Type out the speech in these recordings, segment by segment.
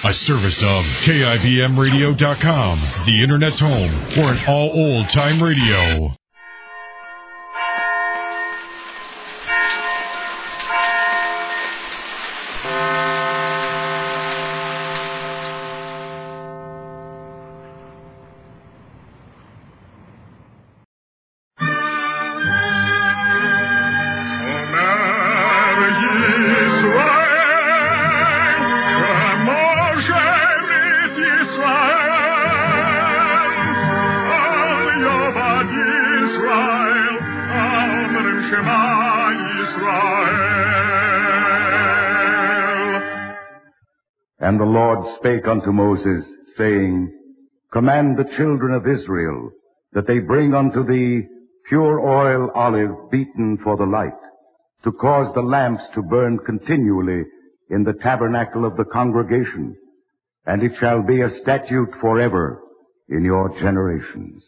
A service of KIBMradio.com, the Internet's home for an all old-time radio. And the Lord spake unto Moses, saying, Command the children of Israel that they bring unto thee pure oil olive beaten for the light, to cause the lamps to burn continually in the tabernacle of the congregation, and it shall be a statute forever in your generations.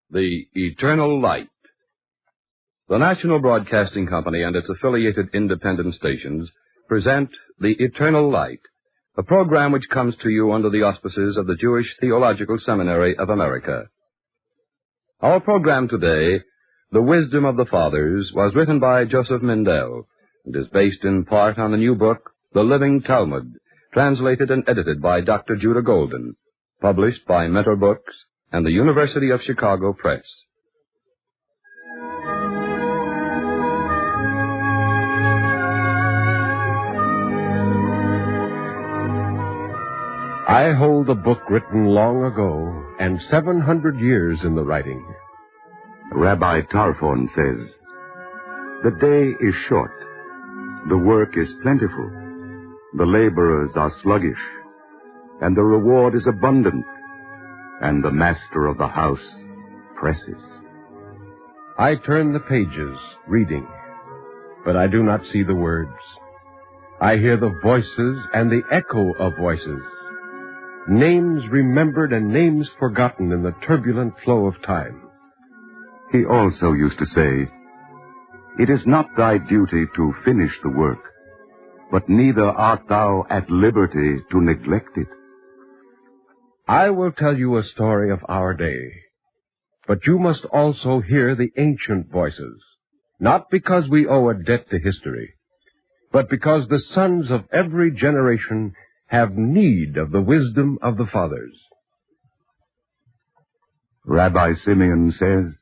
The Eternal Light. The National Broadcasting Company and its affiliated independent stations present The Eternal Light, a program which comes to you under the auspices of the Jewish Theological Seminary of America. Our program today, The Wisdom of the Fathers, was written by Joseph Mindell and is based in part on the new book, The Living Talmud, translated and edited by Dr. Judah Golden, published by Mentor Books and the University of Chicago Press. I hold a book written long ago and 700 years in the writing. Rabbi Tarfon says, The day is short, the work is plentiful, the laborers are sluggish, and the reward is abundant, and the master of the house presses. I turn the pages, reading, but I do not see the words. I hear the voices and the echo of voices, names remembered and names forgotten in the turbulent flow of time. He also used to say, It is not thy duty to finish the work, but neither art thou at liberty to neglect it. I will tell you a story of our day, but you must also hear the ancient voices, not because we owe a debt to history, but because the sons of every generation have need of the wisdom of the fathers. Rabbi Simeon says,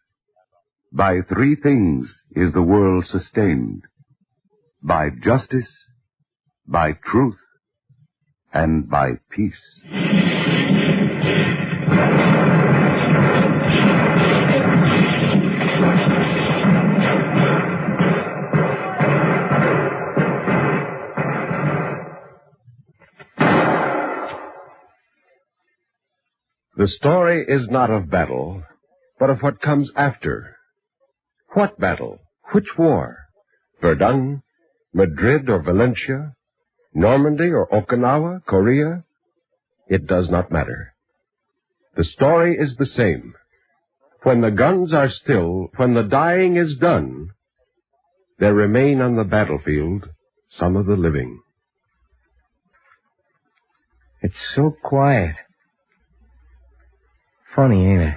By three things is the world sustained, by justice, by truth, and by peace. The story is not of battle, but of what comes after. What battle? Which war? Verdun, Madrid or Valencia, Normandy or Okinawa, Korea? It does not matter. The story is the same. When the guns are still, when the dying is done, there remain on the battlefield some of the living. It's so quiet. Funny, ain't it?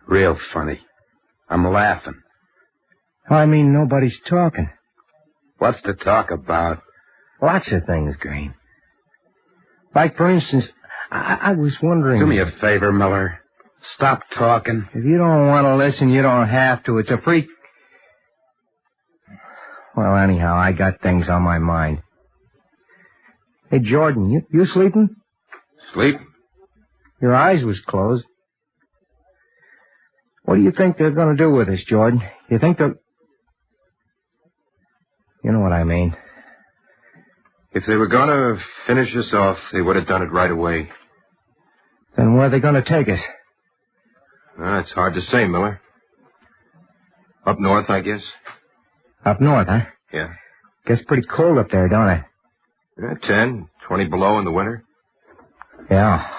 Real funny. I'm laughing. I mean, nobody's talking. What's to talk about? Lots of things, Green. Like, for instance, I was wondering... Do me a favor, Miller. Stop talking. If you don't want to listen, you don't have to. It's a free... Well, anyhow, I got things on my mind. Hey, Jordan, you sleeping? Sleep? Your eyes was closed. What do you think they're going to do with us, Jordan? You think they'll... You know what I mean. If they were going to finish us off, they would have done it right away. Then where are they going to take us? It's hard to say, Miller. Up north, I guess. Up north, huh? Yeah. Gets pretty cold up there, don't it? 10, 20 below in the winter. Yeah.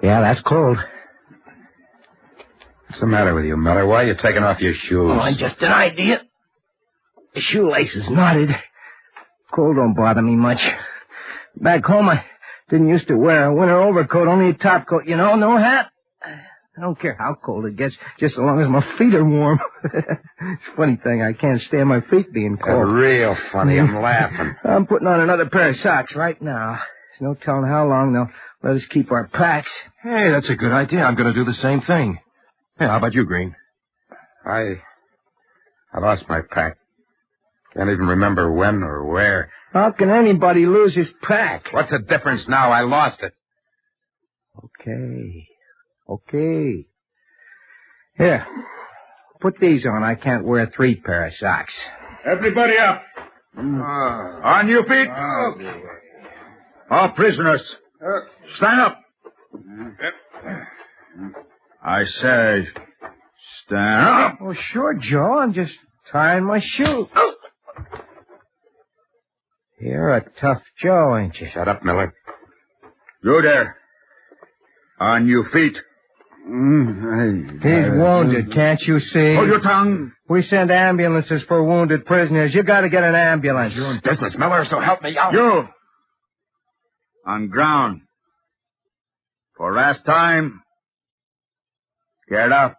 Yeah, that's cold. What's the matter with you, Miller? Why are you taking off your shoes? Oh, just an idea. The shoelace is knotted. Cold don't bother me much. Back home, I didn't used to wear a winter overcoat, only a top coat, no hat. I don't care how cold it gets, just as long as my feet are warm. It's a funny thing, I can't stand my feet being cold. Real funny, I'm laughing. I'm putting on another pair of socks right now. There's no telling how long they'll let us keep our packs. Hey, that's a good idea. I'm going to do the same thing. Hey, how about you, Green? I lost my pack. Can't even remember when or where. How can anybody lose his pack? What's the difference now? I lost it. Okay. Here, put these on. I can't wear 3 pair of socks. Everybody up. On your feet. All prisoners. Stand up. I say, stand up. Oh, sure, Joe. I'm just tying my shoe. You're a tough Joe, ain't you? Shut up, Miller. You there. On your feet. He's wounded, can't you see? Hold your tongue. We send ambulances for wounded prisoners. You gotta get an ambulance. You're in business, Miller, so help me out. You. On ground. For last time. Get up.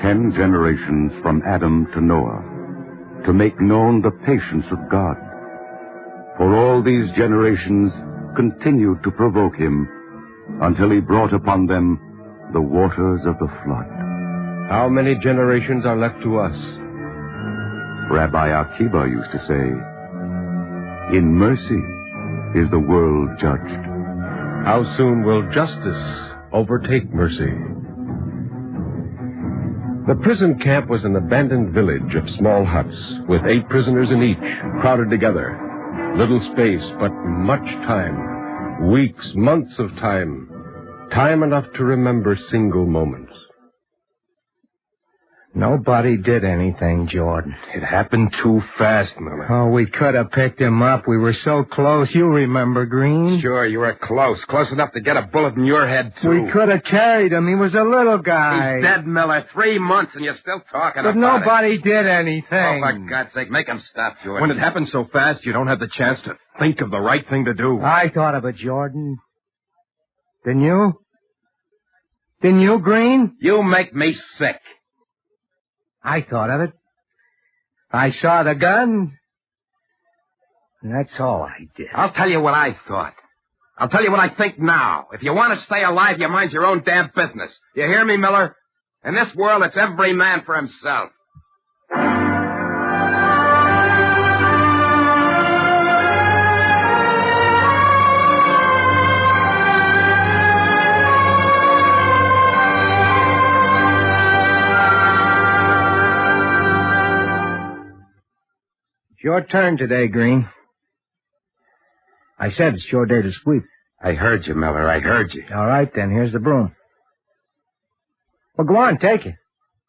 10 generations from Adam to Noah, to make known the patience of God. For all these generations continued to provoke him until he brought upon them the waters of the flood. How many generations are left to us? Rabbi Akiba used to say, in mercy is the world judged. How soon will justice overtake mercy? The prison camp was an abandoned village of small huts with 8 prisoners in each, crowded together. Little space, but much time. Weeks, months of time. Time enough to remember single moments. Nobody did anything, Jordan. It happened too fast, Miller. Oh, we could have picked him up. We were so close. You remember, Green? Sure, you were close. Close enough to get a bullet in your head, too. We could have carried him. He was a little guy. He's dead, Miller. 3 months, and you're still talking about it. But nobody did anything. Oh, for God's sake, make him stop, Jordan. When it happens so fast, you don't have the chance to think of the right thing to do. I thought of it, Jordan. Didn't you? Didn't you, Green? You make me sick. I thought of it. I saw the gun. And that's all I did. I'll tell you what I thought. I'll tell you what I think now. If you want to stay alive, you mind your own damn business. You hear me, Miller? In this world, it's every man for himself. Your turn today, Green. I said it's your day to sweep. I heard you, Miller. I heard you. All right, then. Here's the broom. Well, go on. Take it.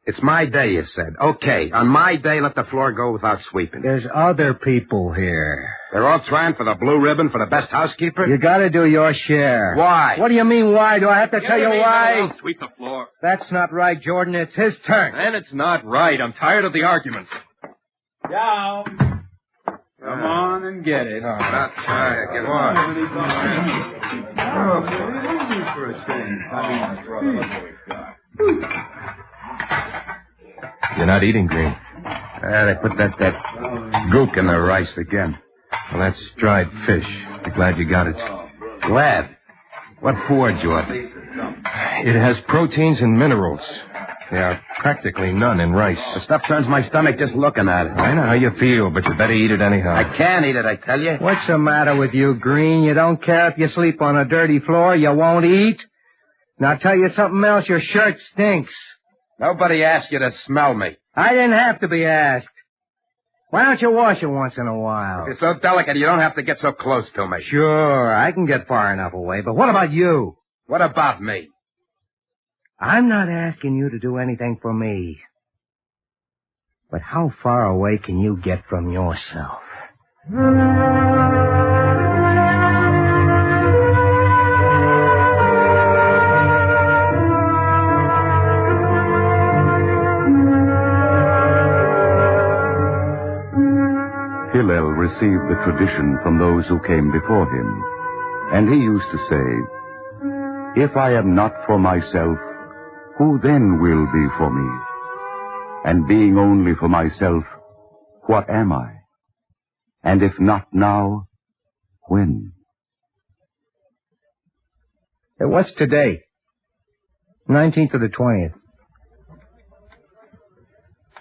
It's my day, you said. Okay. On my day, let the floor go without sweeping. There's other people here. They're all trying for the blue ribbon for the best housekeeper? You gotta do your share. Why? What do you mean, why? Do I have to tell you why? I'll sweep the floor. That's not right, Jordan. It's his turn. And it's not right. I'm tired of the arguments. Down. Come on and get it. About time. Get You're not eating, Green. They put that gook in the rice again. Well, that's dried fish. I'm glad you got it. Glad? What for, Jordan? It has proteins and minerals. There are practically none in rice. The stuff turns my stomach just looking at it. I know how you feel, but you better eat it anyhow. I can't eat it, I tell you. What's the matter with you, Green? You don't care if you sleep on a dirty floor? You won't eat? Now, I'll tell you something else. Your shirt stinks. Nobody asked you to smell me. I didn't have to be asked. Why don't you wash it once in a while? You're so delicate, you don't have to get so close to me. Sure, I can get far enough away, but what about you? What about me? I'm not asking you to do anything for me. But how far away can you get from yourself? Hillel received the tradition from those who came before him, and he used to say, "If I am not for myself, who then will be for me? And being only for myself, what am I? And if not now, when?" What's today? 19th or the 20th?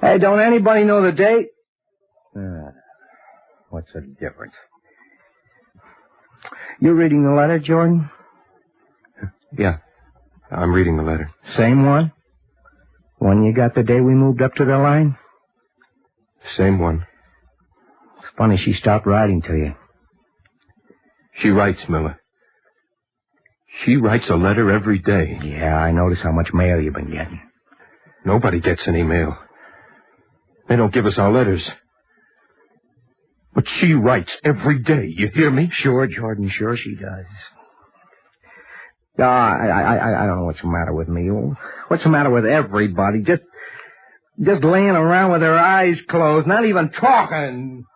Hey, don't anybody know the date? What's the difference? You reading the letter, Jordan? Yeah, I'm reading the letter. Same one? One you got the day we moved up to the line? Same one. It's funny she stopped writing to you. She writes, Miller. She writes a letter every day. Yeah, I notice how much mail you've been getting. Nobody gets any mail. They don't give us our letters. But she writes every day, you hear me? Sure, Jordan, sure she does. I don't know what's the matter with me. What's the matter with everybody? Just laying around with their eyes closed, not even talking.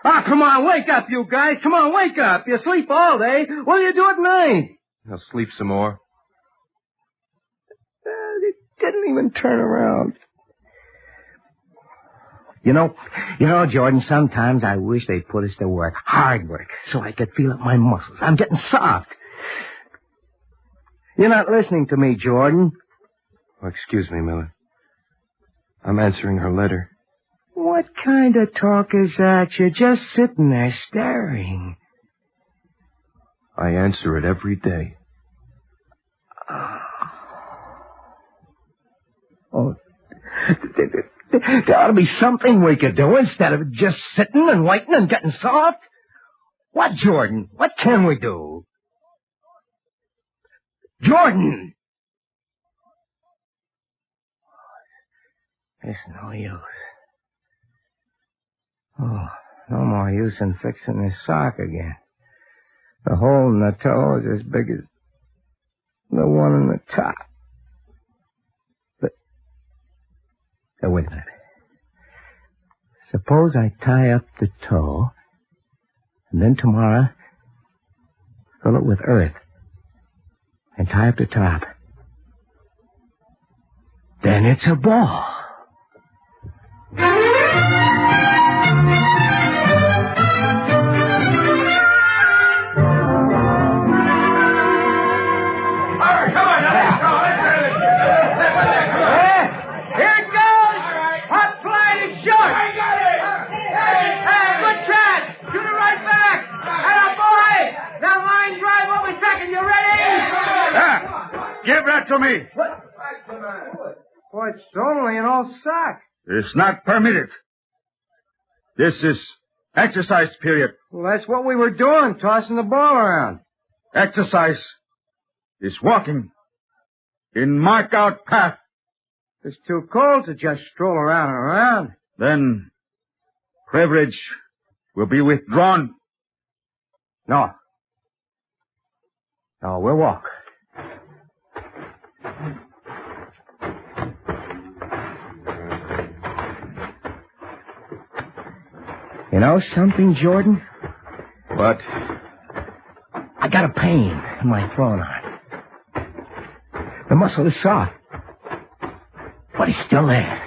Ah, come on, wake up, you guys. Come on, wake up. You sleep all day. What do you do at night? I'll sleep some more. They didn't even turn around. You know, Jordan, sometimes I wish they'd put us to work, hard work, so I could feel up my muscles. I'm getting soft. You're not listening to me, Jordan. Oh, excuse me, Miller. I'm answering her letter. What kind of talk is that? You're just sitting there staring. I answer it every day. Oh, there ought to be something we could do instead of just sitting and waiting and getting soft. What, Jordan? What can we do? Jordan! It's no use. Oh, no more use in fixing this sock again. The hole in the toe is as big as the one in the top. But wait a minute. Suppose I tie up the toe, and then tomorrow fill it with earth, and tie up the top. Then it's a ball. Give that to me. What? Boy, it's only an old sock. It's not permitted. This is exercise period. Well, that's what we were doing, tossing the ball around. Exercise is walking in marked-out path. It's too cold to just stroll around and around. Then privilege will be withdrawn. No, we'll walk. You know something, Jordan? What? I got a pain in my throwing arm. The muscle is soft, but it's still there.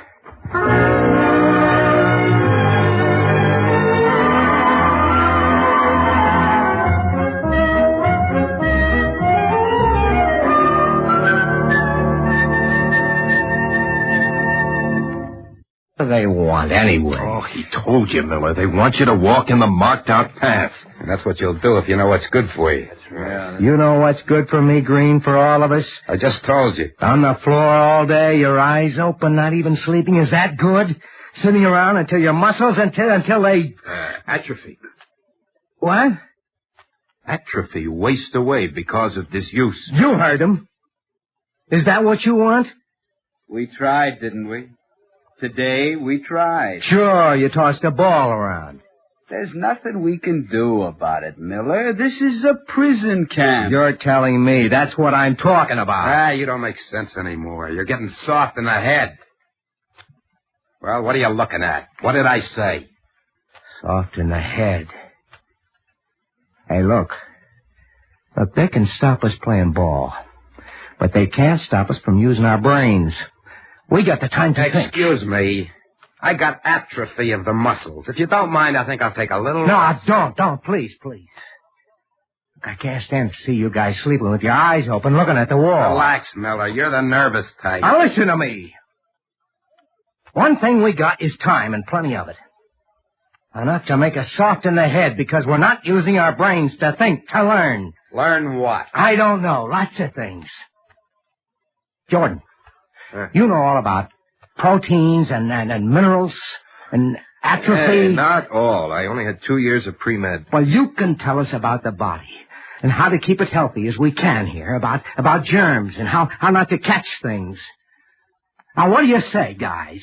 What do they want anyway? Oh, he told you, Miller. They want you to walk in the marked-out path. And that's what you'll do if you know what's good for you. That's right. You know what's good for me, Green, for all of us? I just told you. On the floor all day, your eyes open, not even sleeping. Is that good? Sitting around until your muscles, until they... Atrophy. What? Atrophy waste away because of disuse. You heard him. Is that what you want? We tried, didn't we? Today, we tried. Sure, you tossed a ball around. There's nothing we can do about it, Miller. This is a prison camp. You're telling me that's what I'm talking about. You don't make sense anymore. You're getting soft in the head. Well, what are you looking at? What did I say? Soft in the head. Hey, look. Look, they can stop us playing ball. But they can't stop us from using our brains. We got the time to think. Excuse me. I got atrophy of the muscles. If you don't mind, I think I'll take a little... No, don't. Please. Look, I can't stand to see you guys sleeping with your eyes open, looking at the wall. Relax, Miller. You're the nervous type. Now, listen to me. One thing we got is time, and plenty of it. Enough to make us soft in the head because we're not using our brains to think, to learn. Learn what? I don't know. Lots of things. Jordan, you know all about proteins and minerals and atrophy. Not all. I only had 2 years of pre-med. Well, you can tell us about the body and how to keep it healthy as we can here, about germs and how not to catch things. Now, what do you say, guys?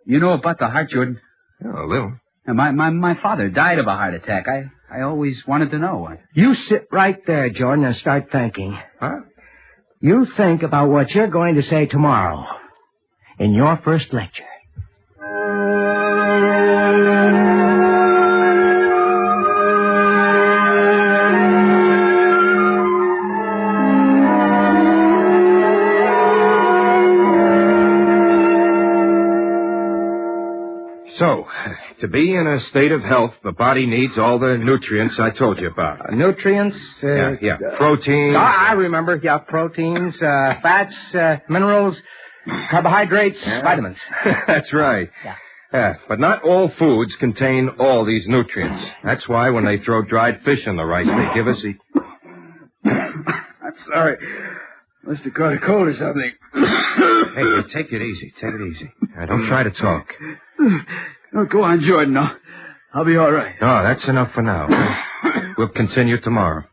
You know about the heart, Jordan? Oh, a little. My father died of a heart attack. I always wanted to know. You sit right there, Jordan, and start thinking. Huh? You think about what you're going to say tomorrow in your first lecture. So, to be in a state of health, the body needs all the nutrients I told you about. Nutrients? Yeah. Protein. I remember. Yeah, proteins, fats, minerals, carbohydrates, vitamins. That's right. Yeah, but not all foods contain all these nutrients. That's why when they throw dried fish in the rice, they give us... I'm sorry. Must have caught a cold or something. Hey, take it easy. Don't try to talk. Oh, go on, Jordan. I'll be all right. No, that's enough for now. We'll continue tomorrow.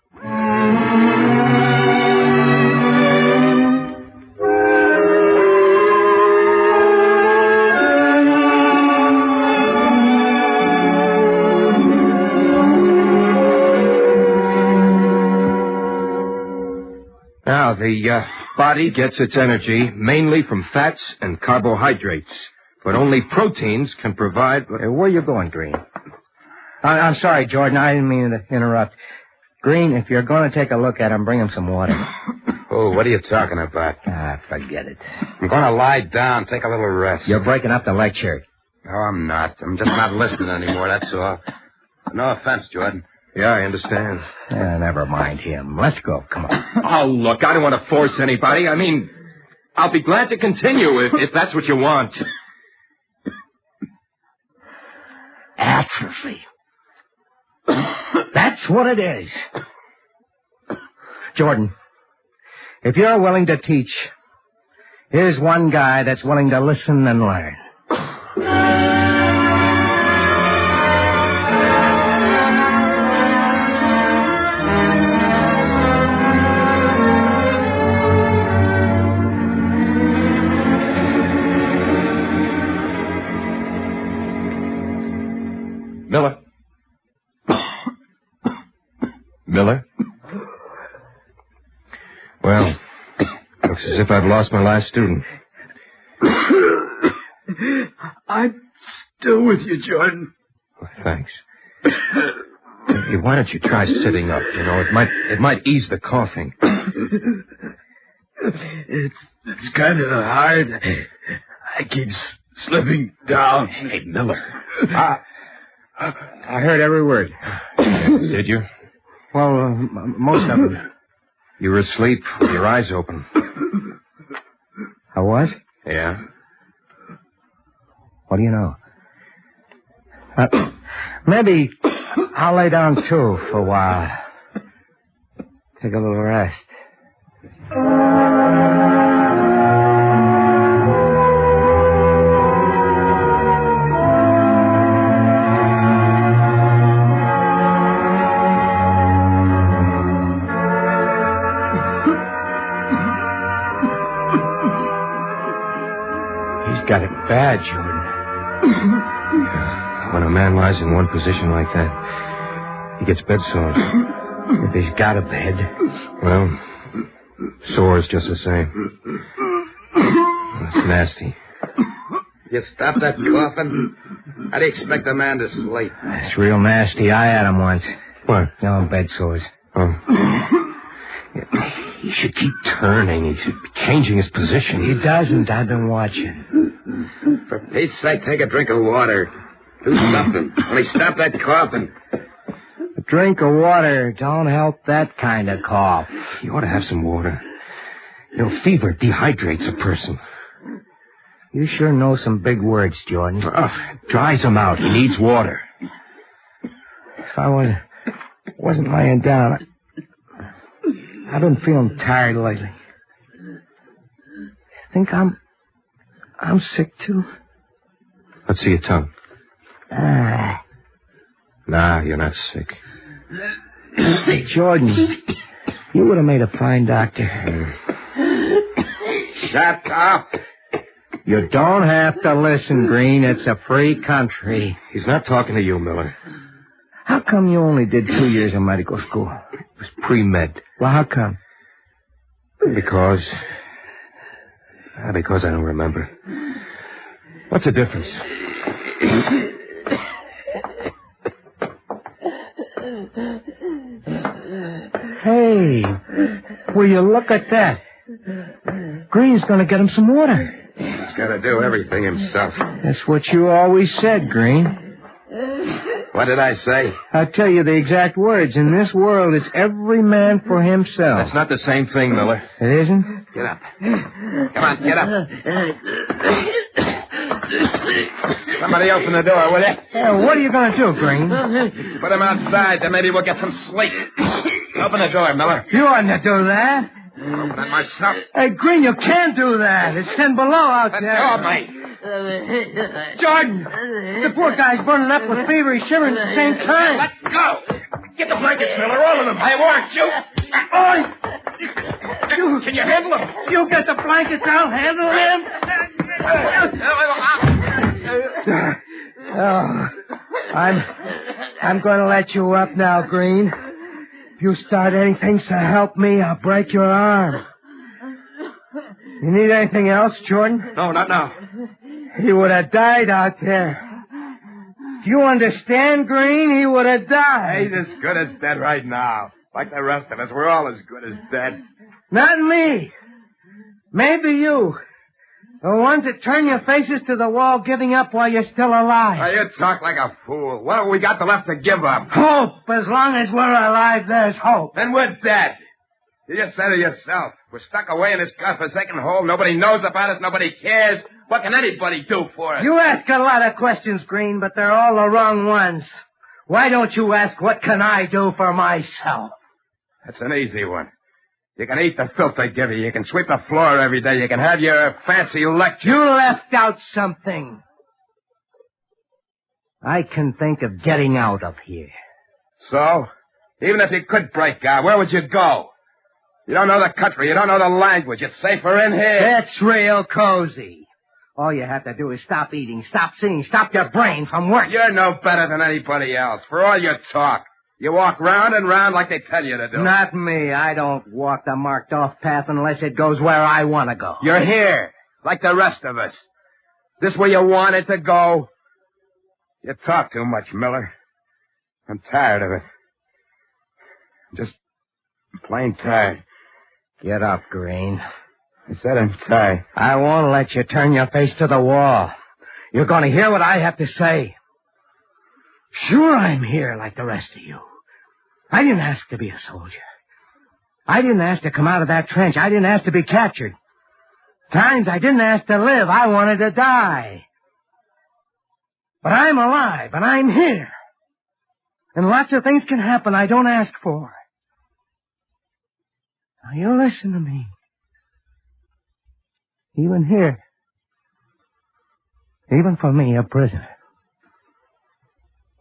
Now, the body gets its energy mainly from fats and carbohydrates, but only proteins can provide... Where are you going, Green? I'm sorry, Jordan. I didn't mean to interrupt. Green, if you're going to take a look at him, bring him some water. Oh, what are you talking about? Forget it. I'm going to lie down, take a little rest. You're breaking up the lecture. No, I'm not. I'm just not listening anymore, that's all. No offense, Jordan. Yeah, I understand. Never mind him. Let's go. Come on. Oh, look, I don't want to force anybody. I mean, I'll be glad to continue if that's what you want. Atrophy. That's what it is. Jordan, if you're willing to teach, here's one guy that's willing to listen and learn. Miller? Well, looks as if I've lost my last student. I'm still with you, Jordan. Well, thanks. Hey, why don't you try sitting up? You know, it might ease the coughing. It's kind of hard. I keep slipping down. Hey, Miller. I heard every word. Did you? Well, most of it. You were asleep with your eyes open. I was? Yeah. What do you know? Maybe I'll lay down, too, for a while. Take a little rest. got it bad, Jordan. When a man lies in one position like that, he gets bed sores. If he's got a bed. Well, sores just the same. It's nasty. You stop that coughing? How do you expect a man to sleep? It's real nasty. I had him once. What? No, bed sores. Oh. He should keep turning. He should be changing his position. He doesn't. I've been watching. For Pete's sake, take a drink of water. Do something. Only stop that coughing. A drink of water don't help that kind of cough. You ought to have some water. You know, fever dehydrates a person. You sure know some big words, Jordan. Dries him out. He needs water. If I wasn't laying down, I've been feeling tired lately. Think I'm sick too? Let's see your tongue. Nah, you're not sick. Hey, Jordan, you would have made a fine doctor. Shut up. You don't have to listen, Green. It's a free country. He's not talking to you, Miller. How come you only did 2 years of medical school? It was pre-med. Well, how come? Because I don't remember. What's the difference? Hey, will you look at that? Green's going to get him some water. He's got to do everything himself. That's what you always said, Green. What did I say? I'll tell you the exact words. In this world, it's every man for himself. That's not the same thing, Miller. It isn't? Get up. Come on, get up. Somebody open the door, will you? Yeah, what are you going to do, Green? Put him outside, then maybe we'll get some sleep. Open the door, Miller. You oughtn't to do that. Open it myself. Hey, Green, you can't do that. It's 10 below out Let there. go of me. Jordan, the poor guy's burning up with fever. He's shivering at the same time. Let go. Get the blankets, Miller, all of them. I warned you. Can you handle them? You get the blankets, I'll handle him. I'm going to let you up now, Green. If you start anything to help me, I'll break your arm. You need anything else, Jordan? No, not now. He would have died out there. Do you understand, Green? He would have died. He's as good as dead right now. Like the rest of us, we're all as good as dead. Not me. Maybe you. The ones that turn your faces to the wall giving up while you're still alive. Now, you talk like a fool. What have we got left to give up? Hope. As long as we're alive, there's hope. Then we're dead. You just said it yourself. We're stuck away in this godforsaken hole. Nobody knows about us. Nobody cares. What can anybody do for us? You ask a lot of questions, Green, but they're all the wrong ones. Why don't you ask, what can I do for myself? That's an easy one. You can eat the filth they give you. You can sweep the floor every day. You can have your fancy lecture. You left out something. I can think of getting out of here. So? Even if you could break out, where would you go? You don't know the country. You don't know the language. It's safer in here. That's real cozy. All you have to do is stop eating, stop seeing, stop your brain from working. You're no better than anybody else. For all your talk. You walk round and round like they tell you to do. Not me. I don't walk the marked-off path unless it goes where I want to go. You're here, like the rest of us. This where you wanted to go? You talk too much, Miller. I'm tired of it. Just plain tired. Get up, Green. I said I'm tired. I won't let you turn your face to the wall. You're going to hear what I have to say. Sure, I'm here like the rest of you. I didn't ask to be a soldier. I didn't ask to come out of that trench. I didn't ask to be captured. Times I didn't ask to live. I wanted to die. But I'm alive, and I'm here. And lots of things can happen I don't ask for. Now, you listen to me. Even here. Even for me, a prisoner.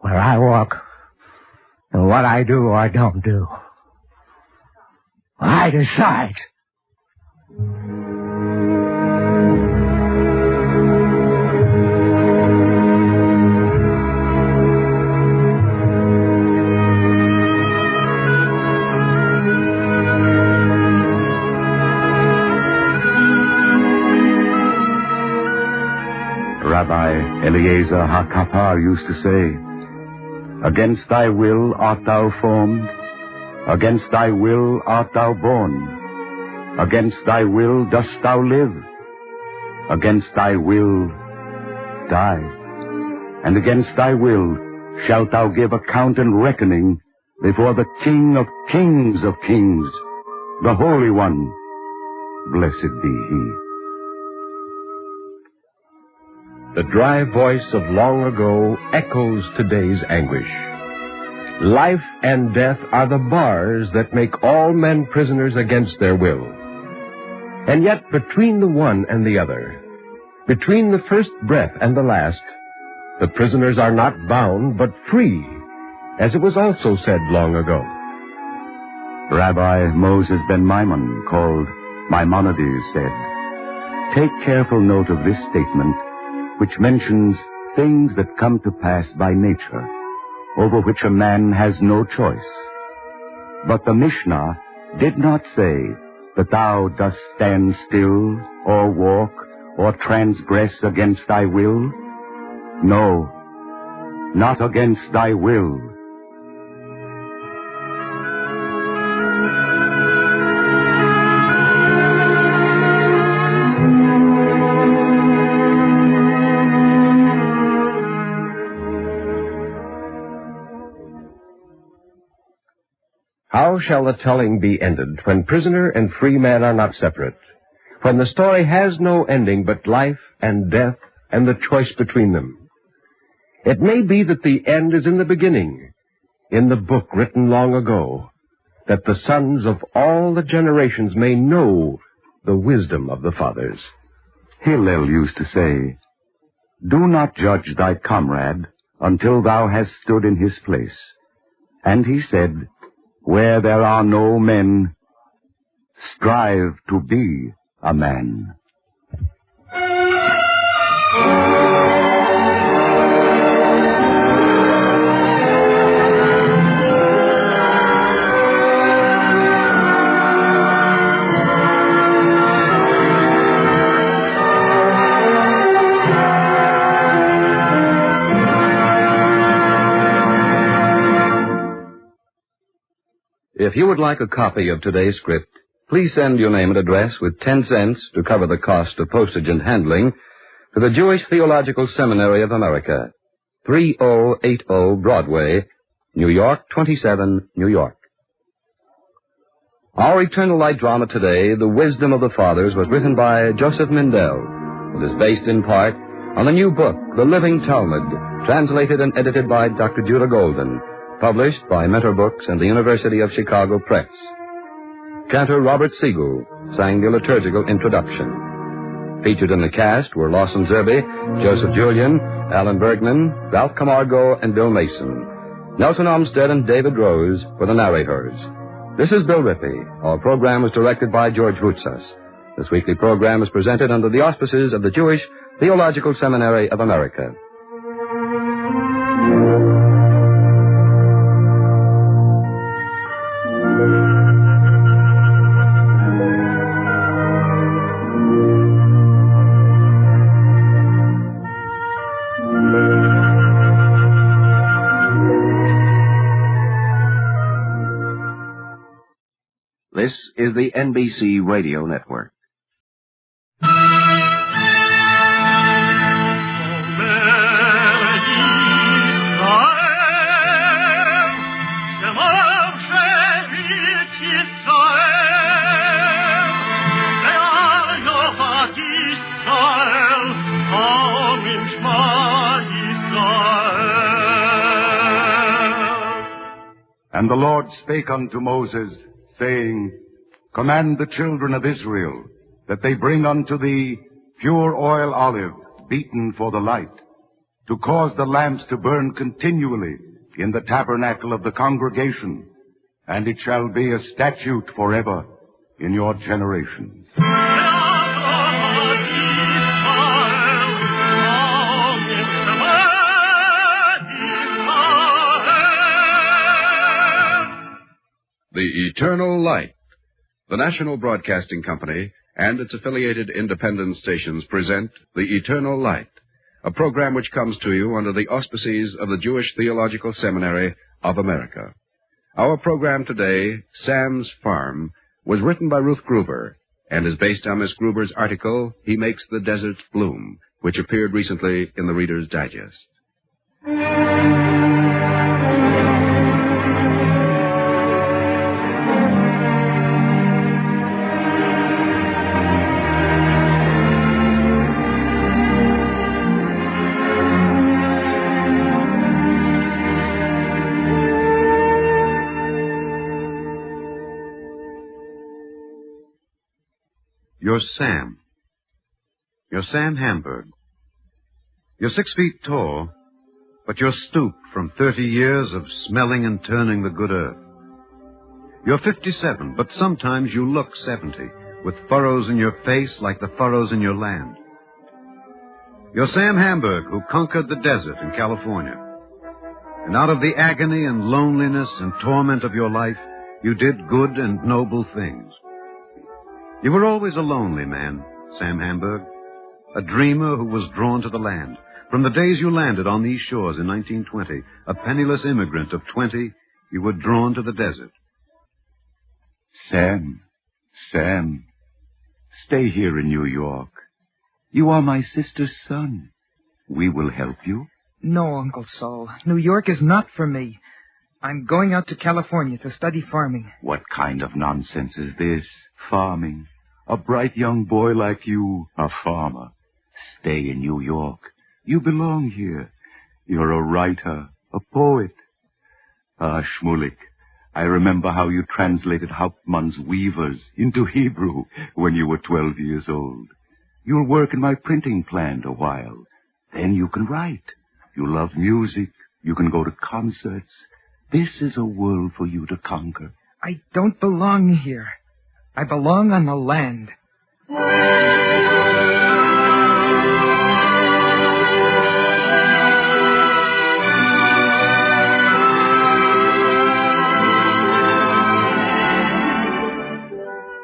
Where I walk, and what I do or don't do. I decide. Eleazar HaKapar used to say, "Against thy will art thou formed, against thy will art thou born, against thy will dost thou live, against thy will die, and against thy will shalt thou give account and reckoning before the King of kings, the Holy One, blessed be he." The dry voice of long ago echoes today's anguish. Life and death are the bars that make all men prisoners against their will. And yet between the one and the other, between the first breath and the last, the prisoners are not bound but free, as it was also said long ago. Rabbi Moses ben Maimon, called Maimonides, said, "Take careful note of this statement, which mentions things that come to pass by nature, over which a man has no choice. But the Mishnah did not say that thou dost stand still, or walk, or transgress against thy will. No, not against thy will." How shall the telling be ended when prisoner and free man are not separate, when the story has no ending but life and death and the choice between them? It may be that the end is in the beginning, in the book written long ago, that the sons of all the generations may know the wisdom of the fathers. Hillel used to say, "Do not judge thy comrade until thou hast stood in his place." And he said, "Where there are no men, strive to be a man." If you would like a copy of today's script, please send your name and address with 10 cents to cover the cost of postage and handling to the Jewish Theological Seminary of America, 3080 Broadway, New York, 27, New York. Our Eternal Light drama today, The Wisdom of the Fathers, was written by Joseph Mindell and is based in part on the new book, The Living Talmud, translated and edited by Dr. Judah Golden, published by Mentor Books and the University of Chicago Press. Cantor Robert Siegel sang the liturgical introduction. Featured in the cast were Lawson Zerby, Joseph Julian, Alan Bergman, Ralph Camargo, and Bill Mason. Nelson Olmsted and David Rose were the narrators. This is Bill Rippey. Our program was directed by George Voutsas. This weekly program is presented under the auspices of the Jewish Theological Seminary of America. This is the NBC Radio Network. And the Lord spake unto Moses, saying, Command the children of Israel that they bring unto thee pure oil olive, beaten for the light, to cause the lamps to burn continually in the tabernacle of the congregation, and it shall be a statute forever in your generations. The Eternal Light. The National Broadcasting Company and its affiliated independent stations present The Eternal Light, a program which comes to you under the auspices of the Jewish Theological Seminary of America. Our program today, Sam's Farm, was written by Ruth Gruber and is based on Miss Gruber's article, He Makes the Deserts Bloom, which appeared recently in the Reader's Digest. You're Sam. You're Sam Hamburg. You're 6 feet tall, but you're stooped from 30 years of smelling and turning the good earth. You're 57, but sometimes you look 70, with furrows in your face like the furrows in your land. You're Sam Hamburg, who conquered the desert in California. And out of the agony and loneliness and torment of your life, you did good and noble things. You were always a lonely man, Sam Hamburg, a dreamer who was drawn to the land. From the days you landed on these shores in 1920, a penniless immigrant of 20, you were drawn to the desert. Sam, stay here in New York. You are my sister's son. We will help you. No, Uncle Saul. New York is not for me. I'm going out to California to study farming. What kind of nonsense is this? Farming? A bright young boy like you, a farmer. Stay in New York. You belong here. You're a writer, a poet. Ah, Shmulik, I remember how you translated Hauptmann's Weavers into Hebrew when you were 12 years old. You'll work in my printing plant a while. Then you can write. You love music. You can go to concerts. This is a world for you to conquer. I don't belong here. I belong on the land.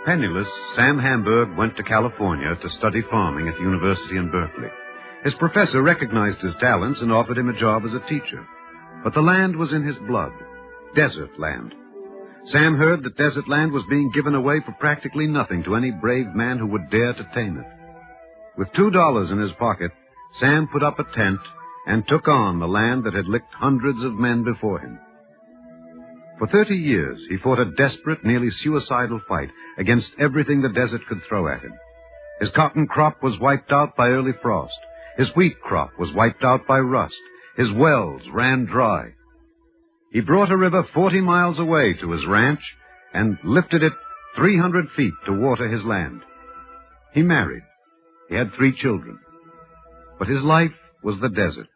Penniless, Sam Hamburg went to California to study farming at the university in Berkeley. His professor recognized his talents and offered him a job as a teacher. But the land was in his blood. Desert land. Sam heard that desert land was being given away for practically nothing to any brave man who would dare to tame it. With $2 in his pocket, Sam put up a tent and took on the land that had licked hundreds of men before him. For 30 years, he fought a desperate, nearly suicidal fight against everything the desert could throw at him. His cotton crop was wiped out by early frost. His wheat crop was wiped out by rust. His wells ran dry. He brought a river 40 miles away to his ranch and lifted it 300 feet to water his land. He married. He had 3 children. But his life was the desert.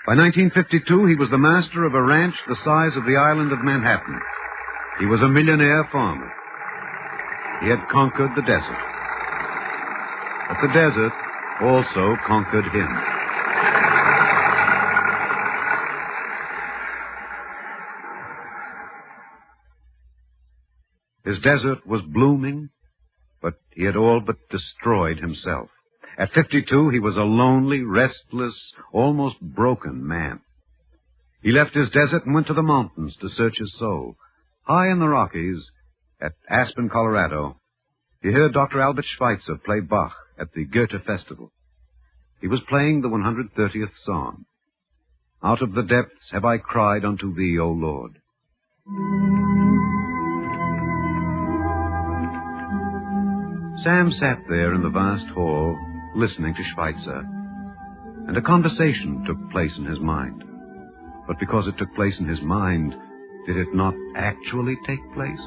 By 1952, he was the master of a ranch the size of the island of Manhattan. He was a millionaire farmer. He had conquered the desert. But the desert also conquered him. His desert was blooming, but he had all but destroyed himself. At 52, he was a lonely, restless, almost broken man. He left his desert and went to the mountains to search his soul. High in the Rockies, at Aspen, Colorado, he heard Dr. Albert Schweitzer play Bach at the Goethe Festival. He was playing the 130th Psalm. Out of the depths have I cried unto thee, O Lord. Sam sat there in the vast hall, listening to Schweitzer, and a conversation took place in his mind. But because it took place in his mind, did it not actually take place?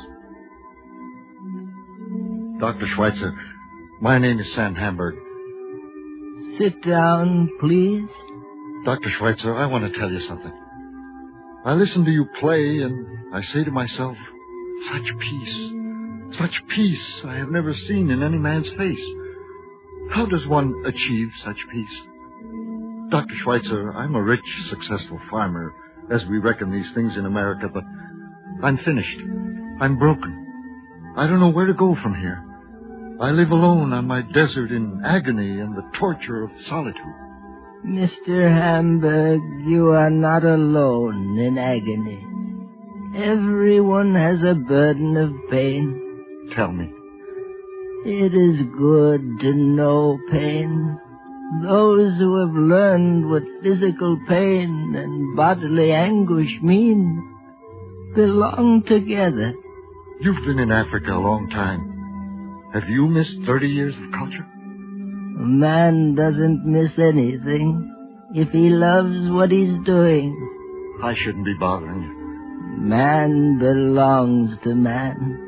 Dr. Schweitzer, my name is Sam Hamburg. Sit down, please. Dr. Schweitzer, I want to tell you something. I listen to you play, and I say to myself, such peace I have never seen in any man's face. How does one achieve such peace? Dr. Schweitzer, I'm a rich, successful farmer, as we reckon these things in America, but I'm finished. I'm broken. I don't know where to go from here. I live alone on my desert in agony and the torture of solitude. Mr. Hamburg, you are not alone in agony. Everyone has a burden of pain. Tell me. It is good to know pain. Those who have learned what physical pain and bodily anguish mean belong together. You've been in Africa a long time. Have you missed 30 years of culture? A man doesn't miss anything if he loves what he's doing. I shouldn't be bothering you. Man belongs to man.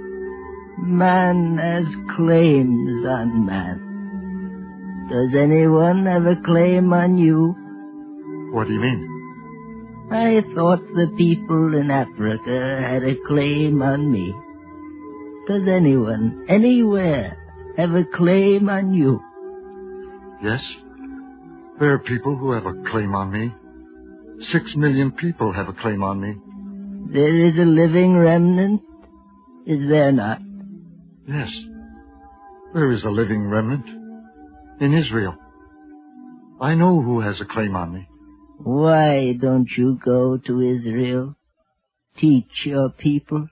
Man has claims on man. Does anyone have a claim on you? What do you mean? I thought the people in Africa had a claim on me. Does anyone, anywhere, have a claim on you? Yes. There are people who have a claim on me. 6 million people have a claim on me. There is a living remnant, is there not? Yes. There is a living remnant. In Israel. I know who has a claim on me. Why don't you go to Israel? Teach your people.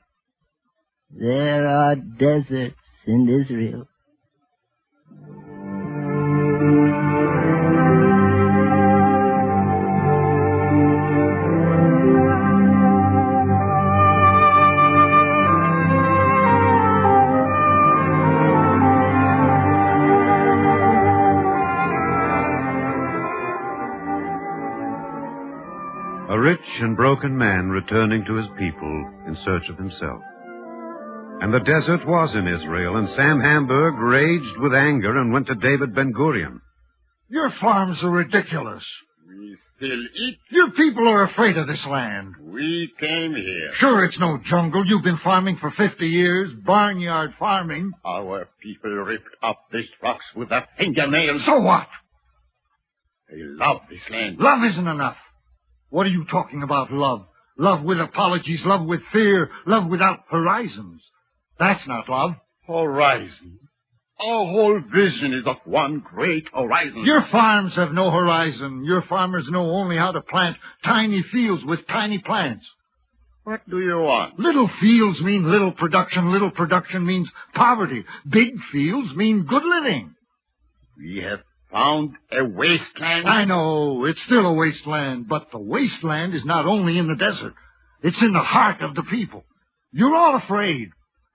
There are deserts in Israel. A rich and broken man returning to his people in search of himself. And the desert was in Israel, and Sam Hamburg raged with anger and went to David Ben-Gurion. Your farms are ridiculous. We still eat. Your people are afraid of this land. We came here. Sure, it's no jungle. You've been farming for 50 years, barnyard farming. Our people ripped up these rocks with their fingernails. So what? They love this land. Love isn't enough. What are you talking about, love? Love with apologies, love with fear, love without horizons. That's not love. Horizon. Our whole vision is of one great horizon. Your farms have no horizon. Your farmers know only how to plant tiny fields with tiny plants. What do you want? Little fields mean little production. Little production means poverty. Big fields mean good living. We have found a wasteland. I know. It's still a wasteland. But the wasteland is not only in the desert. It's in the heart of the people. You're all afraid.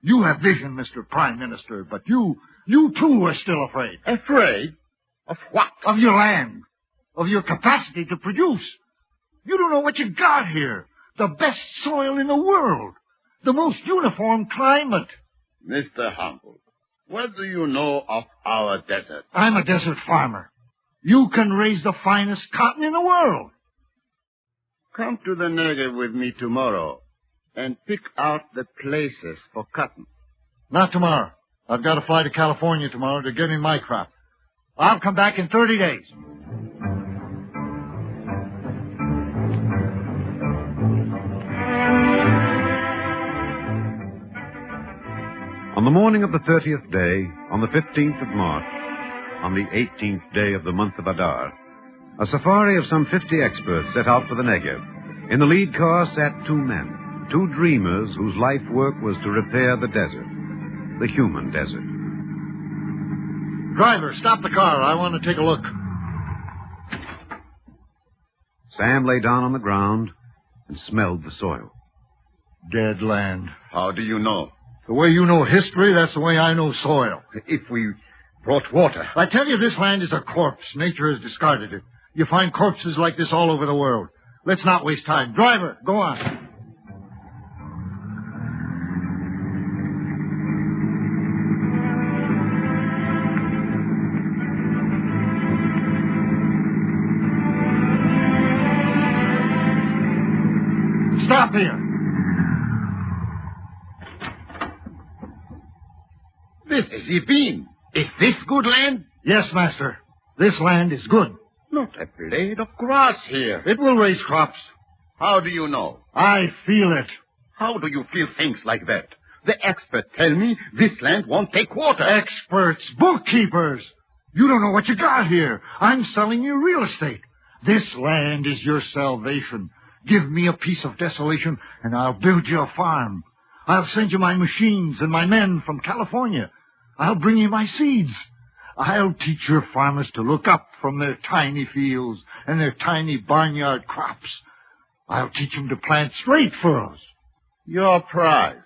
You have vision, Mr. Prime Minister, but you too are still afraid. Afraid? Of what? Of your land. Of your capacity to produce. You don't know what you got here. The best soil in the world. The most uniform climate. Mr. Humble, what do you know of our desert? I'm a desert farmer. You can raise the finest cotton in the world. Come to the Negev with me tomorrow and pick out the places for cotton. Not tomorrow. I've got to fly to California tomorrow to get in my crop. I'll come back in 30 days. On the morning of the 30th day, on the 15th of March, on the 18th day of the month of Adar, a safari of some 50 experts set out for the Negev. In the lead car sat two men. Two dreamers whose life work was to repair the desert, the human desert. Driver, stop the car. I want to take a look. Sam lay down on the ground and smelled the soil. Dead land. How do you know? The way you know history, that's the way I know soil. If we brought water. I tell you, this land is a corpse. Nature has discarded it. You find corpses like this all over the world. Let's not waste time. Driver, go on. Stop here. This is Yibin. Is this good land? Yes, master. This land is good. Not a blade of grass here. It will raise crops. How do you know? I feel it. How do you feel things like that? The experts tell me this land won't take water. Experts, bookkeepers. You don't know what you got here. I'm selling you real estate. This land is your salvation. Give me a piece of desolation, and I'll build you a farm. I'll send you my machines and my men from California. I'll bring you my seeds. I'll teach your farmers to look up from their tiny fields and their tiny barnyard crops. I'll teach them to plant straight furrows. Your price.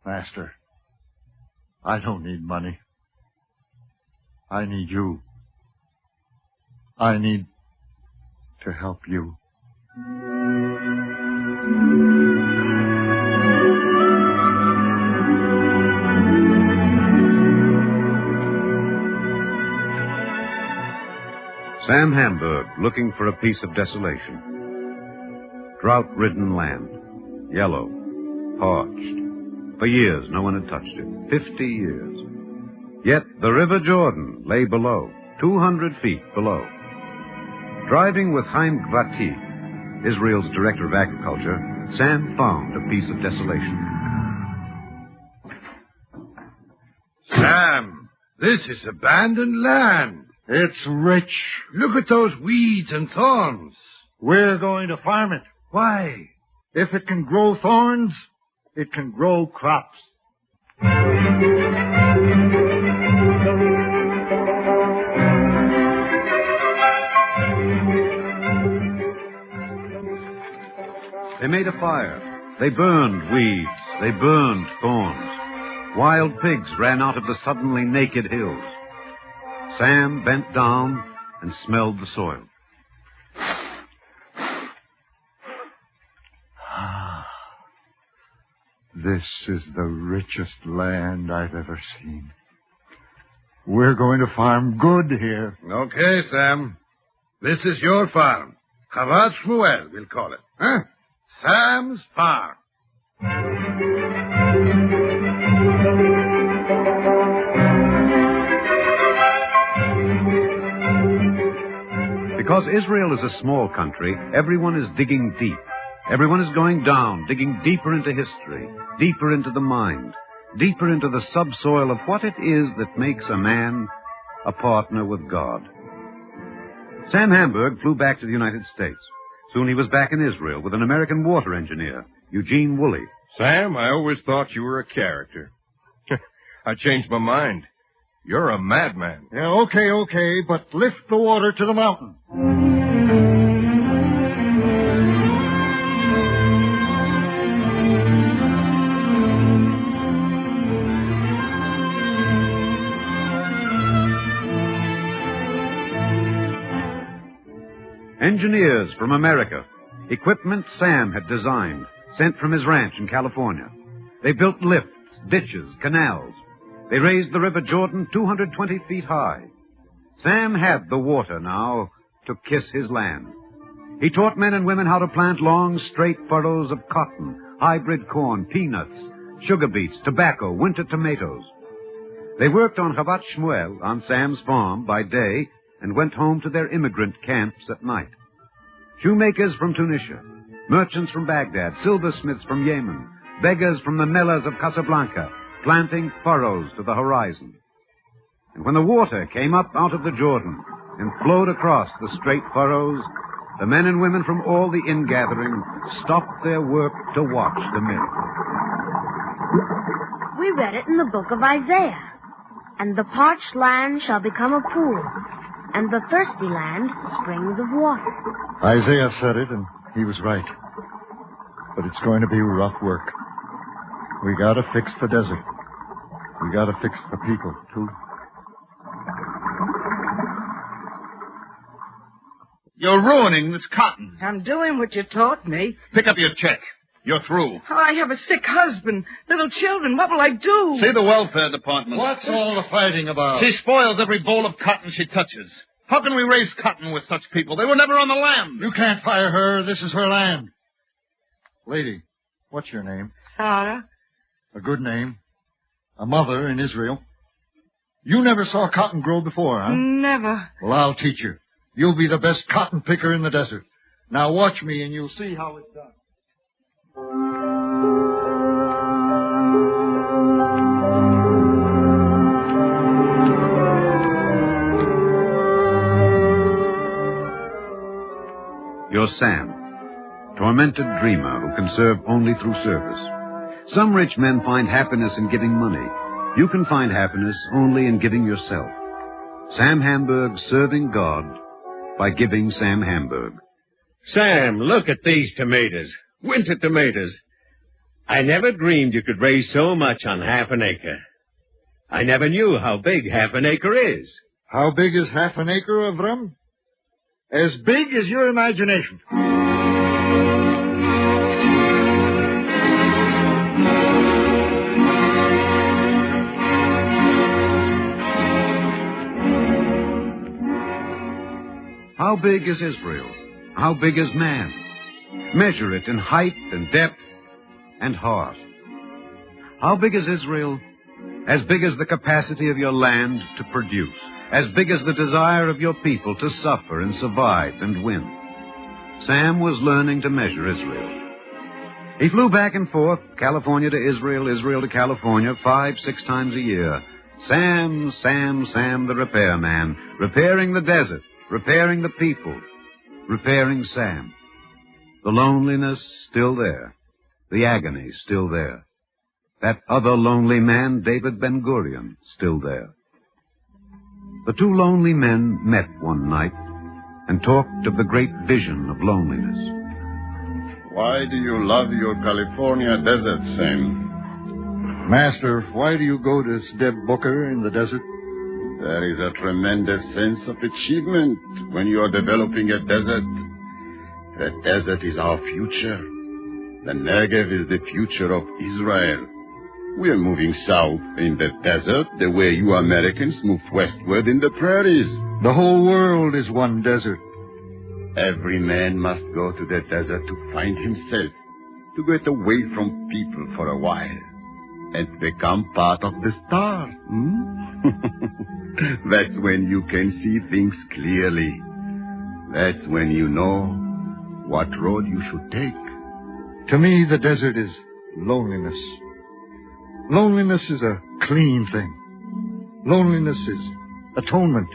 Master, I don't need money. I need you. I need to help you. Sam Hamburg, looking for a piece of desolation. Drought-ridden land, yellow, parched. For years, no one had touched it. 50 years. Yet the River Jordan lay below, 200 feet below. Driving with Chaim Gvati, Israel's director of agriculture, Sam found a piece of desolation. Sam, this is abandoned land. It's rich. Look at those weeds and thorns. We're going to farm it. Why? If it can grow thorns, it can grow crops. They made a fire. They burned weeds. They burned thorns. Wild pigs ran out of the suddenly naked hills. Sam bent down and smelled the soil. This is the richest land I've ever seen. We're going to farm good here. Okay, Sam. This is your farm. Chavad Shmuel, we'll call it. Huh? Sam's farm. Because Israel is a small country, everyone is digging deep. Everyone is going down, digging deeper into history, deeper into the mind, deeper into the subsoil of what it is that makes a man a partner with God. Sam Hamburg flew back to the United States. Soon he was back in Israel with an American water engineer, Eugene Woolley. Sam, I always thought you were a character. I changed my mind. You're a madman. Yeah, okay, but lift the water to the mountain. Engineers from America. Equipment Sam had designed, sent from his ranch in California. They built lifts, ditches, canals. They raised the River Jordan 220 feet high. Sam had the water now to kiss his land. He taught men and women how to plant long, straight furrows of cotton, hybrid corn, peanuts, sugar beets, tobacco, winter tomatoes. They worked on Chavat Shmuel, on Sam's farm, by day, and went home to their immigrant camps at night. Shoemakers from Tunisia, merchants from Baghdad, silversmiths from Yemen, beggars from the Mellahs of Casablanca, planting furrows to the horizon. And when the water came up out of the Jordan and flowed across the straight furrows, the men and women from all the ingathering stopped their work to watch the miracle. We read it in the book of Isaiah. And the parched land shall become a pool, and the thirsty land springs of water. Isaiah said it, and he was right. But it's going to be rough work. We gotta fix the desert. We gotta fix the people, too. You're ruining this cotton. I'm doing what you taught me. Pick up your check. You're through. Oh, I have a sick husband, little children. What will I do? See the welfare department. What's all the fighting about? She spoils every bowl of cotton she touches. How can we raise cotton with such people? They were never on the land. You can't fire her. This is her land. Lady, what's your name? Sarah. A good name. A mother in Israel. You never saw cotton grow before, huh? Never. Well, I'll teach you. You'll be the best cotton picker in the desert. Now watch me and you'll see how it's done. You're Sam, tormented dreamer who can serve only through service. Some rich men find happiness in giving money. You can find happiness only in giving yourself. Sam Hamburg serving God by giving Sam Hamburg. Sam, look at these tomatoes. Winter tomatoes. I never dreamed you could raise so much on half an acre. I never knew how big half an acre is. How big is half an acre, Avram? As big as your imagination. How big is Israel? How big is man? Measure it in height and depth and heart. How big is Israel? As big as the capacity of your land to produce. As big as the desire of your people to suffer and survive and win. Sam was learning to measure Israel. He flew back and forth, California to Israel, Israel to California, 5-6 times a year. Sam, Sam, Sam, the repairman, repairing the desert, repairing the people, repairing Sam. The loneliness still there. The agony still there. That other lonely man, David Ben-Gurion, still there. The two lonely men met one night and talked of the great vision of loneliness. Why do you love your California desert, Sam? Master, why do you go to Steb Booker in the desert? There is a tremendous sense of achievement when you are developing a desert. The desert is our future. The Negev is the future of Israel. We are moving south in the desert the way you Americans move westward in the prairies. The whole world is one desert. Every man must go to the desert to find himself, to get away from people for a while, and become part of the stars. That's when you can see things clearly. That's when you know what road you should take. To me, the desert is loneliness. Loneliness is a clean thing. Loneliness is atonement.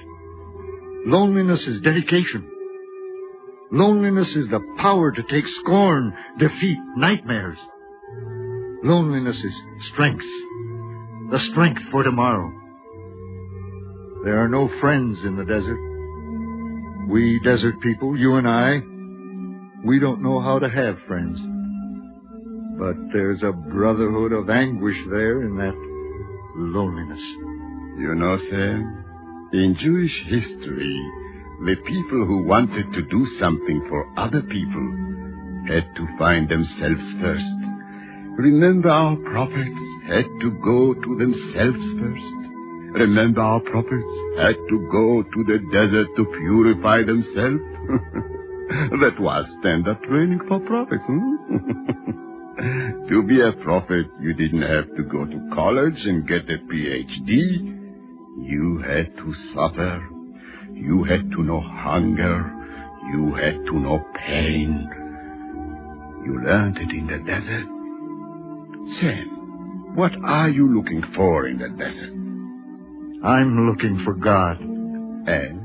Loneliness is dedication. Loneliness is the power to take scorn, defeat, nightmares. Loneliness is strength. The strength for tomorrow. There are no friends in the desert. We desert people, you and I, we don't know how to have friends. But there's a brotherhood of anguish there in that loneliness. You know, Sam, in Jewish history, the people who wanted to do something for other people had to find themselves first. Remember, our prophets had to go to themselves first. Remember, our prophets had to go to the desert to purify themselves. That was standard training for prophets. To be a prophet, you didn't have to go to college and get a PhD. You had to suffer. You had to know hunger. You had to know pain. You learned it in the desert. Sam, what are you looking for in the desert? I'm looking for God. And?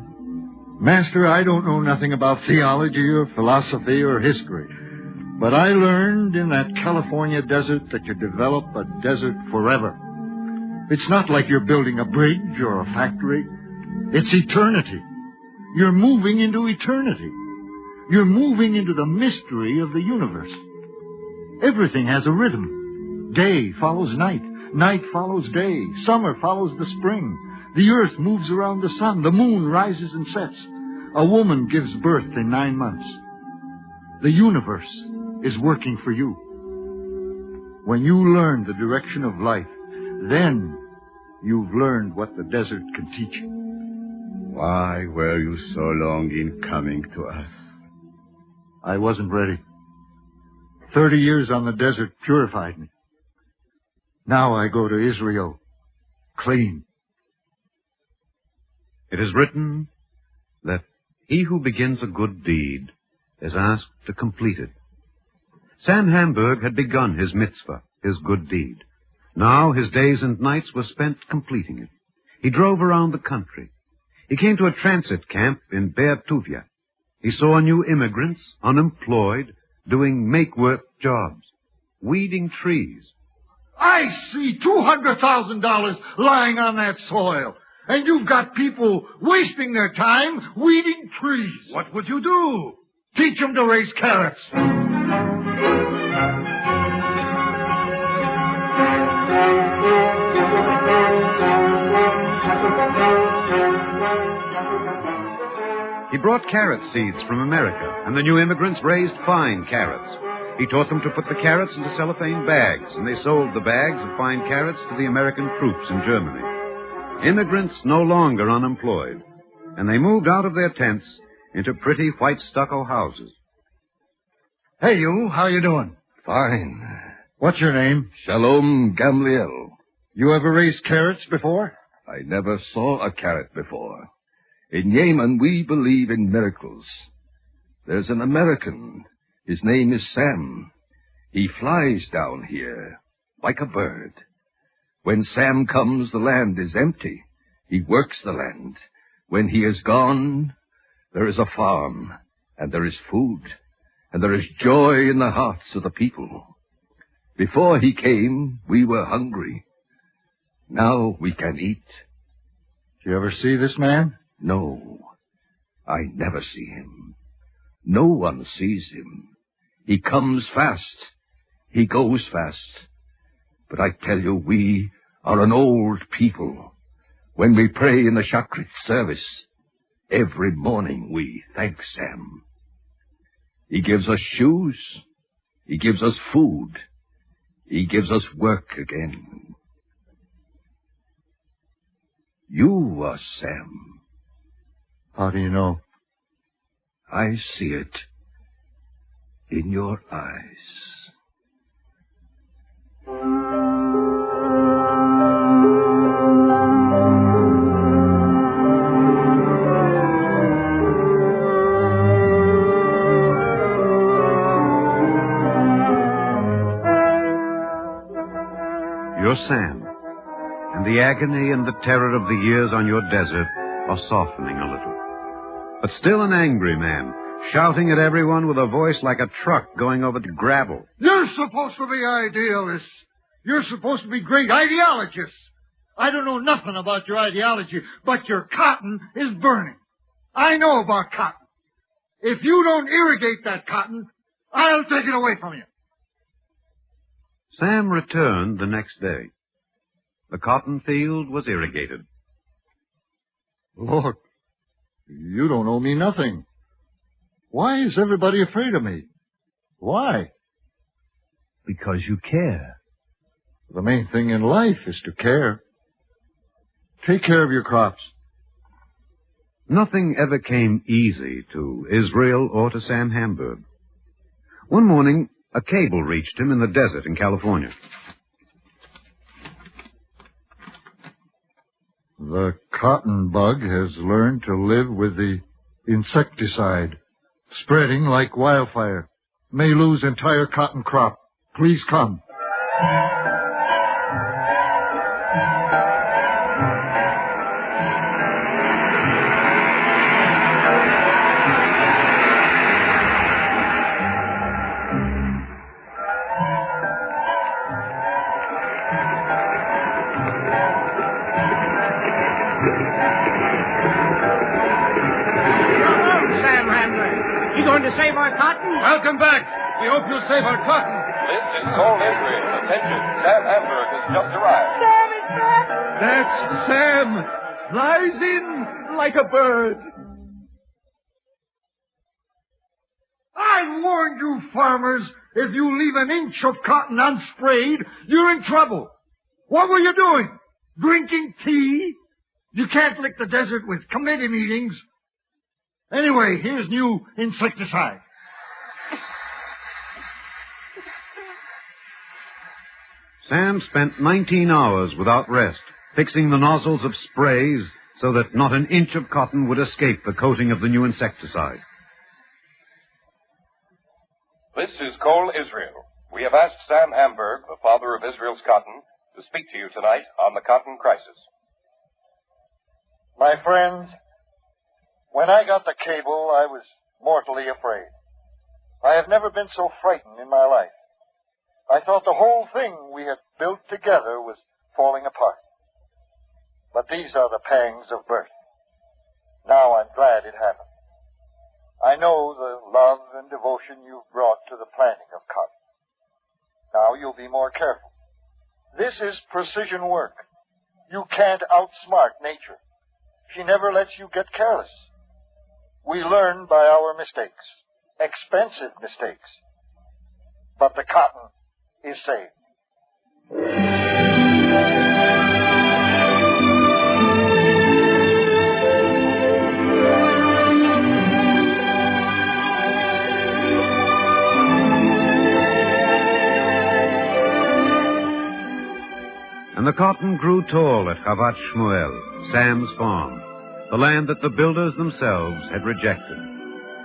Master, I don't know nothing about theology or philosophy or history. But I learned in that California desert that you develop a desert forever. It's not like you're building a bridge or a factory. It's eternity. You're moving into eternity. You're moving into the mystery of the universe. Everything has a rhythm. Day follows night. Night follows day. Summer follows the spring. The earth moves around the sun. The moon rises and sets. A woman gives birth in 9 months. The universe is working for you. When you learn the direction of life, then you've learned what the desert can teach you. Why were you so long in coming to us? I wasn't ready. 30 years on the desert purified me. Now I go to Israel, clean. It is written that he who begins a good deed is asked to complete it. Sam Hamburg had begun his mitzvah, his good deed. Now his days and nights were spent completing it. He drove around the country. He came to a transit camp in Beer Tuvia. He saw new immigrants, unemployed, doing make-work jobs, weeding trees. I see $200,000 lying on that soil. And you've got people wasting their time weeding trees. What would you do? Teach them to raise carrots. He brought carrot seeds from America, and the new immigrants raised fine carrots. He taught them to put the carrots into cellophane bags, and they sold the bags of fine carrots to the American troops in Germany. Immigrants no longer unemployed, and they moved out of their tents into pretty white stucco houses. Hey, you, how you doing? Fine. What's your name? Shalom Gamliel. You ever raised carrots before? I never saw a carrot before. In Yemen, we believe in miracles. There's an American. His name is Sam. He flies down here like a bird. When Sam comes, the land is empty. He works the land. When he is gone, there is a farm, and there is food, and there is joy in the hearts of the people. Before he came, we were hungry. Now we can eat. Do you ever see this man? No, I never see him. No one sees him. He comes fast. He goes fast. But I tell you, we are an old people. When we pray in the Shakrit service, every morning we thank Sam. He gives us shoes. He gives us food. He gives us work again. You are Sam. How do you know? I see it in your eyes. You're Sam, and the agony and the terror of the years on your desert are softening a little. But still an angry man, shouting at everyone with a voice like a truck going over the gravel. You're supposed to be idealists. You're supposed to be great ideologists. I don't know nothing about your ideology, but your cotton is burning. I know about cotton. If you don't irrigate that cotton, I'll take it away from you. Sam returned the next day. The cotton field was irrigated. Lord, you don't owe me nothing. Why is everybody afraid of me? Why? Because you care. The main thing in life is to care. Take care of your crops. Nothing ever came easy to Israel or to Sam Hamburg. One morning, a cable reached him in the desert in California. The cotton bug has learned to live with the insecticide, spreading like wildfire. May lose entire cotton crop. Please come. To save our cotton? Welcome back. We hope you'll save our cotton. This is Cole Israel. Attention, Sam Hamburg has just arrived. Sam is back. That's Sam. Flies in like a bird. I warned you, farmers, if you leave an inch of cotton unsprayed, you're in trouble. What were you doing? Drinking tea? You can't lick the desert with committee meetings. Anyway, here's new insecticide. Sam spent 19 hours without rest, fixing the nozzles of sprays so that not an inch of cotton would escape the coating of the new insecticide. This is Cole Israel. We have asked Sam Hamburg, the father of Israel's cotton, to speak to you tonight on the cotton crisis. My friends, when I got the cable, I was mortally afraid. I have never been so frightened in my life. I thought the whole thing we had built together was falling apart. But these are the pangs of birth. Now I'm glad it happened. I know the love and devotion you've brought to the planting of cotton. Now you'll be more careful. This is precision work. You can't outsmart nature. She never lets you get careless. We learn by our mistakes, expensive mistakes. But the cotton is saved. And the cotton grew tall at Chavat Shmuel, Sam's farm, the land that the builders themselves had rejected.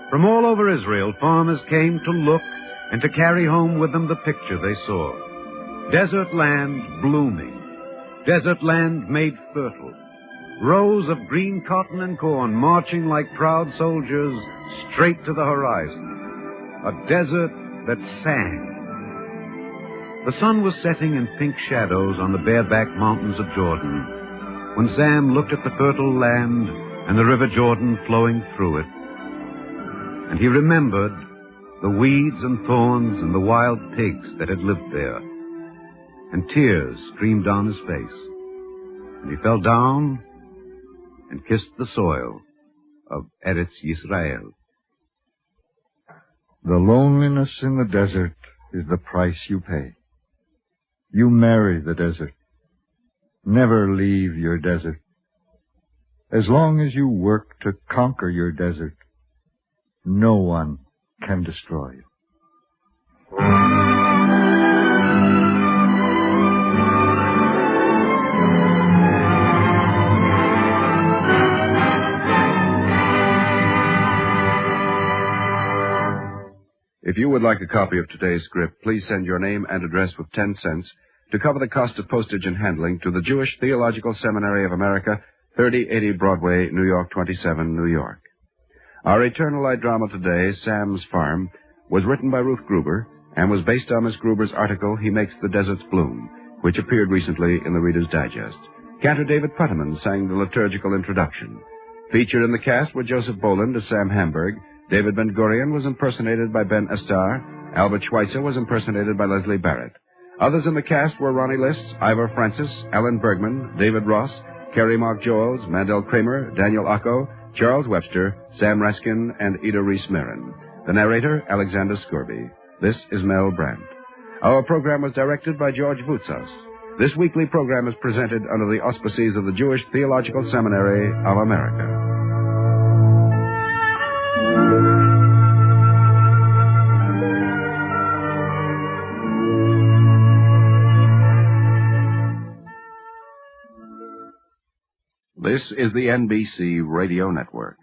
From all over Israel, farmers came to look and to carry home with them the picture they saw. Desert land blooming, desert land made fertile, rows of green cotton and corn marching like proud soldiers straight to the horizon. A desert that sang. The sun was setting in pink shadows on the bareback mountains of Jordan when Sam looked at the fertile land and the river Jordan flowing through it. And he remembered the weeds and thorns and the wild pigs that had lived there. And tears streamed down his face. And he fell down and kissed the soil of Eretz Yisrael. The loneliness in the desert is the price you pay. You marry the desert. Never leave your desert. As long as you work to conquer your desert, no one can destroy you. If you would like a copy of today's script, please send your name and address with 10 cents to cover the cost of postage and handling to the Jewish Theological Seminary of America, 3080 Broadway, New York 27, New York. Our Eternal Light drama today, Sam's Farm, was written by Ruth Gruber and was based on Miss Gruber's article, He Makes the Deserts Bloom, which appeared recently in the Reader's Digest. Cantor David Putterman sang the liturgical introduction. Featured in the cast were Joseph Boland as Sam Hamburg, David Ben-Gurion was impersonated by Ben Estar, Albert Schweitzer was impersonated by Leslie Barrett. Others in the cast were Ronnie List, Ivor Francis, Alan Bergman, David Ross, Kerry Mark Joels, Mandel Kramer, Daniel Acco, Charles Webster, Sam Raskin, and Ida Reese-Marin. The narrator, Alexander Scorby. This is Mel Brandt. Our program was directed by George Voutsas. This weekly program is presented under the auspices of the Jewish Theological Seminary of America. This is the NBC Radio Network.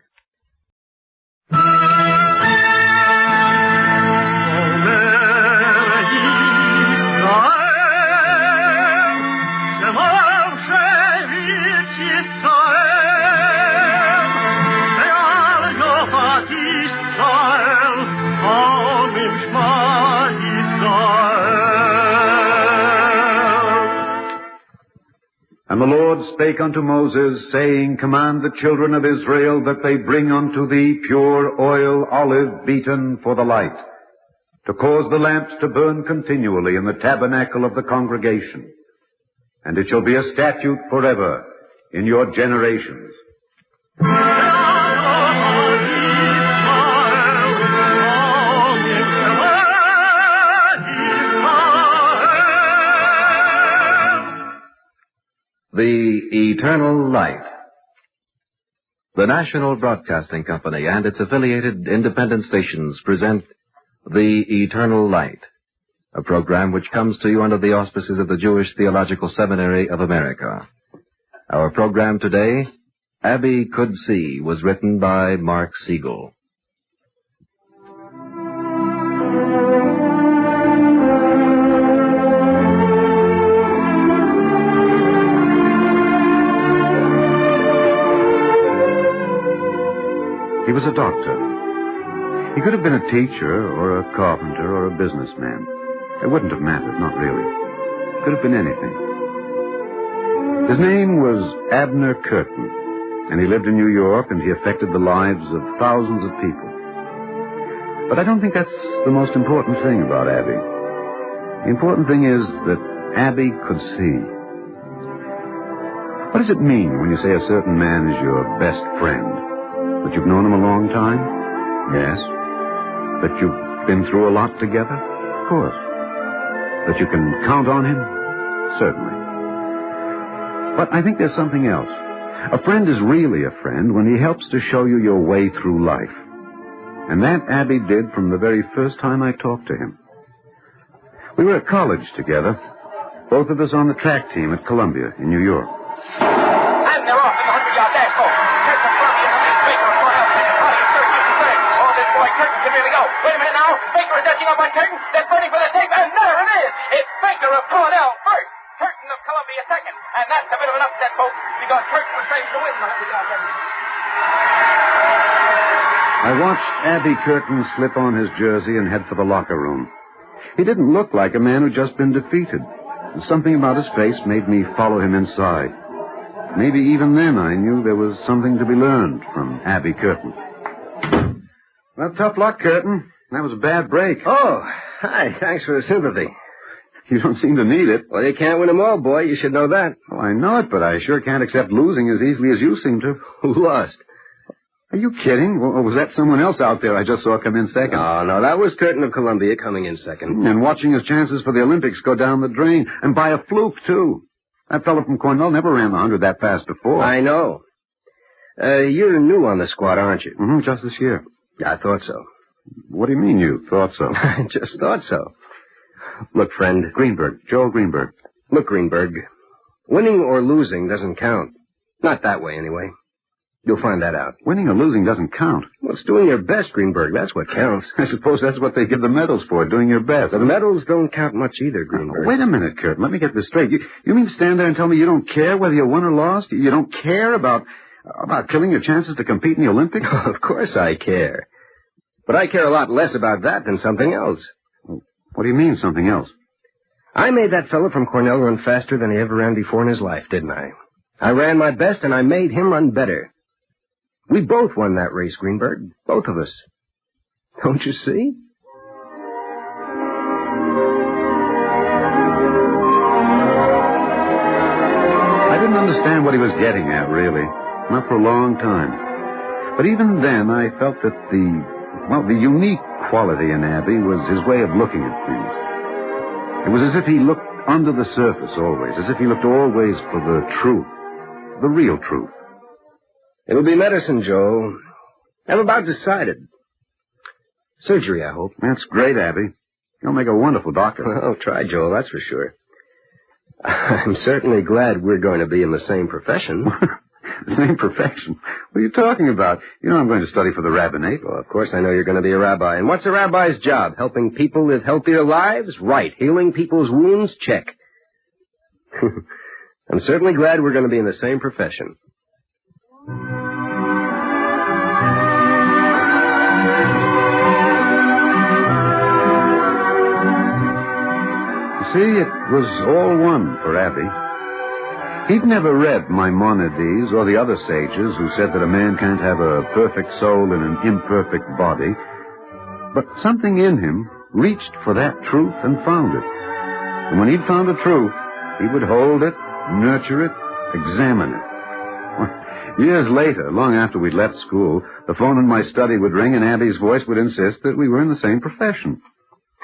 And the Lord spake unto Moses, saying, Command the children of Israel that they bring unto thee pure oil, olive beaten for the light, to cause the lamps to burn continually in the tabernacle of the congregation. And it shall be a statute forever in your generations. The Eternal Light. The National Broadcasting Company and its affiliated independent stations present The Eternal Light, a program which comes to you under the auspices of the Jewish Theological Seminary of America. Our program today, Abbie Could See, was written by Mark Siegel. He was a doctor, He could have been a teacher or a carpenter or a businessman. It wouldn't have mattered, not really. It could have been anything. His name was Abner Curtin, and he lived in New York, and he affected the lives of thousands of people. But I don't think that's the most important thing about Abbie. The important thing is that Abbie could see. What does it mean when you say a certain man is your best friend? That you've known him a long time? Yes. That you've been through a lot together? Of course. That you can count on him? Certainly. But I think there's something else. A friend is really a friend when he helps to show you your way through life. And that Abbie did from the very first time I talked to him. We were at college together, both of us on the track team at Columbia in New York. And they're off in the 100-yard dash ball. Curtin from Columbia and then Baker of Cornell. How do you search this third? Oh, this boy Curtin can really go. Wait a minute now. Baker is edging up on Curtin. They're fighting for the tape, and there it is. It's Baker of Cornell first. Curtin of Columbia second. And that's a bit of an upset, folks, because Curtin was ready to win the 100-yard dash. I watched Abbie Curtin slip on his jersey and head for the locker room. He didn't look like a man who'd just been defeated. And something about his face made me follow him inside. Maybe even then I knew there was something to be learned from Abbie Curtin. Well, tough luck, Curtin. That was a bad break. Oh, hi. Thanks for the sympathy. You don't seem to need it. Well, you can't win them all, boy. You should know that. Oh, I know it, but I sure can't accept losing as easily as you seem to. Who lost? Are you kidding? Or was that someone else out there I just saw come in second? No, that was Curtin of Columbia coming in second. And watching his chances for the Olympics go down the drain. And by a fluke, too. That fellow from Cornell never ran the 100 that fast before. I know. You're new on the squad, aren't you? Mm-hmm, just this year. I thought so. What do you mean you thought so? I just thought so. Look, friend. Greenberg. Joel Greenberg. Look, Greenberg. Winning or losing doesn't count. Not that way, anyway. You'll find that out. Winning or losing doesn't count. Well, it's doing your best, Greenberg. That's what counts. I suppose that's what they give the medals for, doing your best. The medals don't count much either, Greenberg. Wait a minute, Kurt. Let me get this straight. You mean to stand there and tell me you don't care whether you won or lost? You don't care about killing your chances to compete in the Olympics? Of course I care. But I care a lot less about that than something else. What do you mean, something else? I made that fellow from Cornell run faster than he ever ran before in his life, didn't I? I ran my best, and I made him run better. We both won that race, Greenberg. Both of us. Don't you see? I didn't understand what he was getting at, really. Not for a long time. But even then, I felt that the unique quality in Abbie was his way of looking at things. It was as if he looked under the surface always, as if he looked always for the truth, the real truth. It'll be medicine, Joe. I've about decided. Surgery, I hope. That's great, Abbie. You'll make a wonderful doctor. Oh, try, Joel, that's for sure. I'm certainly glad we're going to be in the same profession. The same profession? What are you talking about? You know I'm going to study for the rabbinate. Well, of course I know you're going to be a rabbi. And what's a rabbi's job? Helping people live healthier lives? Right. Healing people's wounds? Check. I'm certainly glad we're going to be in the same profession. See, it was all one for Abbie. He'd never read Maimonides or the other sages who said that a man can't have a perfect soul in an imperfect body. But something in him reached for that truth and found it. And when he'd found a truth, he would hold it, nurture it, examine it. Years later, long after we'd left school, the phone in my study would ring and Abbie's voice would insist that we were in the same profession.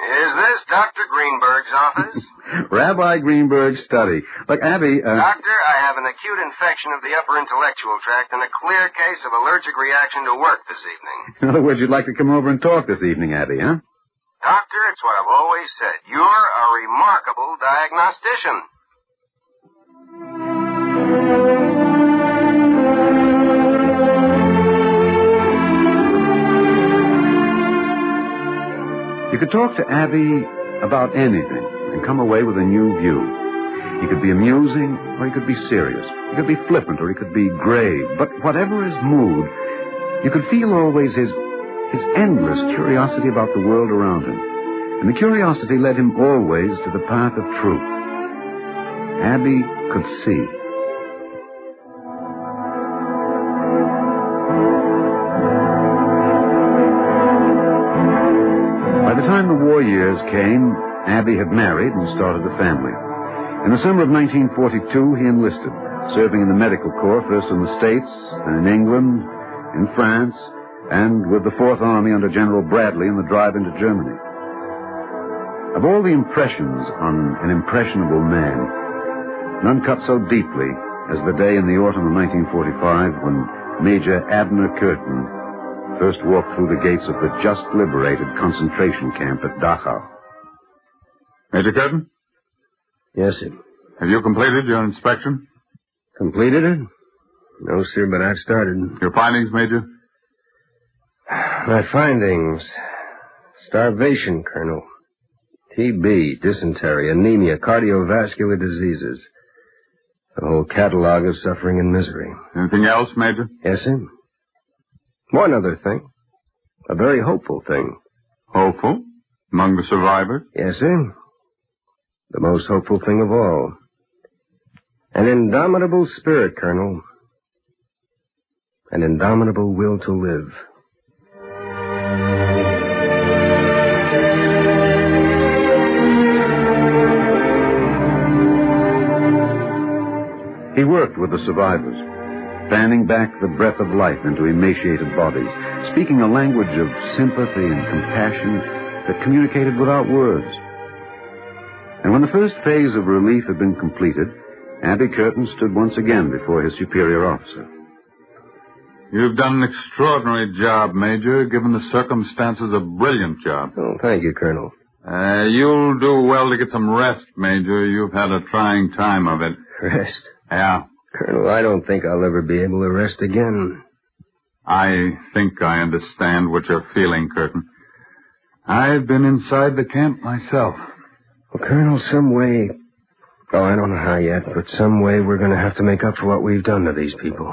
Is this Dr. Greenberg's office? Rabbi Greenberg's study. Look, Abbie... Doctor, I have an acute infection of the upper intellectual tract and a clear case of allergic reaction to work this evening. In other words, you'd like to come over and talk this evening, Abbie, huh? Doctor, it's what I've always said. You're a remarkable diagnostician. You could talk to Abbie about anything and come away with a new view. He could be amusing or he could be serious. He could be flippant or he could be grave. But whatever his mood, you could feel always his his endless curiosity about the world around him. And the curiosity led him always to the path of truth. Abbie could see. By the time the war years came, Abbie had married and started a family. In the summer of 1942, he enlisted, serving in the medical corps, first in the States, then in England, in France, and with the Fourth Army under General Bradley in the drive into Germany. Of all the impressions on an impressionable man, none cut so deeply as the day in the autumn of 1945 when Major Abner Curtin first walked through the gates of the just-liberated concentration camp at Dachau. Major Curtin? Yes, sir. Have you completed your inspection? Completed it? No, sir, but I've started. Your findings, Major? My findings. Starvation, Colonel. TB, dysentery, anemia, cardiovascular diseases. A whole catalog of suffering and misery. Anything else, Major? Yes, sir. One other thing. A very hopeful thing. Hopeful? Among the survivors? Yes, sir. The most hopeful thing of all. An indomitable spirit, Colonel. An indomitable will to live. He worked with the survivors, fanning back the breath of life into emaciated bodies, speaking a language of sympathy and compassion that communicated without words. And when the first phase of relief had been completed, Abbie Curtin stood once again before his superior officer. You've done an extraordinary job, Major. Given the circumstances, a brilliant job. Oh, thank you, Colonel. You'll do well to get some rest, Major. You've had a trying time of it. Rest? Yeah. Colonel, I don't think I'll ever be able to rest again. I think I understand what you're feeling, Curtin. I've been inside the camp myself. Well, Colonel, some way... Oh, I don't know how yet, but some way we're going to have to make up for what we've done to these people.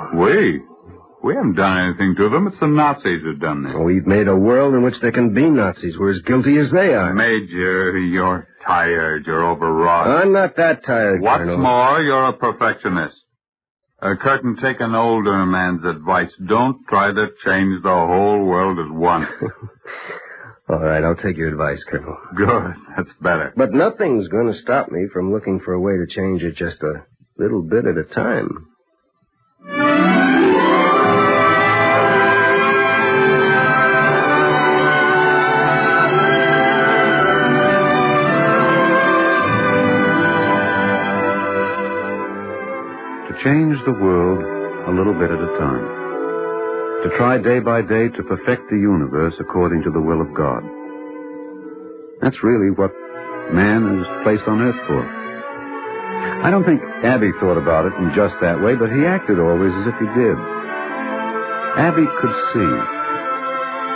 We haven't done anything to them. It's the Nazis who've done this. Well, we've made a world in which there can be Nazis. We're as guilty as they are. Major, you're tired. You're overwrought. I'm not that tired, What's Colonel. more, you're a perfectionist. Curtin, take an older man's advice. Don't try to change the whole world at once. All right, I'll take your advice, Colonel. Good. That's better. But nothing's going to stop me from looking for a way to change it just a little bit at a time. To change the world a little bit at a time. To try day by day to perfect the universe according to the will of God. That's really what man is placed on earth for. I don't think Abbie thought about it in just that way, but he acted always as if he did. Abbie could see.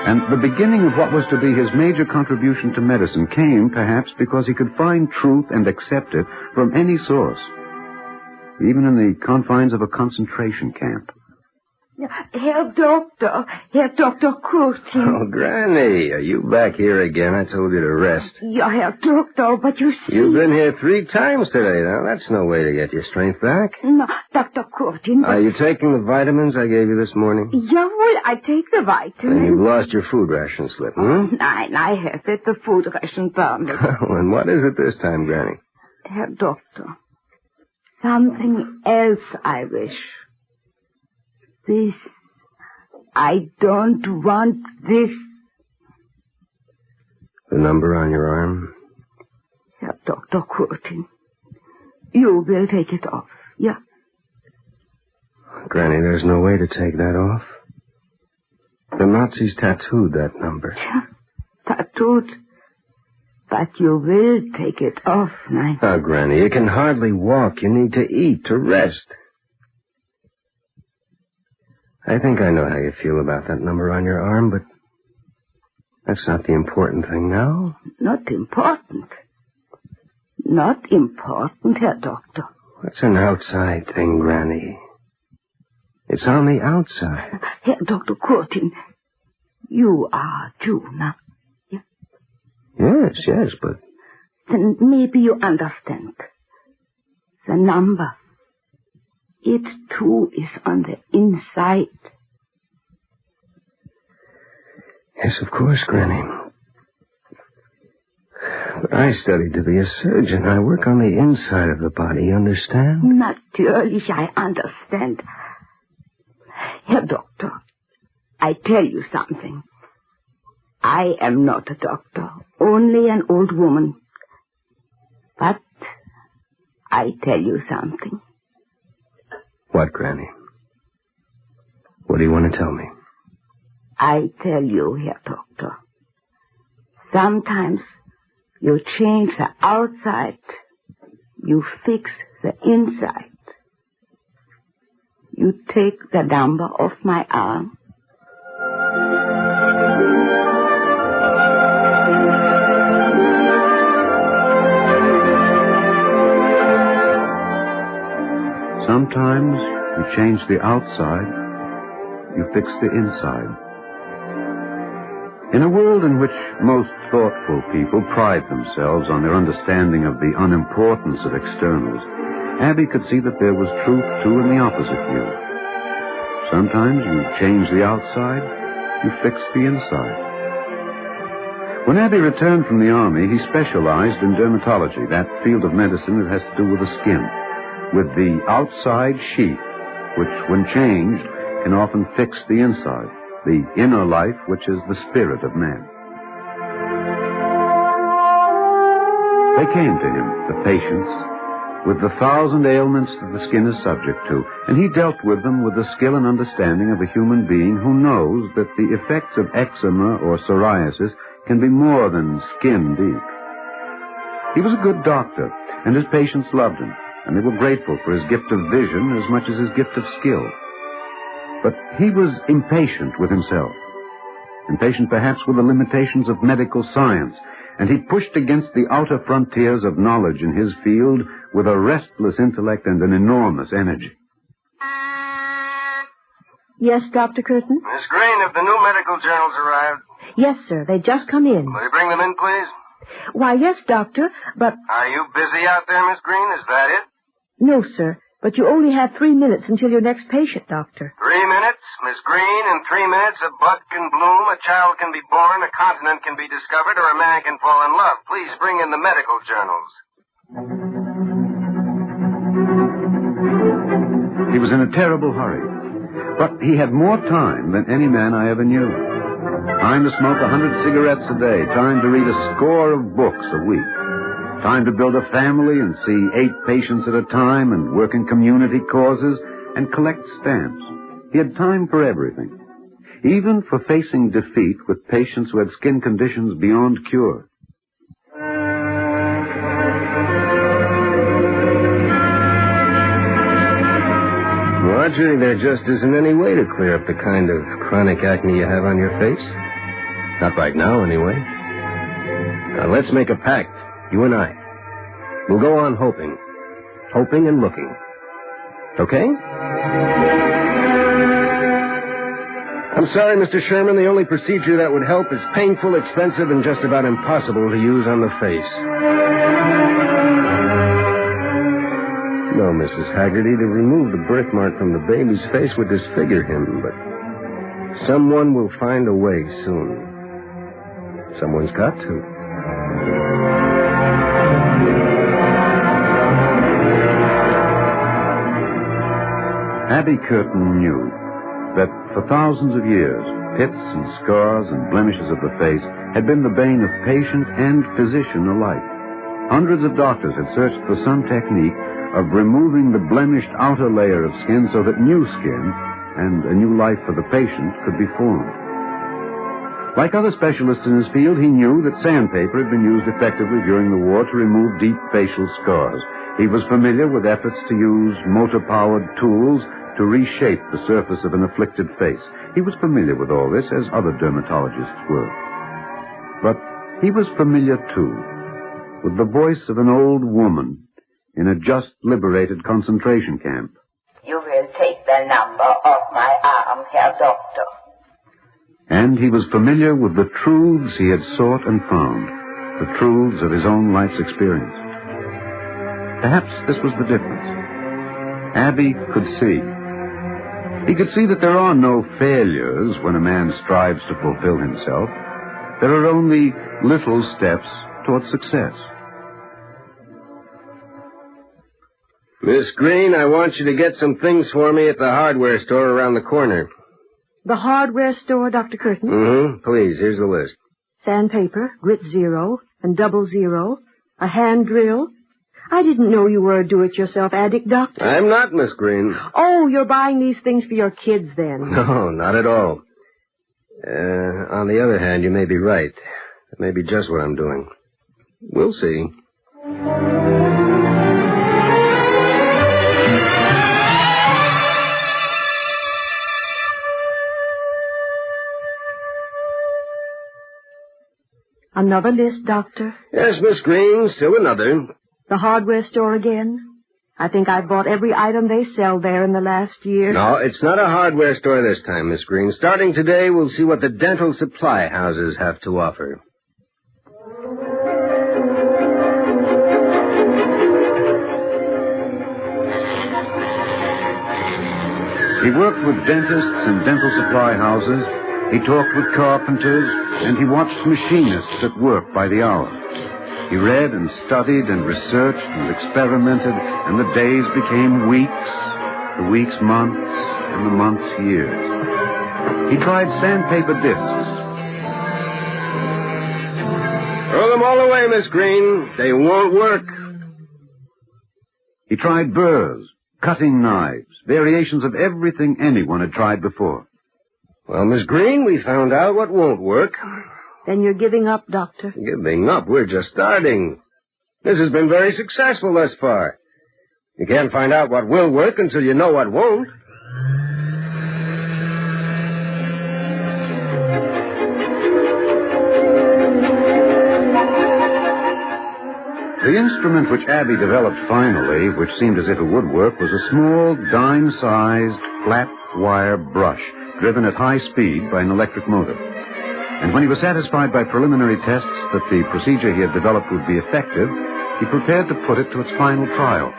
And the beginning of what was to be his major contribution to medicine came, perhaps, because he could find truth and accept it from any source, even in the confines of a concentration camp. Herr Dr. Curtin. Oh, Granny, are you back here again? I told you to rest. Ja, Herr Doktor, but you see... You've been here 3 times today. Now, that's no way to get your strength back. No, Dr. Curtin... Are you taking the vitamins I gave you this morning? Jawohl, I take the vitamins. And you've lost your food ration slip, hmm? Nein, I have it, the food ration permit. Well, and what is it this time, Granny? Herr Doctor, something else I wish. This. I don't want this. The number on your arm? Herr Dr. Curtin, you will take it off, yeah? Granny, there's no way to take that off. The Nazis tattooed that number. Tattooed? But you will take it off, nein? Oh, Granny, you can hardly walk. You need to eat, to rest. I think I know how you feel about that number on your arm, but that's not the important thing now. Not important. Not important, Herr Doctor. What's an outside thing, Granny? It's on the outside. Herr Dr. Curtin, You are Jew, now. Yes, but... Then maybe you understand. The number. It, too, is on the inside. Yes, of course, Granny. But I studied to be a surgeon. I work on the inside of the body, you understand? Natürlich, I understand. Herr Doctor, I tell you something. I am not a doctor, only an old woman. But I tell you something. What, Granny? What do you want to tell me? I tell you, Herr Doctor. Sometimes you change the outside, you fix the inside. You take the number off my arm. Sometimes you change the outside, you fix the inside. In a world in which most thoughtful people pride themselves on their understanding of the unimportance of externals, Abbie could see that there was truth, too, in the opposite view. Sometimes you change the outside, you fix the inside. When Abbie returned from the Army, he specialized in dermatology, that field of medicine that has to do with the skin, with the outside sheath, which, when changed, can often fix the inside, the inner life, which is the spirit of man. They came to him, the patients, with the 1,000 ailments that the skin is subject to, and he dealt with them with the skill and understanding of a human being who knows that the effects of eczema or psoriasis can be more than skin deep. He was a good doctor, and his patients loved him, and they were grateful for his gift of vision as much as his gift of skill. But he was impatient with himself, impatient perhaps with the limitations of medical science, and he pushed against the outer frontiers of knowledge in his field with a restless intellect and an enormous energy. Yes, Dr. Curtin? Miss Green, have the new medical journals arrived? Yes, sir. They just come in. Will you bring them in, please? Why, yes, Doctor, but... Are you busy out there, Miss Green? Is that it? No, sir. But you only have 3 minutes until your next patient, Doctor. 3 minutes? Miss Green, in 3 minutes a bud can bloom, a child can be born, a continent can be discovered, or a man can fall in love. Please bring in the medical journals. He was in a terrible hurry, but he had more time than any man I ever knew. Time to smoke 100 cigarettes a day, time to read a score of books a week. Time to build a family and see 8 patients at a time and work in community causes and collect stamps. He had time for everything, even for facing defeat with patients who had skin conditions beyond cure. Marjorie, there just isn't any way to clear up the kind of chronic acne you have on your face. Not right now, anyway. Now, let's make a pact. You and I. We'll go on hoping. Hoping and looking. Okay? I'm sorry, Mr. Sherman. The only procedure that would help is painful, expensive, and just about impossible to use on the face. No, Mrs. Haggerty, to remove the birthmark from the baby's face would disfigure him, but someone will find a way soon. Someone's got to. Abbie Curtin knew that for thousands of years, pits and scars and blemishes of the face had been the bane of patient and physician alike. Hundreds of doctors had searched for some technique of removing the blemished outer layer of skin so that new skin and a new life for the patient could be formed. Like other specialists in his field, he knew that sandpaper had been used effectively during the war to remove deep facial scars. He was familiar with efforts to use motor-powered tools to reshape the surface of an afflicted face. He was familiar with all this, as other dermatologists were. But he was familiar, too, with the voice of an old woman in a just-liberated concentration camp. You will take the number off my arm, Herr Doctor. And he was familiar with the truths he had sought and found, the truths of his own life's experience. Perhaps this was the difference. Abbie could see. He could see that there are no failures when a man strives to fulfill himself. There are only little steps towards success. Miss Green, I want you to get some things for me at the hardware store around the corner. The hardware store, Dr. Curtin? Mm-hmm. Please, here's the list. Sandpaper, grit 0, and double 0, a hand drill. I didn't know you were a do-it-yourself addict, Doctor. I'm not, Miss Green. Oh, you're buying these things for your kids, then. No, not at all. On the other hand, you may be right. That may be just what I'm doing. We'll see. Another list, Doctor? Yes, Miss Green, still another. The hardware store again? I think I've bought every item they sell there in the last year. No, it's not a hardware store this time, Miss Green. Starting today, we'll see what the dental supply houses have to offer. He worked with dentists and dental supply houses. He talked with carpenters, and he watched machinists at work by the hour. He read and studied and researched and experimented, and the days became weeks, the weeks months, and the months years. He tried sandpaper discs. Throw them all away, Miss Green. They won't work. He tried burrs, cutting knives, variations of everything anyone had tried before. Well, Miss Green, we found out what won't work. Then you're giving up, Doctor? Giving up? We're just starting. This has been very successful thus far. You can't find out what will work until you know what won't. The instrument which Abbie developed finally, which seemed as if it would work, was a small, dime-sized, flat wire brush driven at high speed by an electric motor. And when he was satisfied by preliminary tests that the procedure he had developed would be effective, he prepared to put it to its final trial.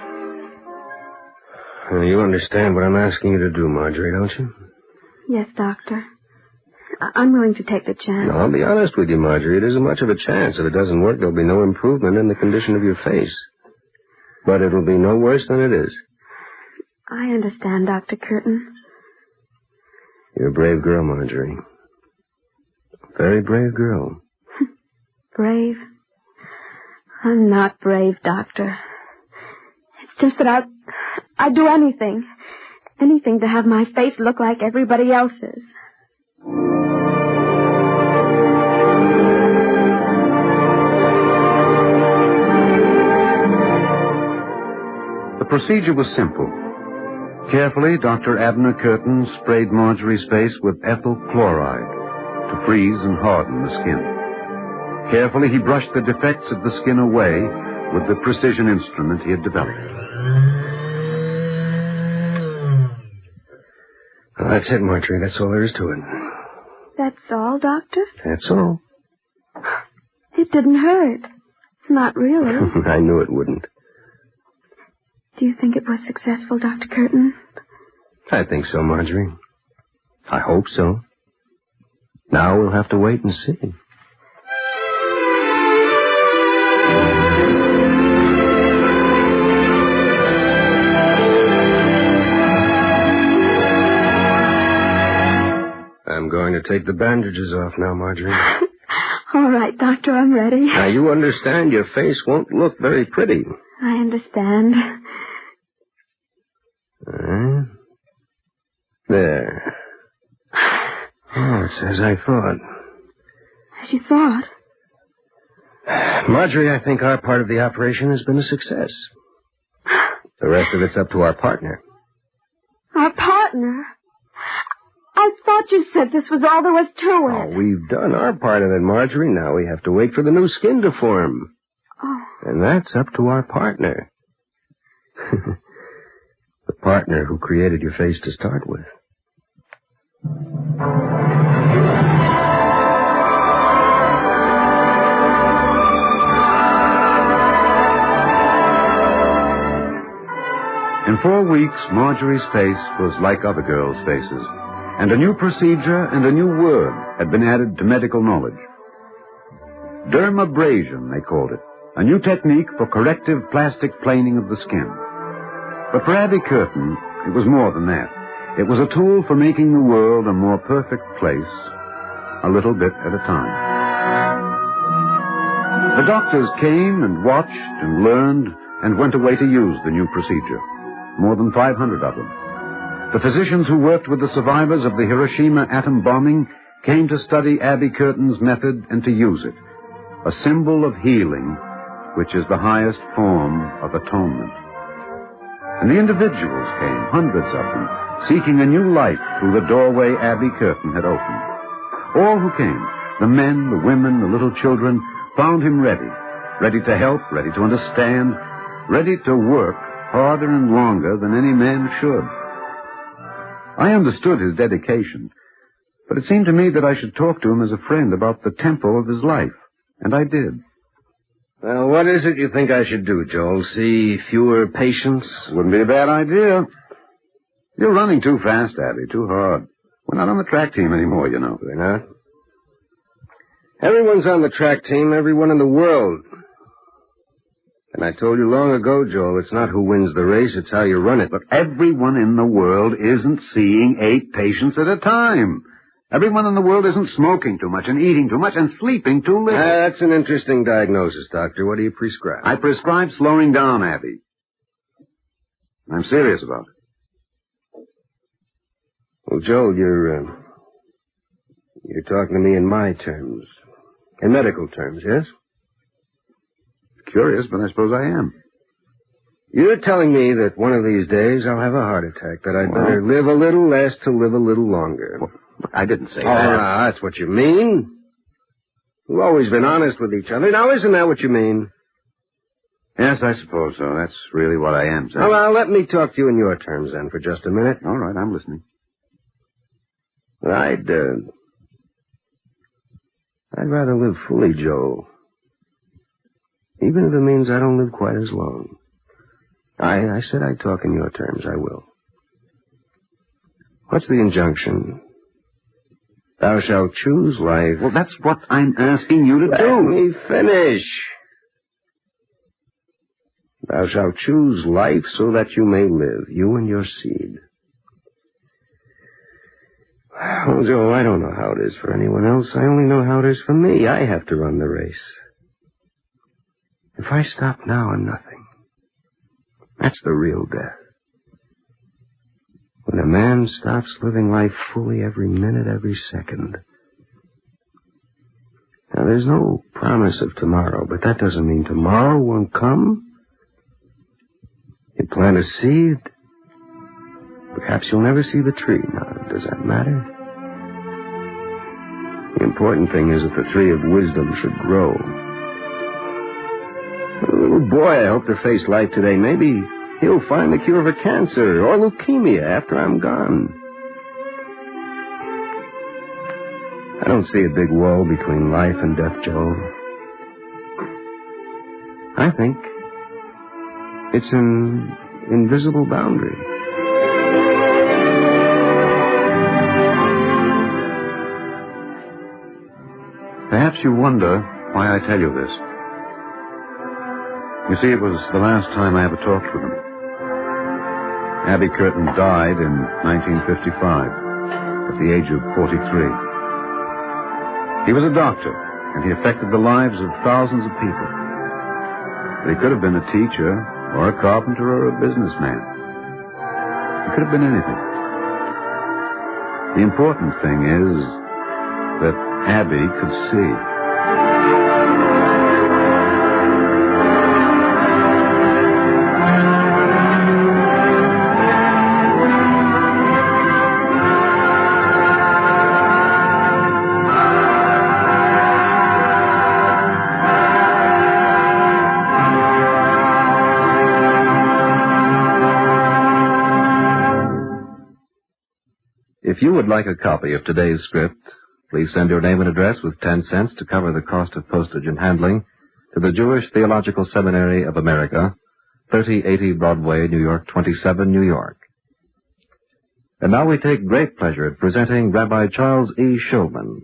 You understand what I'm asking you to do, Marjorie, don't you? Yes, Doctor. I'm willing to take the chance. No, I'll be honest with you, Marjorie. It isn't much of a chance. If it doesn't work, there'll be no improvement in the condition of your face. But it'll be no worse than it is. I understand, Dr. Curtin. You're a brave girl, Marjorie. Very brave girl. Brave? I'm not brave, Doctor. It's just that I'd do anything. Anything to have my face look like everybody else's. The procedure was simple. Carefully, Dr. Abner Curtin sprayed Marjorie's face with ethyl chloride to freeze and harden the skin. Carefully, he brushed the defects of the skin away with the precision instrument he had developed. Well, that's it, Marjorie. That's all there is to it. That's all, Doctor? That's all. It didn't hurt. Not really. I knew it wouldn't. Do you think it was successful, Dr. Curtin? I think so, Marjorie. I hope so. Now we'll have to wait and see. I'm going to take the bandages off now, Marjorie. All right, Doctor, I'm ready. Now, you understand your face won't look very pretty. I understand. There. Oh, it's as I thought. As you thought? Marjorie, I think our part of the operation has been a success. The rest of it's up to our partner. Our partner? I thought you said this was all there was to it. Oh, we've done our part of it, Marjorie. Now we have to wait for the new skin to form. Oh. And that's up to our partner. The partner who created your face to start with. In 4 weeks, Marjorie's face was like other girls' faces, and a new procedure and a new word had been added to medical knowledge. Dermabrasion, they called it, a new technique for corrective plastic planing of the skin. But for Abbie Curtin, it was more than that. It was a tool for making the world a more perfect place, a little bit at a time. The doctors came and watched and learned and went away to use the new procedure. More than 500 of them. The physicians who worked with the survivors of the Hiroshima atom bombing came to study Abbie Curtin's method and to use it. A symbol of healing, which is the highest form of atonement. And the individuals came, hundreds of them, seeking a new life through the doorway Abbie Curtin had opened. All who came, the men, the women, the little children, found him ready to help, ready to understand, ready to work harder and longer than any man should. I understood his dedication, but it seemed to me that I should talk to him as a friend about the tempo of his life, and I did. Well, what is it you think I should do, Joel? See fewer patients? Wouldn't be a bad idea. You're running too fast, Abbie, too hard. We're not on the track team anymore, you know. We're not? Everyone's on the track team, everyone in the world. And I told you long ago, Joel, it's not who wins the race, it's how you run it. But everyone in the world isn't seeing 8 patients at a time. Everyone in the world isn't smoking too much and eating too much and sleeping too little. That's an interesting diagnosis, Doctor. What do you prescribe? I prescribe slowing down, Abbie. I'm serious about it. Well, Joel, you're talking to me in my terms. In medical terms, yes? Curious, but I suppose I am. You're telling me that one of these days I'll have a heart attack, that I'd better live a little less to live a little longer. Well, I didn't say that. Oh, that's what you mean. We've always been honest with each other. Now, isn't that what you mean? Yes, I suppose so. That's really what I am saying. Well, let me talk to you in your terms, then, for just a minute. All right, I'm listening. I'd rather live fully, Joel. Even if it means I don't live quite as long. I said I'd talk in your terms. I will. What's the injunction? Thou shalt choose life. Well, that's what I'm asking you to do. Let me finish. Thou shalt choose life so that you may live, you and your seed. Well, Joe, I don't know how it is for anyone else. I only know how it is for me. I have to run the race. If I stop now, I'm nothing. That's the real death. When a man stops living life fully every minute, every second. Now, there's no promise of tomorrow, but that doesn't mean tomorrow won't come. You plant a seed, perhaps you'll never see the tree. Now, does that matter? The important thing is that the tree of wisdom should grow. A little boy I hope to face life today. Maybe he'll find the cure for cancer or leukemia after I'm gone. I don't see a big wall between life and death, Joel. I think it's an invisible boundary. Perhaps you wonder why I tell you this. You see, it was the last time I ever talked with him. Abbie Curtin died in 1955 at the age of 43. He was a doctor, and he affected the lives of thousands of people. But he could have been a teacher, or a carpenter, or a businessman. He could have been anything. The important thing is that Abbie could see. If you would like a copy of today's script, please send your name and address with 10 cents to cover the cost of postage and handling to the Jewish Theological Seminary of America, 3080 Broadway, New York 27, New York. And now we take great pleasure at presenting Rabbi Charles E. Shulman,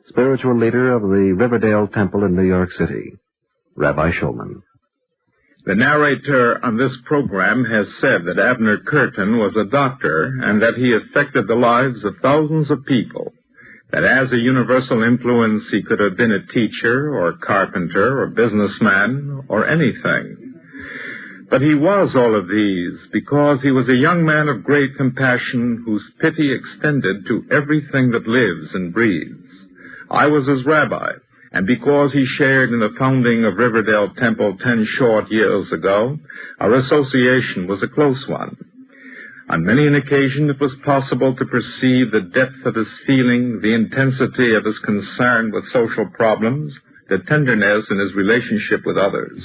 spiritual leader of the Riverdale Temple in New York City. Rabbi Shulman. The narrator on this program has said that Abner Curtin was a doctor and that he affected the lives of thousands of people, that as a universal influence he could have been a teacher or carpenter or businessman or anything. But he was all of these because he was a young man of great compassion whose pity extended to everything that lives and breathes. I was his rabbi, and because he shared in the founding of Riverdale Temple 10 short years ago, our association was a close one. On many an occasion it was possible to perceive the depth of his feeling, the intensity of his concern with social problems, the tenderness in his relationship with others.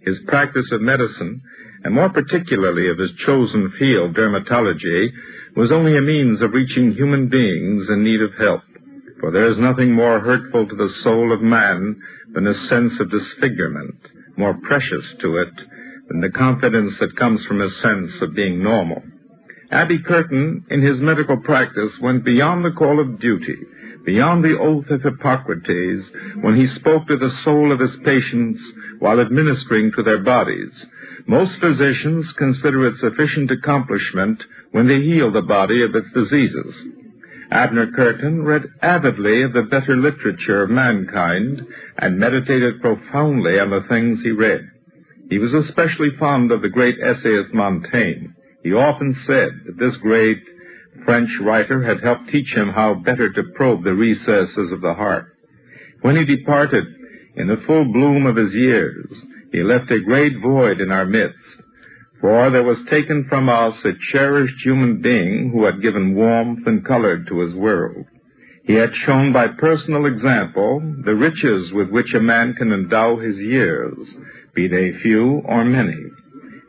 His practice of medicine, and more particularly of his chosen field, dermatology, was only a means of reaching human beings in need of help. For there is nothing more hurtful to the soul of man than a sense of disfigurement, more precious to it than the confidence that comes from a sense of being normal. Abbie Curtin, in his medical practice, went beyond the call of duty, beyond the oath of Hippocrates, when he spoke to the soul of his patients while administering to their bodies. Most physicians consider it sufficient accomplishment when they heal the body of its diseases. Abner Curtin read avidly of the better literature of mankind and meditated profoundly on the things he read. He was especially fond of the great essayist Montaigne. He often said that this great French writer had helped teach him how better to probe the recesses of the heart. When he departed, in the full bloom of his years, he left a great void in our midst, for there was taken from us a cherished human being who had given warmth and color to his world. He had shown by personal example the riches with which a man can endow his years, be they few or many.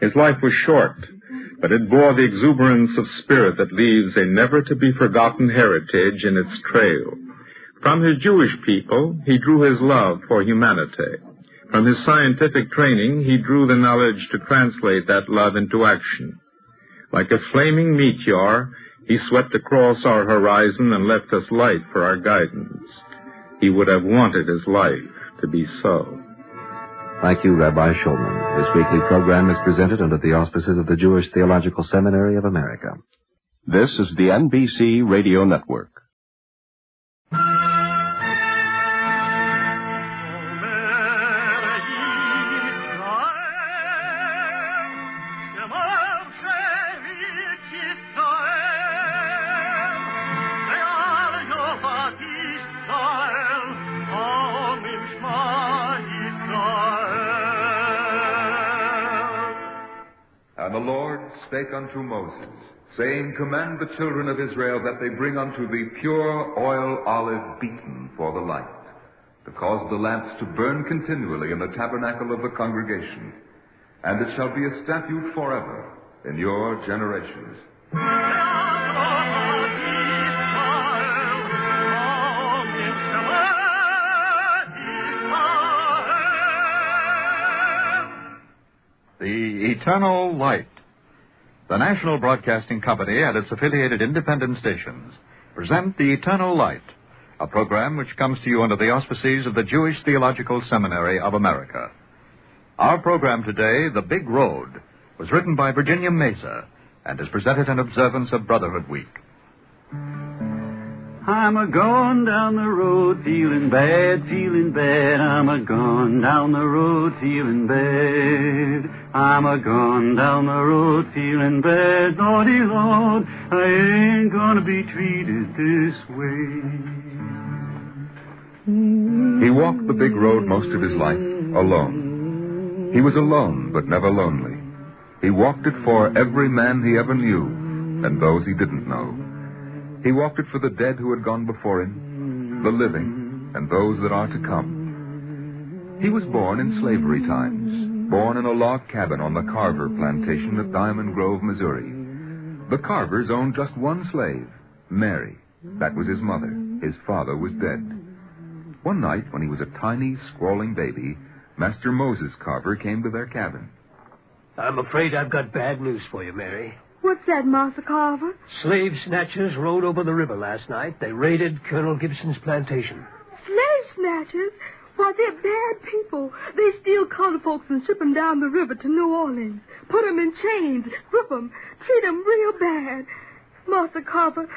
His life was short, but it bore the exuberance of spirit that leaves a never-to-be-forgotten heritage in its trail. From his Jewish people, he drew his love for humanity. From his scientific training, he drew the knowledge to translate that love into action. Like a flaming meteor, he swept across our horizon and left us light for our guidance. He would have wanted his life to be so. Thank you, Rabbi Shulman. This weekly program is presented under the auspices of the Jewish Theological Seminary of America. This is the NBC Radio Network. And the Lord spake unto Moses, saying, Command the children of Israel that they bring unto thee pure oil olive beaten for the light, to cause the lamps to burn continually in the tabernacle of the congregation. And it shall be a statute forever in your generations. The Eternal Light. The National Broadcasting Company and its affiliated independent stations present The Eternal Light, a program which comes to you under the auspices of the Jewish Theological Seminary of America. Our program today, The Big Road, was written by Virginia Mesa and is presented in observance of Brotherhood Week. I'm a-going down the road feeling bad, feeling bad. I'm a-going down the road feeling bad. I'm a-going down the road feeling bad. Lordy Lord, I ain't gonna be treated this way. He walked the big road most of his life, alone. He was alone, but never lonely. He walked it for every man he ever knew, and those he didn't know. He walked it for the dead who had gone before him, the living, and those that are to come. He was born in slavery times, born in a log cabin on the Carver plantation at Diamond Grove, Missouri. The Carvers owned just one slave, Mary. That was his mother. His father was dead. One night, when he was a tiny, squalling baby, Master Moses Carver came to their cabin. I'm afraid I've got bad news for you, Mary. What's that, Master Carver? Slave snatchers rode over the river last night. They raided Colonel Gibson's plantation. Slave snatchers? Why, they're bad people. They steal colored folks and ship them down the river to New Orleans. Put them in chains, whip them, treat them real bad. Master Carver,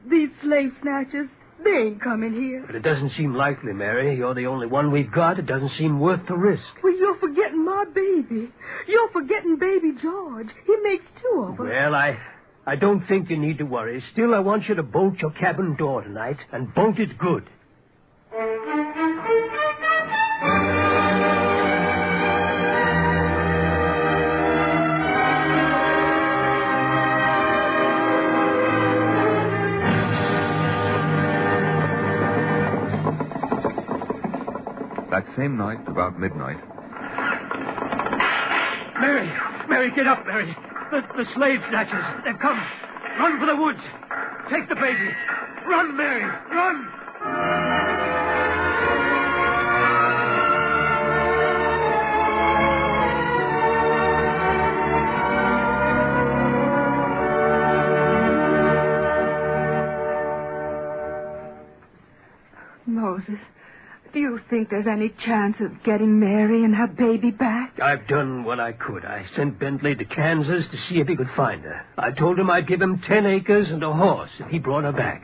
these slave snatchers, they ain't coming here. But it doesn't seem likely, Mary. You're the only one we've got. It doesn't seem worth the risk. Well, you're forgetting my baby. You're forgetting baby George. He makes two of us. Well, I don't think you need to worry. Still, I want you to bolt your cabin door tonight, and bolt it good. That same night, about midnight... Mary, get up, Mary. The slave snatchers, they've come. Run for the woods. Take the baby. Run, Mary, run. Moses, do you think there's any chance of getting Mary and her baby back? I've done what I could. I sent Bentley to Kansas to see if he could find her. I told him I'd give him 10 acres and a horse if he brought her back.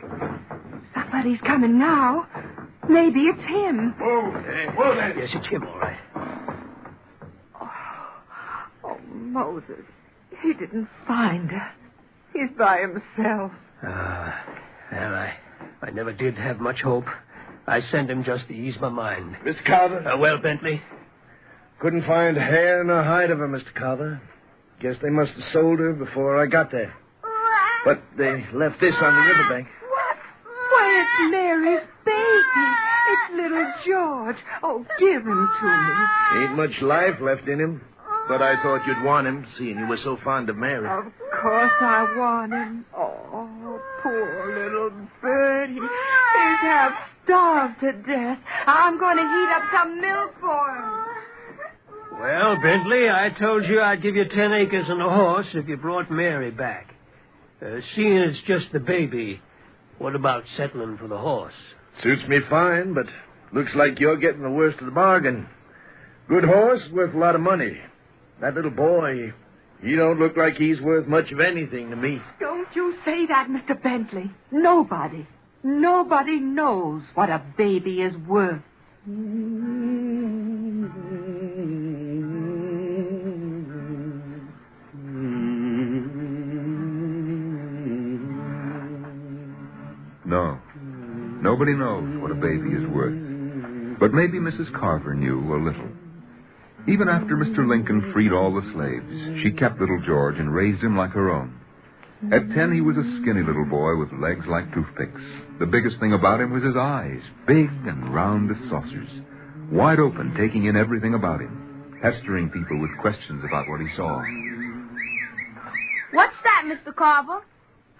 Somebody's coming now. Maybe it's him. Whoa there. Yes, it's him, all right. Oh, Moses, he didn't find her. He's by himself. Well, I never did have much hope. I sent him just to ease my mind. Mr. Carver? Well, Bentley? Couldn't find hair nor hide of her, Mr. Carver. Guess they must have sold her before I got there. But they left this on the riverbank. What? Why, it's Mary's baby. It's little George. Oh, give him to me. Ain't much life left in him. But I thought you'd want him, seeing you were so fond of Mary. Of course I want him. Oh, poor little birdie. He's half starved to death. I'm going to heat up some milk for him. Well, Bentley, I told you I'd give you 10 acres and a horse if you brought Mary back. Seeing it's just the baby, what about settling for the horse? Suits me fine, but looks like you're getting the worst of the bargain. Good horse, worth a lot of money. That little boy, he don't look like he's worth much of anything to me. Don't you say that, Mr. Bentley. Nobody knows what a baby is worth. No. Nobody knows what a baby is worth. But maybe Mrs. Carver knew a little. Even after Mr. Lincoln freed all the slaves, she kept little George and raised him like her own. At 10, he was a skinny little boy with legs like toothpicks. The biggest thing about him was his eyes, big and round as saucers, wide open, taking in everything about him, pestering people with questions about what he saw. What's that, Mr. Carver?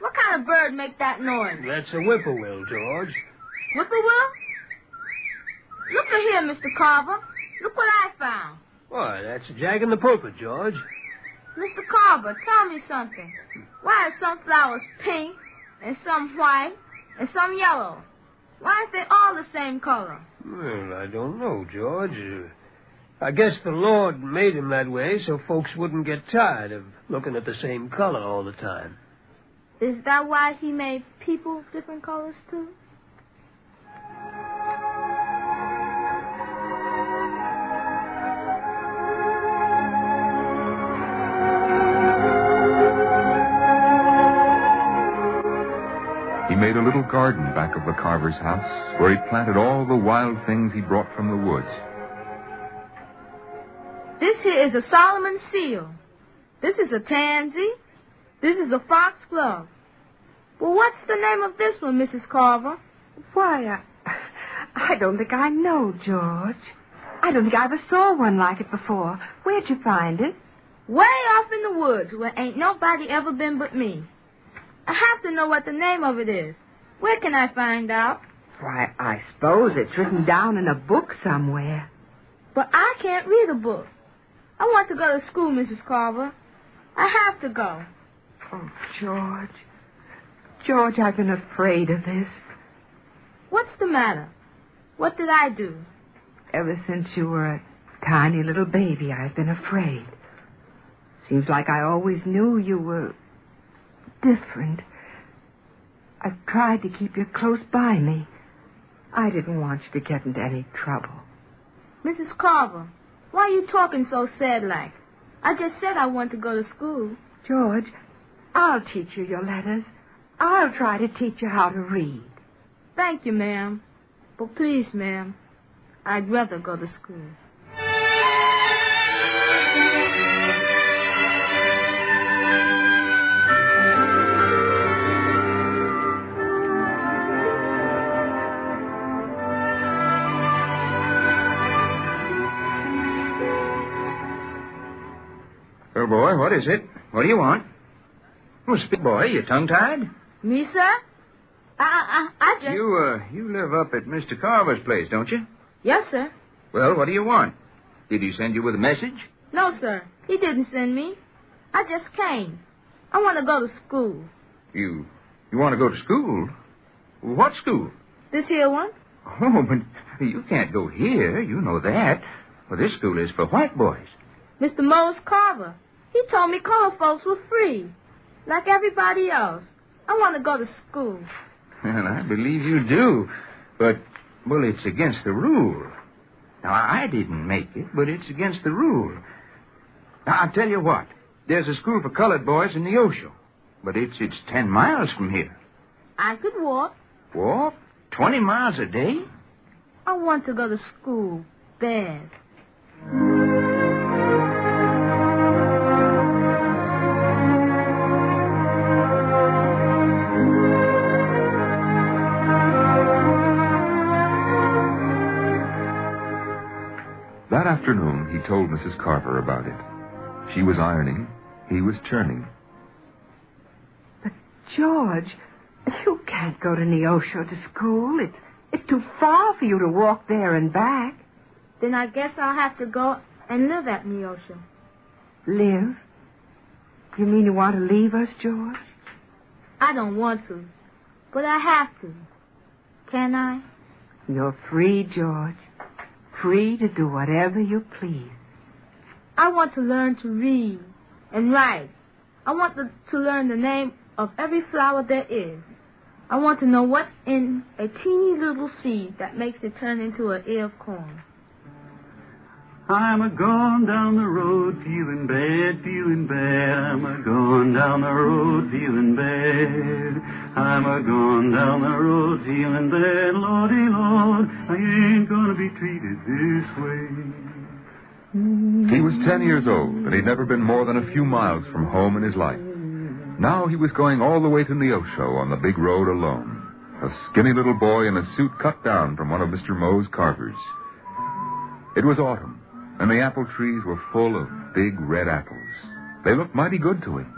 What kind of bird make that noise? That's a whippoorwill, George. Whippoorwill? Look at here, Mr. Carver. Look what I found. Why, that's Jack in the pulpit, George. Mr. Carver, tell me something. Why are some flowers pink, and some white, and some yellow? Why aren't they all the same color? Well, I don't know, George. I guess the Lord made him that way so folks wouldn't get tired of looking at the same color all the time. Is that why he made people different colors, too? He made a little garden back of the Carver's house where he planted all the wild things he brought from the woods. This here is a Solomon seal. This is a tansy. This is a foxglove. Well, what's the name of this one, Mrs. Carver? Why, I don't think I know, George. I don't think I ever saw one like it before. Where'd you find it? Way off in the woods where ain't nobody ever been but me. I have to know what the name of it is. Where can I find out? Why, I suppose it's written down in a book somewhere. But I can't read a book. I want to go to school, Mrs. Carver. I have to go. Oh, George. George, I've been afraid of this. What's the matter? What did I do? Ever since you were a tiny little baby, I've been afraid. Seems like I always knew you were different. I've tried to keep you close by me. I didn't want you to get into any trouble. Mrs. Carver, why are you talking so sad-like? I just said I want to go to school. George, I'll teach you your letters. I'll try to teach you how to read. Thank you, ma'am. But please, ma'am, I'd rather go to school. Well, boy, what is it? What do you want? Oh, speak, boy. You tongue-tied? Me, sir? I just... You live up at Mr. Carver's place, don't you? Yes, sir. Well, what do you want? Did he send you with a message? No, sir. He didn't send me. I just came. I want to go to school. You want to go to school? What school? This here one? Oh, but you can't go here. You know that. Well, this school is for white boys. Mr. Mose Carver. He told me colored folks were free, like everybody else. I want to go to school. Well, I believe you do. But, well, it's against the rule. Now, I didn't make it, but it's against the rule. Now, I'll tell you what. There's a school for colored boys in Neosho. But it's 10 miles from here. I could walk. Walk? 20 miles a day? I want to go to school bad. That afternoon, he told Mrs. Carver about it. She was ironing. He was churning. But, George, you can't go to Neosho to school. It's too far for you to walk there and back. Then I guess I'll have to go and live at Neosho. Live? You mean you want to leave us, George? I don't want to, but I have to. Can I? You're free, George. Free to do whatever you please. I want to learn to read and write. I want to learn the name of every flower there is. I want to know what's in a teeny little seed that makes it turn into an ear of corn. I'm a-going down the road feeling bad, feeling bad. I'm a-going down the road feeling bad. I'm a-going down the road feeling bad. Lordy, Lord, I ain't gonna be treated this way. He was 10 years old, and he'd never been more than a few miles from home in his life. Now he was going all the way to Neosho on the big road alone. A skinny little boy in a suit cut down from one of Mr. Mose Carver's. It was autumn, and the apple trees were full of big red apples. They looked mighty good to him.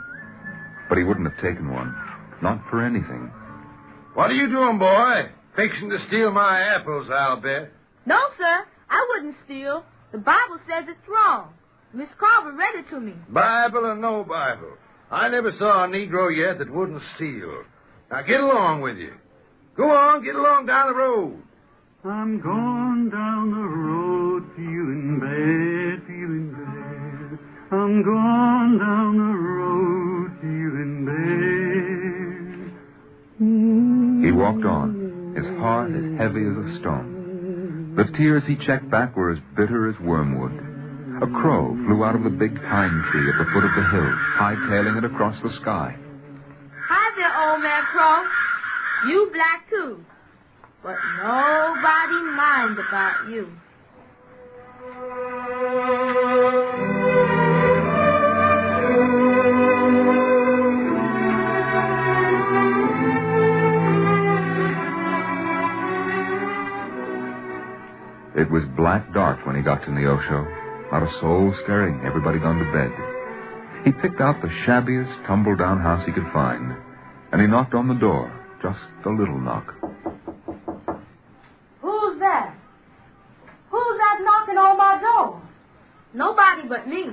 But he wouldn't have taken one. Not for anything. What are you doing, boy? Fixing to steal my apples, I'll bet. No, sir. I wouldn't steal. The Bible says it's wrong. Miss Carver read it to me. Bible or no Bible. I never saw a Negro yet that wouldn't steal. Now get along with you. Go on, get along down the road. I'm going down the road feeling bad, feeling bad. I'm going down the road feeling bad. He walked on, his heart as heavy as a stone. The tears he checked back were as bitter as wormwood. A crow flew out of the big pine tree at the foot of the hill, high-tailing it across the sky. Hi there, old man Crow. You black, too. But nobody mind about you. It was black dark when he got to Neosho. Not a soul stirring, everybody gone to bed. He picked out the shabbiest, tumble-down house he could find, and he knocked on the door, just a little knock. Who's that? Who's that knocking on my door? Nobody but me.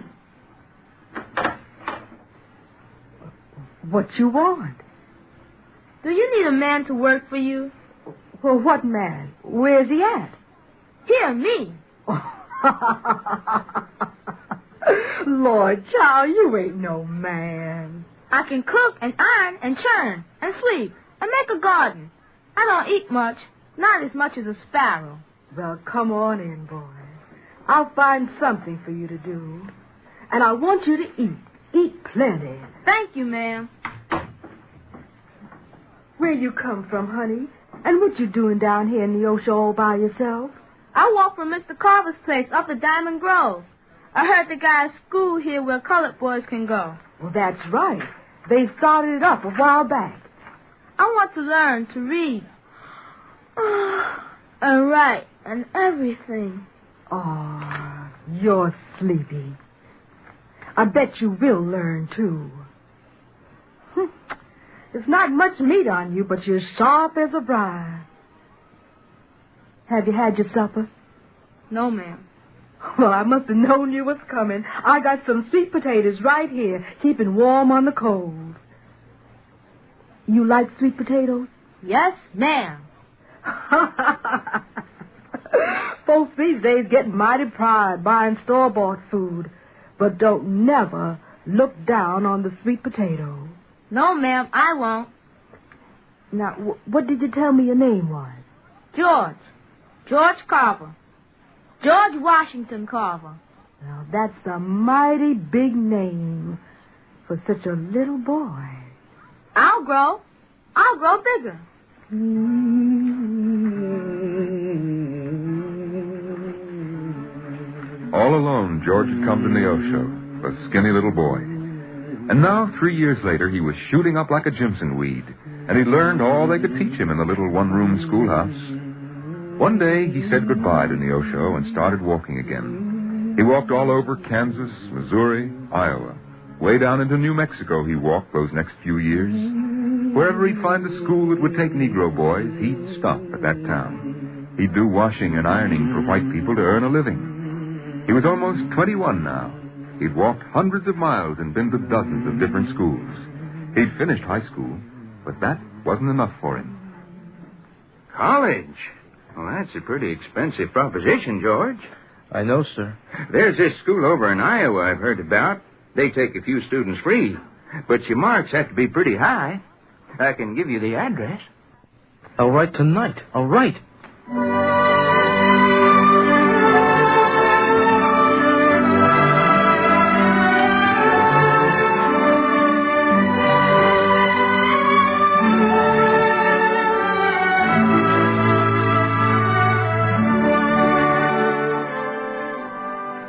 What you want? Do you need a man to work for you? Well, what man? Where's he at? Here, me. Lord, child, you ain't no man. I can cook and iron and churn and sweep and make a garden. I don't eat much, not as much as a sparrow. Well, come on in, boy. I'll find something for you to do. And I want you to eat. Eat plenty. Thank you, ma'am. Where you come from, honey? And what you doing down here in the ocean all by yourself? I walk from Mr. Carver's place up at Diamond Grove. I heard the guy's school here where colored boys can go. Well, that's right. They started it up a while back. I want to learn to read and write and everything. Oh, you're sleepy. I bet you will learn, too. There's not much meat on you, but you're sharp as a briar. Have you had your supper? No, ma'am. Well, I must have known you was coming. I got some sweet potatoes right here, keeping warm on the coals. You like sweet potatoes? Yes, ma'am. Folks these days get mighty proud buying store-bought food, but don't never look down on the sweet potato. No, ma'am, I won't. Now, what did you tell me your name was? George. George Carver. George Washington Carver. Now, that's a mighty big name for such a little boy. I'll grow bigger. All alone, George had come to Neosho, a skinny little boy. And now, 3 years later, he was shooting up like a Jimson weed, and he learned all they could teach him in the little one-room schoolhouse. One day, he said goodbye to Neosho and started walking again. He walked all over Kansas, Missouri, Iowa. Way down into New Mexico he walked those next few years. Wherever he'd find a school that would take Negro boys, he'd stop at that town. He'd do washing and ironing for white people to earn a living. He was almost 21 now. He'd walked hundreds of miles and been to dozens of different schools. He'd finished high school, but that wasn't enough for him. College? Well, that's a pretty expensive proposition, George. I know, sir. There's this school over in Iowa I've heard about. They take a few students free, but your marks have to be pretty high. I can give you the address. I'll write tonight. I'll write.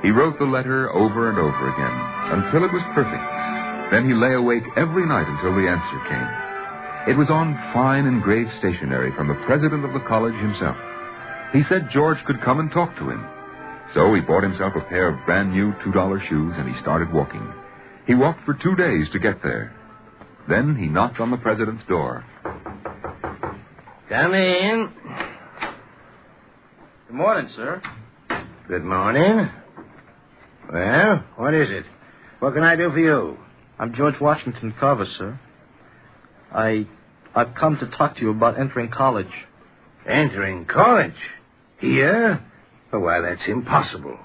He wrote the letter over and over again until it was perfect. Then he lay awake every night until the answer came. It was on fine engraved stationery from the president of the college himself. He said George could come and talk to him. So he bought himself a pair of brand new $2 shoes and he started walking. He walked for 2 days to get there. Then he knocked on the president's door. Come in. Good morning, sir. Good morning. Well, what is it? What can I do for you? I'm George Washington Carver, sir. I've come to talk to you about entering college. Entering college? Here? Oh, why, that's impossible.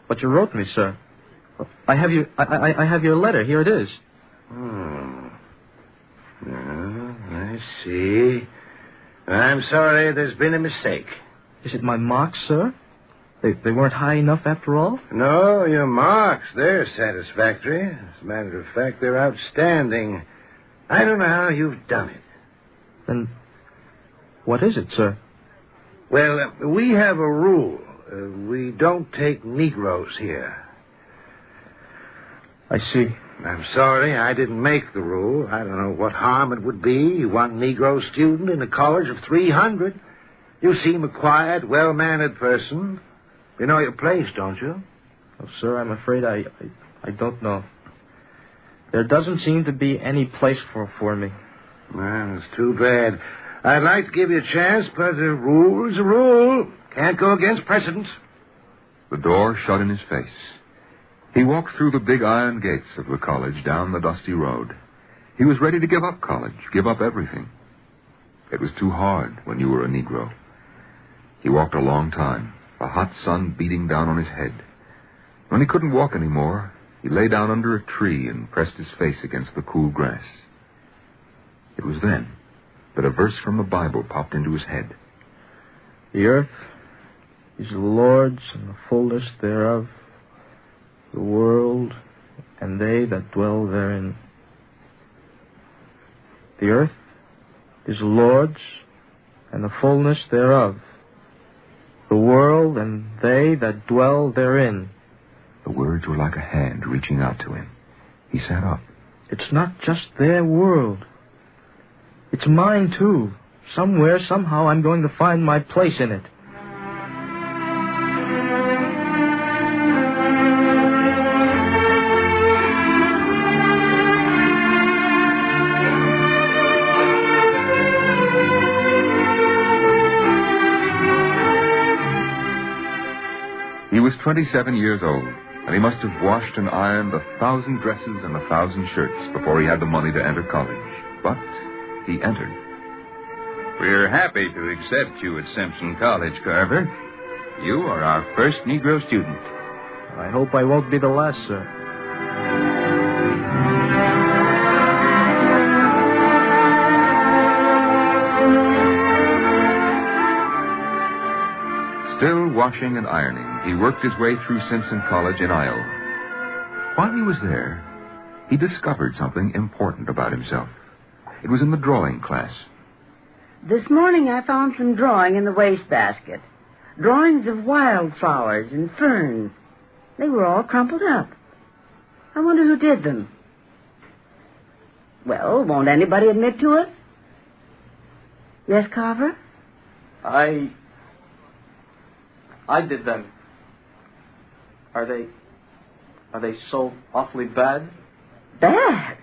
But you wrote me, sir. I have your letter. Here it is. I see. I'm sorry, there's been a mistake. Is it my marks, sir? They weren't high enough after all? No, your marks, they're satisfactory. As a matter of fact, they're outstanding. I don't know how you've done it. Then what is it, sir? Well, we have a rule. We don't take Negroes here. I see. I'm sorry, I didn't make the rule. I don't know what harm it would be. One Negro student in a college of 300. You seem a quiet, well-mannered person. You know your place, don't you? Oh, sir, I'm afraid I don't know. There doesn't seem to be any place for me. Well, it's too bad. I'd like to give you a chance, but a rule's a rule. Can't go against precedent. The door shut in his face. He walked through the big iron gates of the college down the dusty road. He was ready to give up college, give up everything. It was too hard when you were a Negro. He walked a long time, the hot sun beating down on his head. When he couldn't walk anymore, he lay down under a tree and pressed his face against the cool grass. It was then that a verse from the Bible popped into his head. The earth is the Lord's and the fullness thereof, the world and they that dwell therein. The earth is the Lord's and the fullness thereof, the world and they that dwell therein. The words were like a hand reaching out to him. He sat up. It's not just their world. It's mine, too. Somewhere, somehow, I'm going to find my place in it. He was 27 years old, and he must have washed and ironed 1,000 dresses and 1,000 shirts before he had the money to enter college. But he entered. We're happy to accept you at Simpson College, Carver. You are our first Negro student. I hope I won't be the last, sir. Still washing and ironing, he worked his way through Simpson College in Iowa. While he was there, he discovered something important about himself. It was in the drawing class. This morning I found some drawing in the wastebasket. Drawings of wildflowers and ferns. They were all crumpled up. I wonder who did them. Well, won't anybody admit to it? Yes, Carver? I did them. Are they so awfully bad? Bad?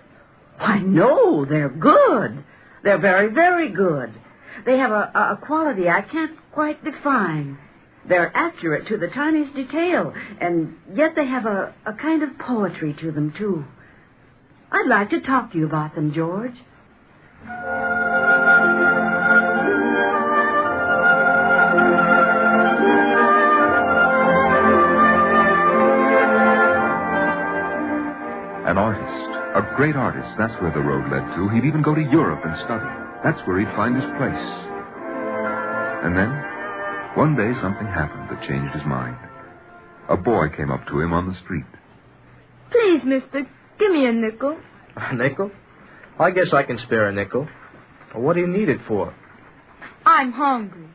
Why, no, they're good. They're very, very good. They have a quality I can't quite define. They're accurate to the tiniest detail, and yet they have a kind of poetry to them, too. I'd like to talk to you about them, George. An artist, a great artist, that's where the road led to. He'd even go to Europe and study. That's where he'd find his place. And then, one day something happened that changed his mind. A boy came up to him on the street. Please, mister, give me a nickel. A nickel? I guess I can spare a nickel. Well, what do you need it for? I'm hungry.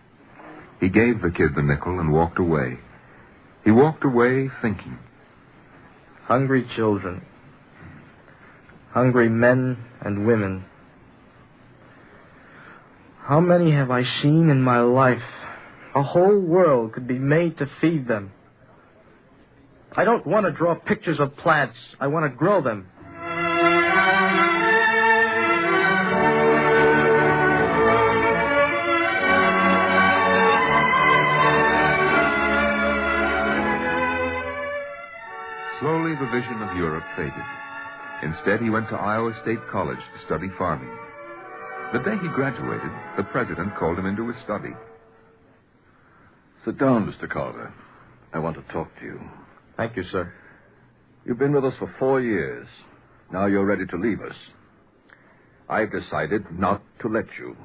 He gave the kid the nickel and walked away. He walked away thinking. Hungry children. Hungry men and women. How many have I seen in my life? A whole world could be made to feed them. I don't want to draw pictures of plants. I want to grow them. Slowly, the vision of Europe faded. Instead, he went to Iowa State College to study farming. The day he graduated, the president called him into his study. Sit down, Mr. Carver. I want to talk to you. Thank you, sir. You've been with us for 4 years. Now you're ready to leave us. I've decided not to let you.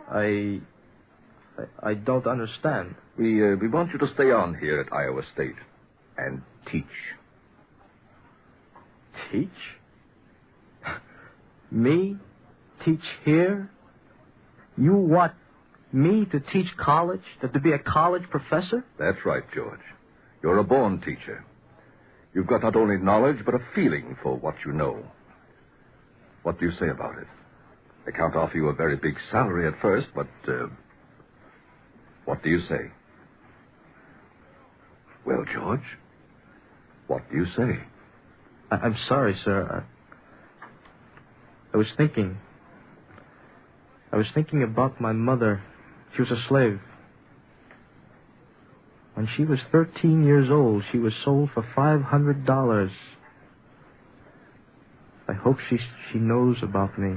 I don't understand. We want you to stay on here at Iowa State and teach. Teach? Me? Teach here? You want me to teach college? To be a college professor? That's right, George. You're a born teacher. You've got not only knowledge, but a feeling for what you know. What do you say about it? I can't offer you a very big salary at first, but what do you say? Well, George, what do you say? I'm sorry, sir. I was thinking about my mother. She was a slave. When she was 13 years old, she was sold for $500. I hope she knows about me.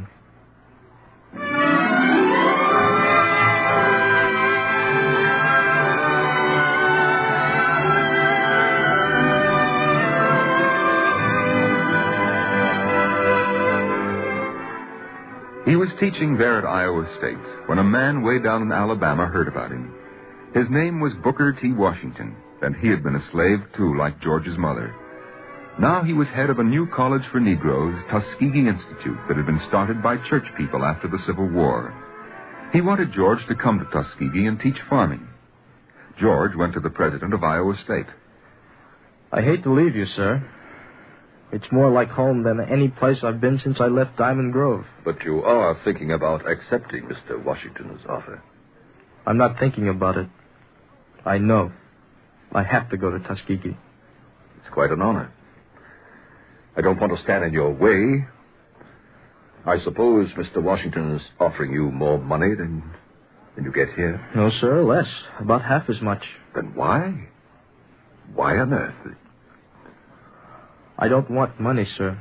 He was teaching there at Iowa State when a man way down in Alabama heard about him. His name was Booker T. Washington, and he had been a slave, too, like George's mother. Now he was head of a new college for Negroes, Tuskegee Institute, that had been started by church people after the Civil War. He wanted George to come to Tuskegee and teach farming. George went to the president of Iowa State. I hate to leave you, sir. It's more like home than any place I've been since I left Diamond Grove. But you are thinking about accepting Mr. Washington's offer. I'm not thinking about it. I know. I have to go to Tuskegee. It's quite an honor. I don't want to stand in your way. I suppose Mr. Washington is offering you more money than you get here? No, sir, less. About half as much. Then why? Why on earth? I don't want money, sir.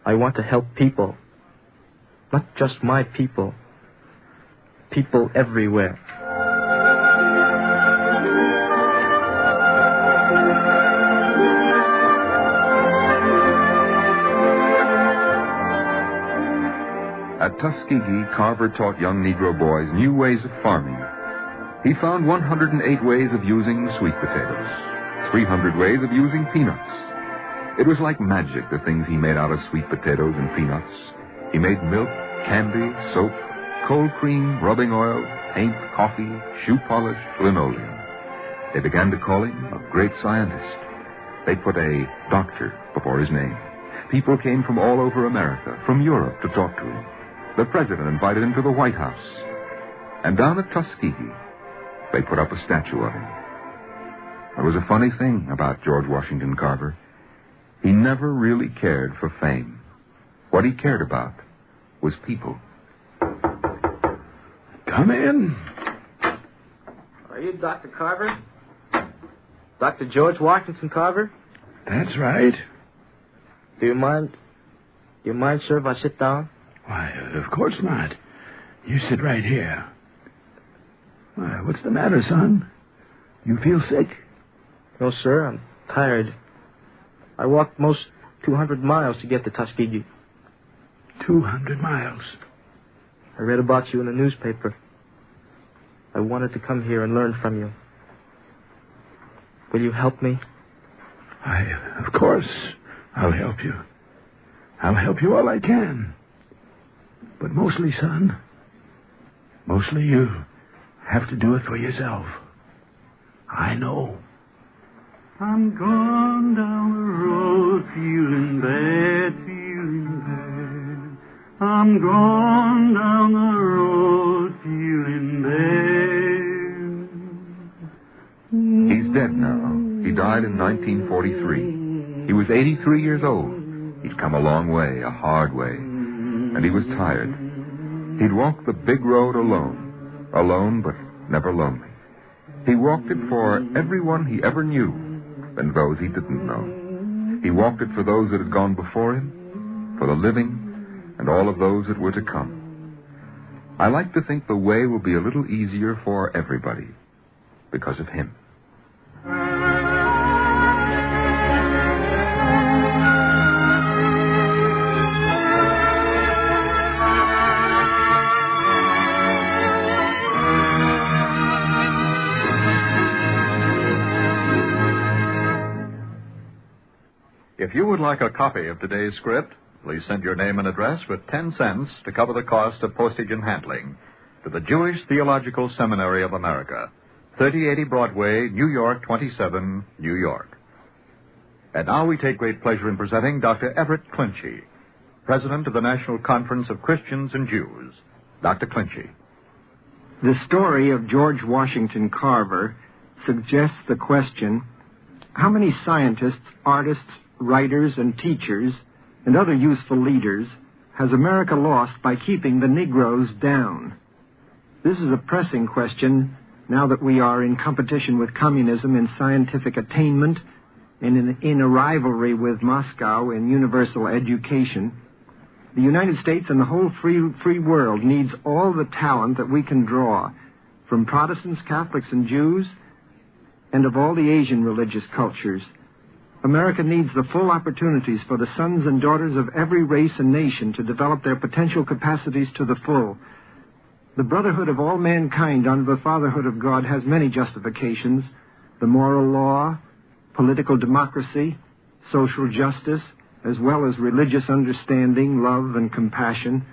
I want to help people. Not just my people. People everywhere. At Tuskegee, Carver taught young Negro boys new ways of farming. He found 108 ways of using sweet potatoes, 300 ways of using peanuts. It was like magic, the things he made out of sweet potatoes and peanuts. He made milk, candy, soap, cold cream, rubbing oil, paint, coffee, shoe polish, linoleum. They began to call him a great scientist. They put a doctor before his name. People came from all over America, from Europe, to talk to him. The president invited him to the White House. And down at Tuskegee, they put up a statue of him. There was a funny thing about George Washington Carver. He never really cared for fame. What he cared about was people. Come in. Are you Dr. Carver? Dr. George Washington Carver? That's right. Do you mind, sir, if I sit down? Why, of course not. You sit right here. Why, what's the matter, son? You feel sick? No, sir, I'm tired. I walked most 200 miles to get to Tuskegee. 200 miles? I read about you in the newspaper. I wanted to come here and learn from you. Will you help me? Of course, I'll help you. I'll help you all I can. But mostly, son, mostly you have to do it for yourself. I know. I'm gone down the road feeling bad, feeling bad. I'm gone down the road feeling bad. He's dead now. He died in 1943. He was 83 years old. He'd come a long way, a hard way, and he was tired. He'd walked the big road alone but never lonely. He walked it for everyone he ever knew and those he didn't know. He walked it for those that had gone before him, for the living, and all of those that were to come. I like to think the way will be a little easier for everybody because of him. If you would like a copy of today's script, please send your name and address with 10 cents to cover the cost of postage and handling to the Jewish Theological Seminary of America, 3080 Broadway, New York 27, New York. And now we take great pleasure in presenting Dr. Everett Clinchy, President of the National Conference of Christians and Jews. Dr. Clinchy. The story of George Washington Carver suggests the question, how many scientists, artists, writers, and teachers, and other useful leaders has America lost by keeping the Negroes down? This is a pressing question now that we are in competition with communism in scientific attainment and in a rivalry with Moscow in universal education, the United States and the whole free world needs all the talent that we can draw from Protestants, Catholics, and Jews, and of all the Asian religious cultures. America needs the full opportunities for the sons and daughters of every race and nation to develop their potential capacities to the full. The brotherhood of all mankind under the fatherhood of God has many justifications: the moral law, political democracy, social justice, as well as religious understanding, love, and compassion.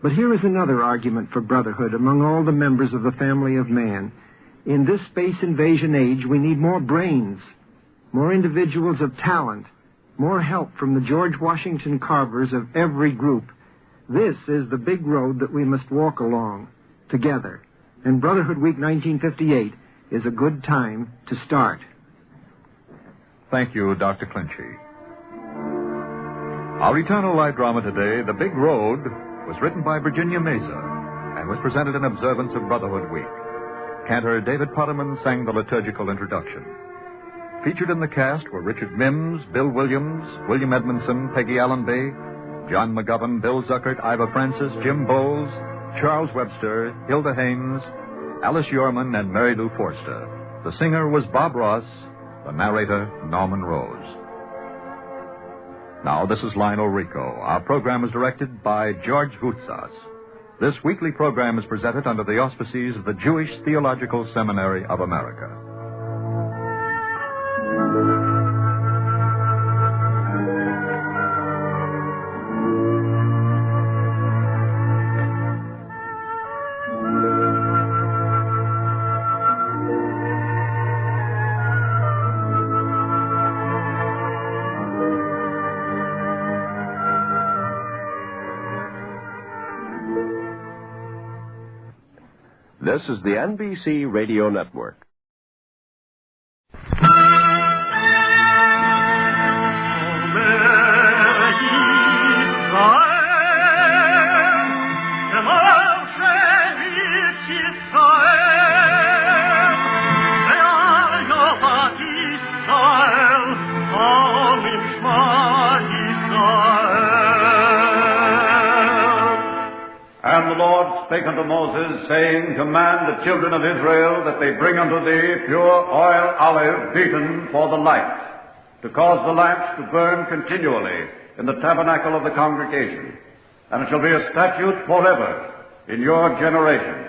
But here is another argument for brotherhood among all the members of the family of man. In this space invasion age, we need more brains, more individuals of talent, more help from the George Washington Carvers of every group. This is the big road that we must walk along together. And Brotherhood Week 1958 is a good time to start. Thank you, Dr. Clinchy. Our Eternal Light drama today, The Big Road, was written by Virginia Mesa and was presented in observance of Brotherhood Week. Cantor David Potterman sang the liturgical introduction. Featured in the cast were Richard Mims, Bill Williams, William Edmondson, Peggy Allenby, John McGovern, Bill Zuckert, Ivor Francis, Jim Bowles, Charles Webster, Hilda Haynes, Alice Yorman, and Mary Lou Forster. The singer was Bob Ross, the narrator Norman Rose. Now, this is Lionel Rico. Our program is directed by George Voutsas. This weekly program is presented under the auspices of the Jewish Theological Seminary of America. This is the NBC Radio Network. And the Lord spake unto Moses, saying, Command the children of Israel that they bring unto thee pure oil olive beaten for the light, to cause the lamps to burn continually in the tabernacle of the congregation. And it shall be a statute forever in your generation.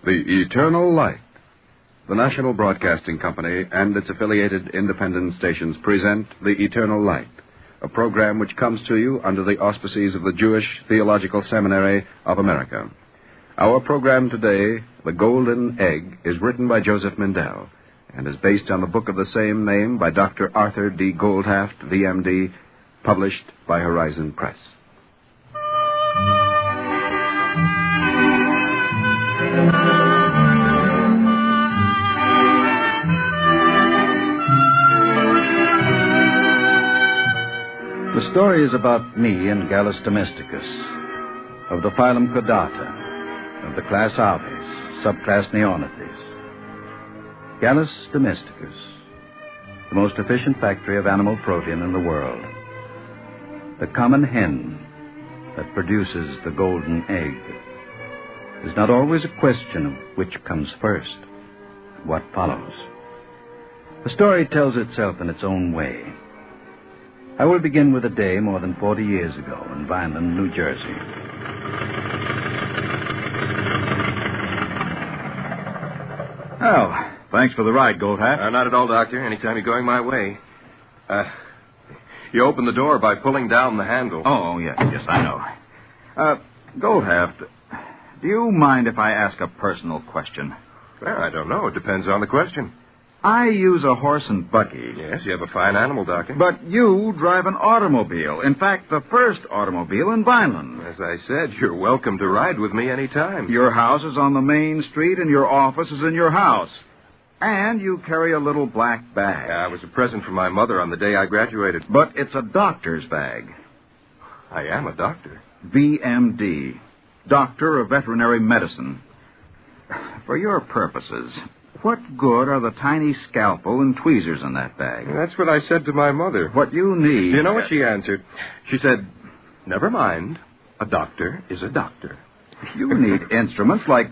The Eternal Light. The National Broadcasting Company and its affiliated independent stations present The Eternal Light, a program which comes to you under the auspices of the Jewish Theological Seminary of America. Our program today, The Golden Egg, is written by Joseph Mindell and is based on the book of the same name by Dr. Arthur D. Goldhaft, V.M.D., published by Horizon Press. The story is about me and Gallus Domesticus, of the phylum Chordata, of the class Aves, subclass Neornithes. Gallus Domesticus, the most efficient factory of animal protein in the world. The common hen that produces the golden egg. It is not always a question of which comes first, what follows. The story tells itself in its own way. I will begin with a day more than 40 years ago in Vineland, New Jersey. Oh, thanks for the ride, Goldhaft. Not at all, Doctor. Anytime you're going my way. You opened the door by pulling down the handle. Oh, yes, I know. Goldhaft, do you mind if I ask a personal question? Well, I don't know. It depends on the question. I use a horse and buggy. Yes, you have a fine animal, Doctor. But you drive an automobile. In fact, the first automobile in Vineland. As I said, you're welcome to ride with me any time. Your house is on the main street and your office is in your house. And you carry a little black bag. Yeah, it was a present from my mother on the day I graduated. But it's a doctor's bag. I am a doctor. VMD, Doctor of Veterinary Medicine. For your purposes, what good are the tiny scalpel and tweezers in that bag? That's what I said to my mother. What you need... You know what she answered? She said, never mind. A doctor is a doctor. You need instruments like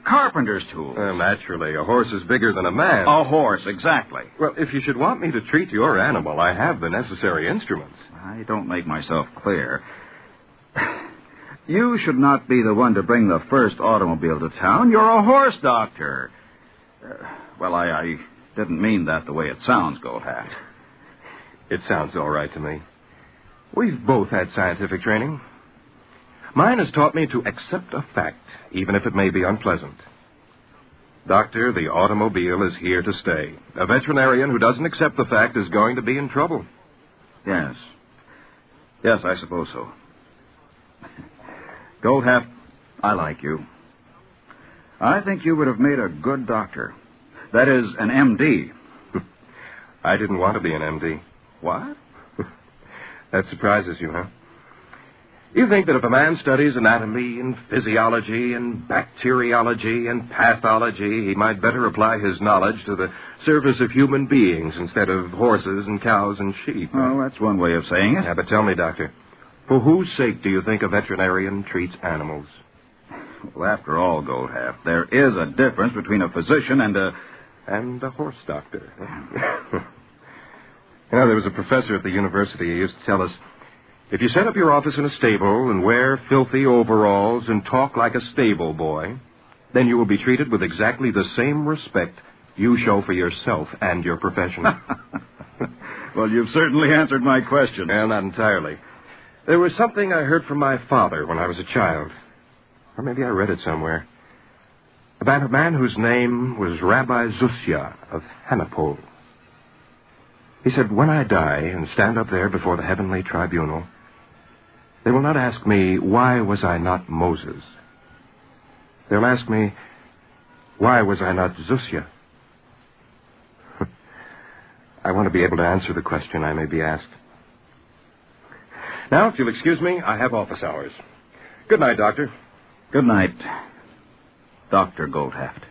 carpenter's tools. Naturally, a horse is bigger than a man. A horse, exactly. Well, if you should want me to treat your animal, I have the necessary instruments. I don't make myself clear. You should not be the one to bring the first automobile to town. You're a horse doctor. Well, I didn't mean that the way it sounds, Goldhat. It sounds all right to me. We've both had scientific training. Mine has taught me to accept a fact, even if it may be unpleasant. Doctor, the automobile is here to stay. A veterinarian who doesn't accept the fact is going to be in trouble. Yes. Yes, I suppose so. Goldhat, I like you. I think you would have made a good doctor. That is, an MD. I didn't want to be an MD. What? That surprises you, huh? You think that if a man studies anatomy and physiology and bacteriology and pathology, he might better apply his knowledge to the service of human beings instead of horses and cows and sheep. Well, that's one way of saying it. Yeah, but tell me, Doctor, for whose sake do you think a veterinarian treats animals? Well, after all, Goldhat, there is a difference between a physician and a horse doctor. You know, there was a professor at the university who used to tell us, if you set up your office in a stable and wear filthy overalls and talk like a stable boy, then you will be treated with exactly the same respect you show for yourself and your profession. Well, you've certainly answered my question. Well, not entirely. There was something I heard from my father when I was a child. Or maybe I read it somewhere. About a man whose name was Rabbi Zusya of Hanapol. He said, when I die and stand up there before the heavenly tribunal, they will not ask me, why was I not Moses? They'll ask me, why was I not Zusya? I want to be able to answer the question I may be asked. Now, if you'll excuse me, I have office hours. Good night, Doctor. Good night, Dr. Goldhat.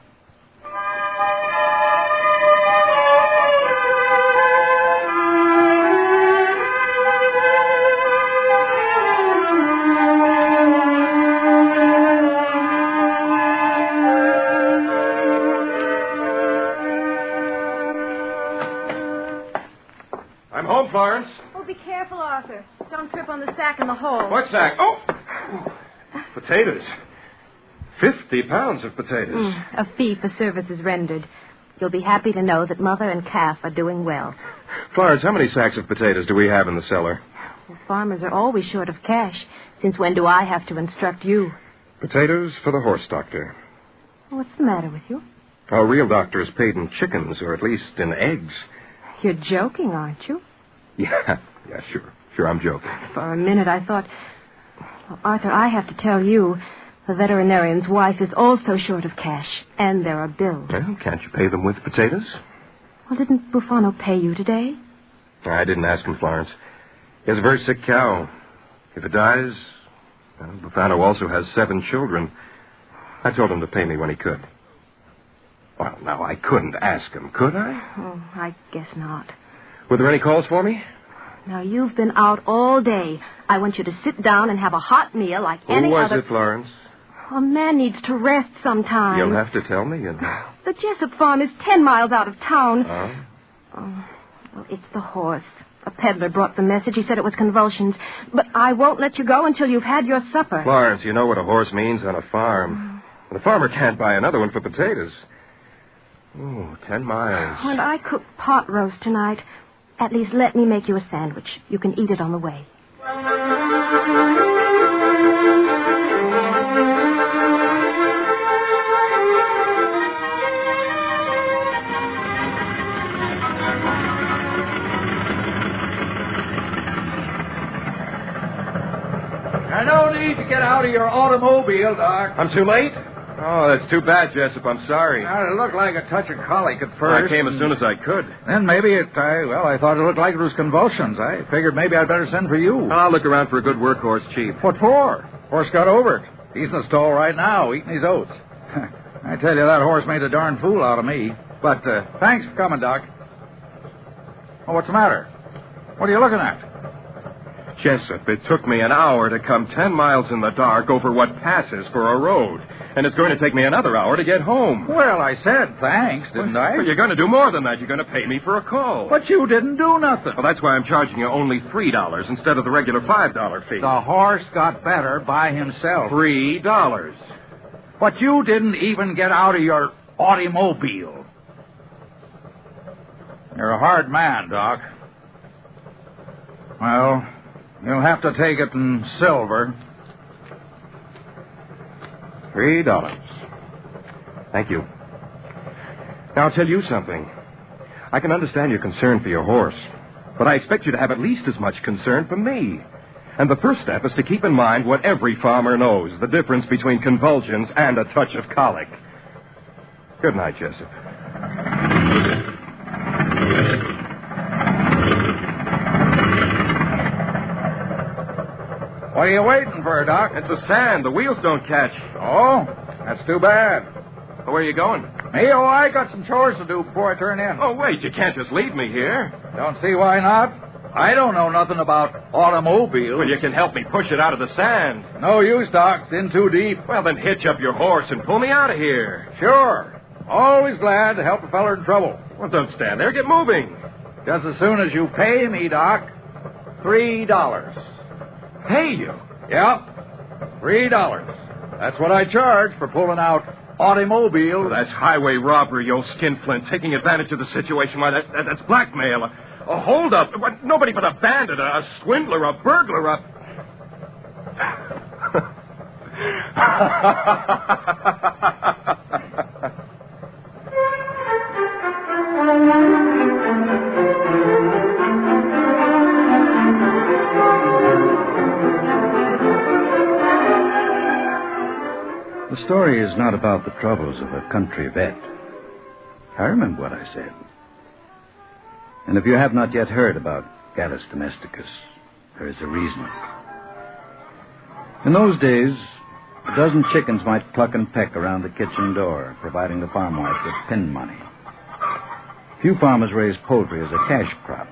I'm home, Florence. Oh, be careful, Arthur. Don't trip on the sack in the hole. What sack? Oh! Potatoes. 50 pounds of potatoes. A fee for services rendered. You'll be happy to know that mother and calf are doing well. Florence, how many sacks of potatoes do we have in the cellar? Well, farmers are always short of cash. Since when do I have to instruct you? Potatoes for the horse doctor. What's the matter with you? A real doctor is paid in chickens, or at least in eggs. You're joking, aren't you? Yeah, sure. Sure, I'm joking. For a minute, I thought... Well, Arthur, I have to tell you, the veterinarian's wife is also short of cash, and there are bills. Well, can't you pay them with potatoes? Well, didn't Bufano pay you today? I didn't ask him, Florence. He has a very sick cow. If it dies, well, Bufano also has 7 children. I told him to pay me when he could. Well, now, I couldn't ask him, could I? Oh, I guess not. Were there any calls for me? Now, you've been out all day. I want you to sit down and have a hot meal like any other... Who was it, Florence? A man needs to rest sometime. You'll have to tell me, you know. The Jessup farm is 10 miles out of town. Oh? Well, it's the horse. A peddler brought the message. He said it was convulsions. But I won't let you go until you've had your supper. Florence, you know what a horse means on a farm. And a farmer can't buy another one for potatoes. Oh, 10 miles. And I cooked pot roast tonight. At least let me make you a sandwich. You can eat it on the way. I no need to get out of your automobile, Doc. I'm too late? Oh, that's too bad, Jessup. I'm sorry. Well, it looked like a touch of colic at first. I came as soon as I could. Then maybe I thought it looked like it was convulsions. I figured maybe I'd better send for you. I'll look around for a good workhorse, Chief. What for? Horse got over it. He's in the stall right now, eating his oats. I tell you, that horse made a darn fool out of me. But thanks for coming, Doc. Oh, what's the matter? What are you looking at? Jessup, it took me an hour to come 10 miles in the dark over what passes for a road. And it's going to take me another hour to get home. Well, I said thanks, didn't I? Well, you're going to do more than that. You're going to pay me for a call. But you didn't do nothing. Well, that's why I'm charging you only $3 instead of the regular $5 fee. The horse got better by himself. $3. But you didn't even get out of your automobile. You're a hard man, Doc. Well, you'll have to take it in silver. $3. Thank you. Now, I'll tell you something. I can understand your concern for your horse, but I expect you to have at least as much concern for me. And the first step is to keep in mind what every farmer knows, the difference between convulsions and a touch of colic. Good night, Jessup. What are you waiting for, Doc? It's the sand. The wheels don't catch. Oh, that's too bad. Well, where are you going? Me? Oh, I got some chores to do before I turn in. Oh, wait. You can't just leave me here. Don't see why not. I don't know nothing about automobiles. Well, you can help me push it out of the sand. No use, Doc. It's in too deep. Well, then hitch up your horse and pull me out of here. Sure. Always glad to help a feller in trouble. Well, don't stand there. Get moving. Just as soon as you pay me, Doc. $3. Pay you? Yep. $3. That's what I charge for pulling out automobiles. Well, that's highway robbery, you old skinflint. Taking advantage of the situation. Why, that's blackmail. A holdup. Nobody but a bandit, a swindler, a burglar, The story is not about the troubles of a country vet. I remember what I said. And if you have not yet heard about Gallus domesticus, there is a reason. In those days, a dozen chickens might cluck and peck around the kitchen door, providing the farm wife with pin money. Few farmers raised poultry as a cash crop.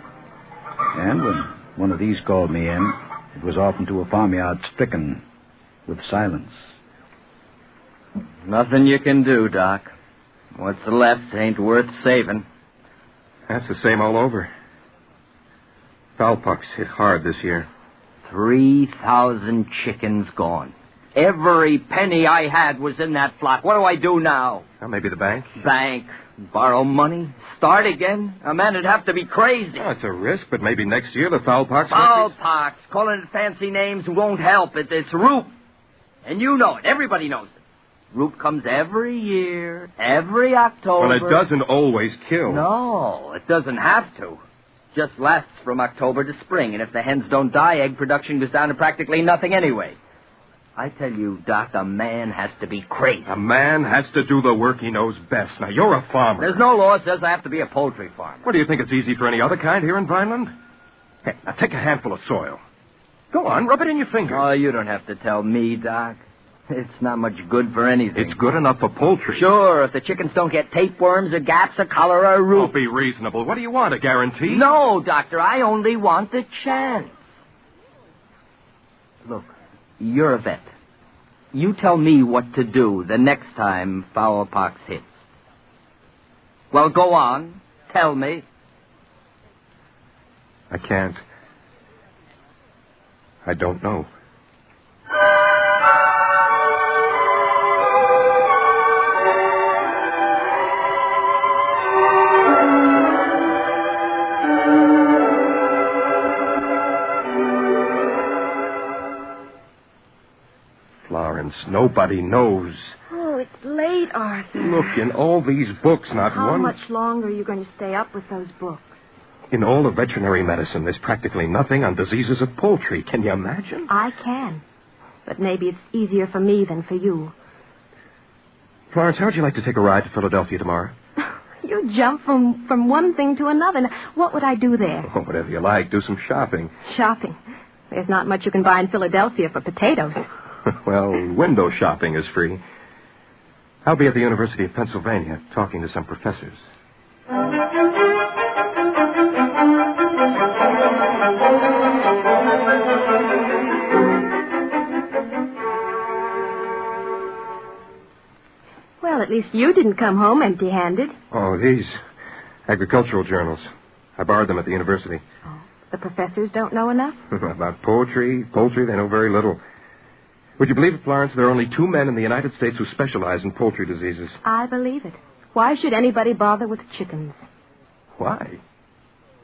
And when one of these called me in, it was often to a farmyard stricken with silence. Nothing you can do, Doc. What's left ain't worth saving. That's the same all over. Foulpox hit hard this year. 3,000 chickens gone. Every penny I had was in that flock. What do I do now? Well, maybe the bank. Bank? Borrow money? Start again? A man would have to be crazy. Well, it's a risk, but maybe next year the foulpox... Foulpox. Calling it fancy names won't help. It's roup. And you know it. Everybody knows it. Roup comes every year, every October. Well, it doesn't always kill. No, it doesn't have to. Just lasts from October to spring, and if the hens don't die, egg production goes down to practically nothing anyway. I tell you, Doc, a man has to be crazy. A man has to do the work he knows best. Now, you're a farmer. There's no law that says I have to be a poultry farmer. What, do you think it's easy for any other kind here in Vineland? Hey, now take a handful of soil. Go on, rub it in your fingers. Oh, you don't have to tell me, Doc. It's not much good for anything. It's good enough for poultry. Sure, if the chickens don't get tapeworms or gaps or cholera or roup. Don't be reasonable. What do you want, a guarantee? No, Doctor, I only want the chance. Look, you're a vet. You tell me what to do the next time foulpox hits. Well, go on. Tell me. I can't. I don't know. Nobody knows. Oh, it's late, Arthur. Look, in all these books, not How one... much longer are you going to stay up with those books? In all of veterinary medicine, there's practically nothing on diseases of poultry. Can you imagine? I can. But maybe it's easier for me than for you. Florence, how'd you like to take a ride to Philadelphia tomorrow? You jump from one thing to another. Now, what would I do there? Oh, whatever you like. Do some shopping. Shopping. There's not much you can buy in Philadelphia for potatoes. Well, window shopping is free. I'll be at the University of Pennsylvania talking to some professors. Well, at least you didn't come home empty-handed. Oh, these agricultural journals. I borrowed them at the university. Oh, the professors don't know enough? About poultry, they know very little. Would you believe it, Florence? There are only 2 men in the United States who specialize in poultry diseases. I believe it. Why should anybody bother with chickens? Why?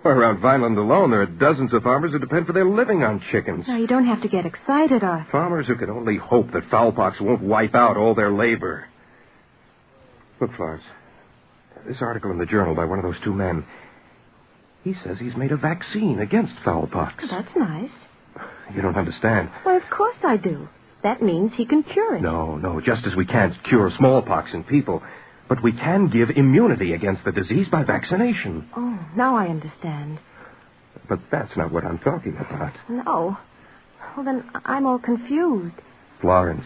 Well, around Vineland alone, there are dozens of farmers who depend for their living on chickens. Now, you don't have to get excited, Arthur. Farmers who can only hope that foulpox won't wipe out all their labor. Look, Florence, this article in the journal by one of those 2 men, he says he's made a vaccine against foulpox. That's nice. You don't understand. Well, of course I do. That means he can cure it. No, just as we can't cure smallpox in people, but we can give immunity against the disease by vaccination. Oh, now I understand. But that's not what I'm talking about. No. Well, then I'm all confused. Florence,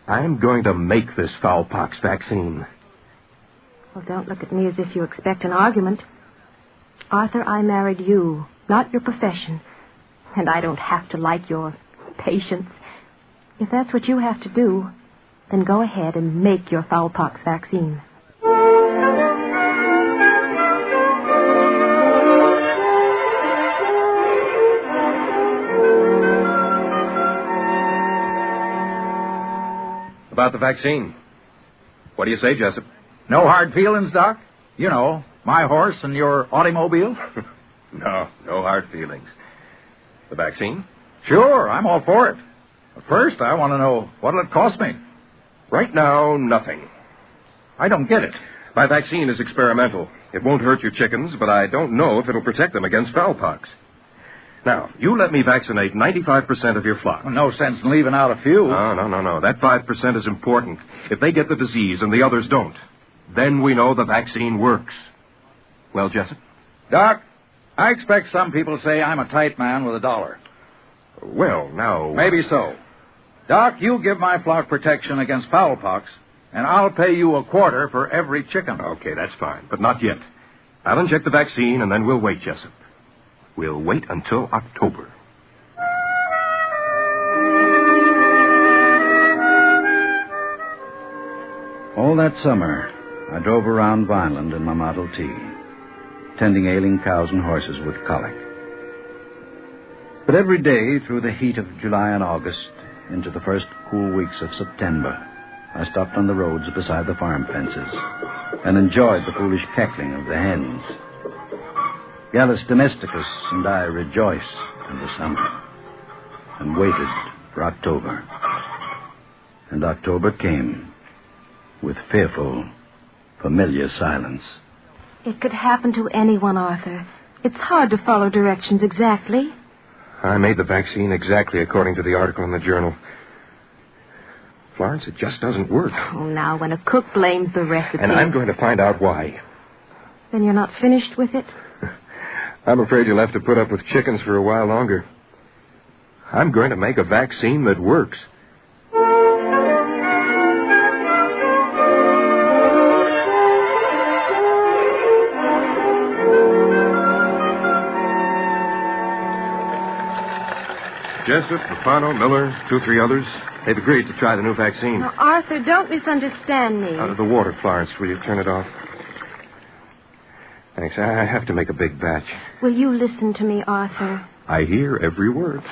I'm going to make this foulpox vaccine. Well, don't look at me as if you expect an argument. Arthur, I married you, not your profession. And I don't have to like your patients. If that's what you have to do, then go ahead and make your foulpox vaccine. About the vaccine. What do you say, Jessup? No hard feelings, Doc? You know, my horse and your automobile? No hard feelings. The vaccine? Sure, I'm all for it. But first, I want to know, what'll it cost me? Right now, nothing. I don't get it. My vaccine is experimental. It won't hurt your chickens, but I don't know if it'll protect them against foulpox. Now, you let me vaccinate 95% of your flock. Well, no sense in leaving out a few. No. That 5% is important. If they get the disease and the others don't, then we know the vaccine works. Well, Jessup? Doc, I expect some people say I'm a tight man with $1. Well, now... Maybe so. Doc, you give my flock protection against foulpox, and I'll pay you $0.25 for every chicken. Okay, that's fine, but not yet. I'll inject the vaccine, and then we'll wait, Jessup. We'll wait until October. All that summer, I drove around Vineland in my Model T, tending ailing cows and horses with colic. But every day through the heat of July and August into the first cool weeks of September, I stopped on the roads beside the farm fences and enjoyed the foolish cackling of the hens. Gallus domesticus and I rejoiced in the summer and waited for October. And October came with fearful, familiar silence. It could happen to anyone, Arthur. It's hard to follow directions exactly. I made the vaccine exactly according to the article in the journal. Florence, it just doesn't work. Oh, now, when a cook blames the recipe... And I'm going to find out why. Then you're not finished with it? I'm afraid you'll have to put up with chickens for a while longer. I'm going to make a vaccine that works. Jessup, Rufano, Miller, 2 or 3 others. They've agreed to try the new vaccine. Now, Arthur, don't misunderstand me. Out of the water, Florence. Will you turn it off? Thanks. I have to make a big batch. Will you listen to me, Arthur? I hear every word.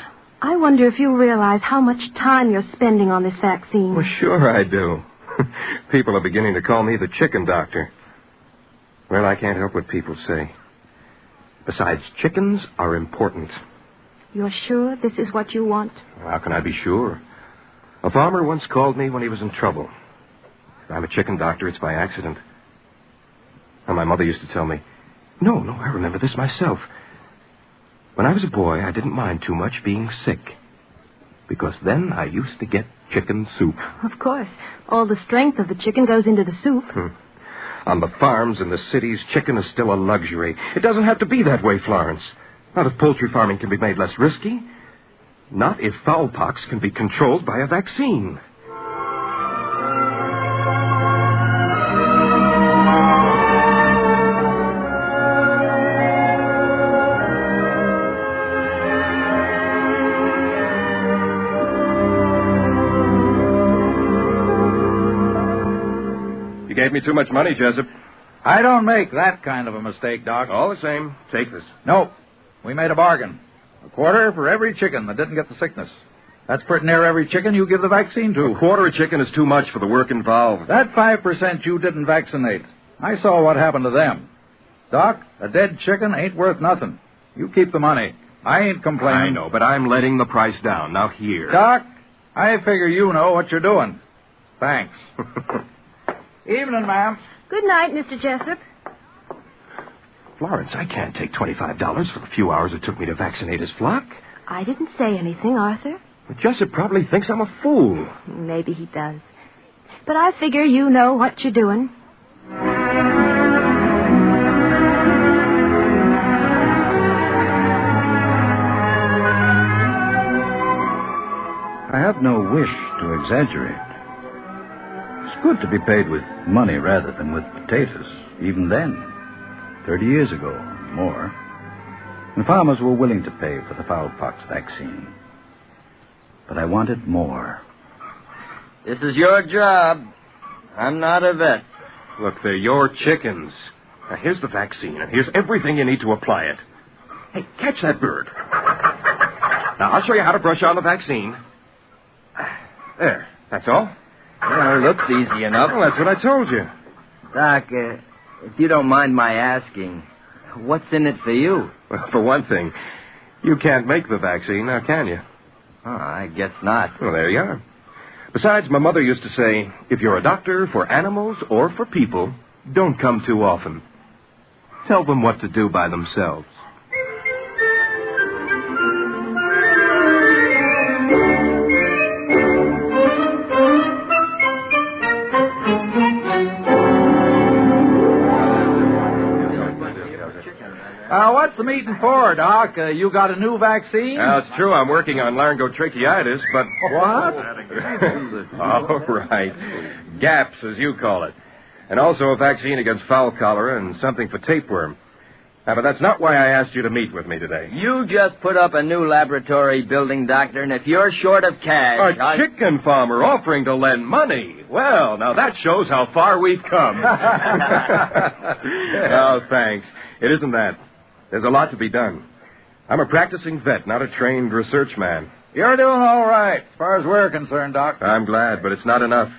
I wonder if you realize how much time you're spending on this vaccine. Well, sure I do. People are beginning to call me the chicken doctor. Well, I can't help what people say. Besides, chickens are important. You're sure this is what you want? How can I be sure? A farmer once called me when he was in trouble. If I'm a chicken doctor, it's by accident. And my mother used to tell me, no, I remember this myself. When I was a boy, I didn't mind too much being sick. Because then I used to get chicken soup. Of course. All the strength of the chicken goes into the soup. On the farms in the cities, chicken is still a luxury. It doesn't have to be that way, Florence. Not if poultry farming can be made less risky. Not if fowl pox can be controlled by a vaccine. You gave me too much money, Jessup. I don't make that kind of a mistake, Doc. All the same, take this. No, we made a bargain. A quarter for every chicken that didn't get the sickness. That's pretty near every chicken you give the vaccine to. A quarter of chicken is too much for the work involved. That 5% you didn't vaccinate, I saw what happened to them. Doc, a dead chicken ain't worth nothing. You keep the money. I ain't complaining. I know, but I'm letting the price down. Now here. Doc, I figure you know what you're doing. Thanks. Evening, ma'am. Good night, Mr. Jessup. Florence, I can't take $25 for the few hours it took me to vaccinate his flock. I didn't say anything, Arthur. But Jessup probably thinks I'm a fool. Maybe he does. But I figure you know what you're doing. I have no wish to exaggerate. It's good to be paid with money rather than with potatoes, even then, 30 years ago or more, when farmers were willing to pay for the fowl-pox vaccine. But I wanted more. This is your job. I'm not a vet. Look, they're your chickens. Now, here's the vaccine, and here's everything you need to apply it. Hey, catch that bird. Now, I'll show you how to brush on the vaccine. There, that's all. Well, it looks easy enough. Well, that's what I told you. Doc, if you don't mind my asking, what's in it for you? Well, for one thing, you can't make the vaccine, now can you? Oh, I guess not. Well, there you are. Besides, my mother used to say, if you're a doctor for animals or for people, don't come too often. Tell them what to do by themselves. What's the meeting for, Doc? You got a new vaccine? It's true. I'm working on laryngotracheitis, but... What? All right. GAPS, as you call it. And also a vaccine against fowl cholera and something for tapeworm. But that's not why I asked you to meet with me today. You just put up a new laboratory building, Doctor, and if you're short of cash... A chicken farmer offering to lend money. Well, now that shows how far we've come. Oh, thanks. It isn't that. There's a lot to be done. I'm a practicing vet, not a trained research man. You're doing all right, as far as we're concerned, Doc. I'm glad, but it's not enough.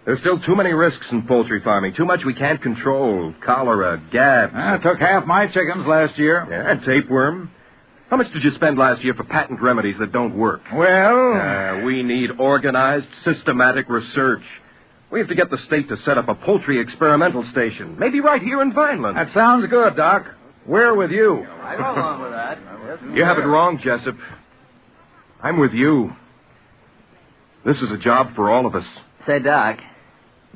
There's still too many risks in poultry farming. Too much we can't control. Cholera, GAPS. I took half my chickens last year. Yeah, and tapeworm. How much did you spend last year for patent remedies that don't work? Well... we need organized, systematic research. We have to get the state to set up a poultry experimental station. Maybe right here in Vineland. That sounds good, Doc. We're with you. I go along with that. You have it wrong, Jessup. I'm with you. This is a job for all of us. Say, Doc,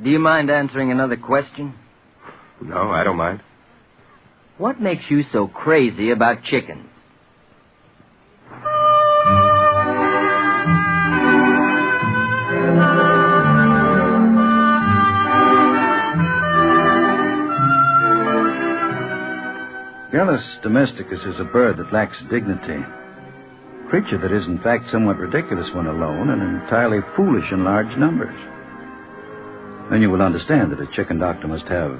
do you mind answering another question? No, I don't mind. What makes you so crazy about chickens? Gallus domesticus is a bird that lacks dignity. A creature that is, in fact, somewhat ridiculous when alone and entirely foolish in large numbers. Then you will understand that a chicken doctor must have,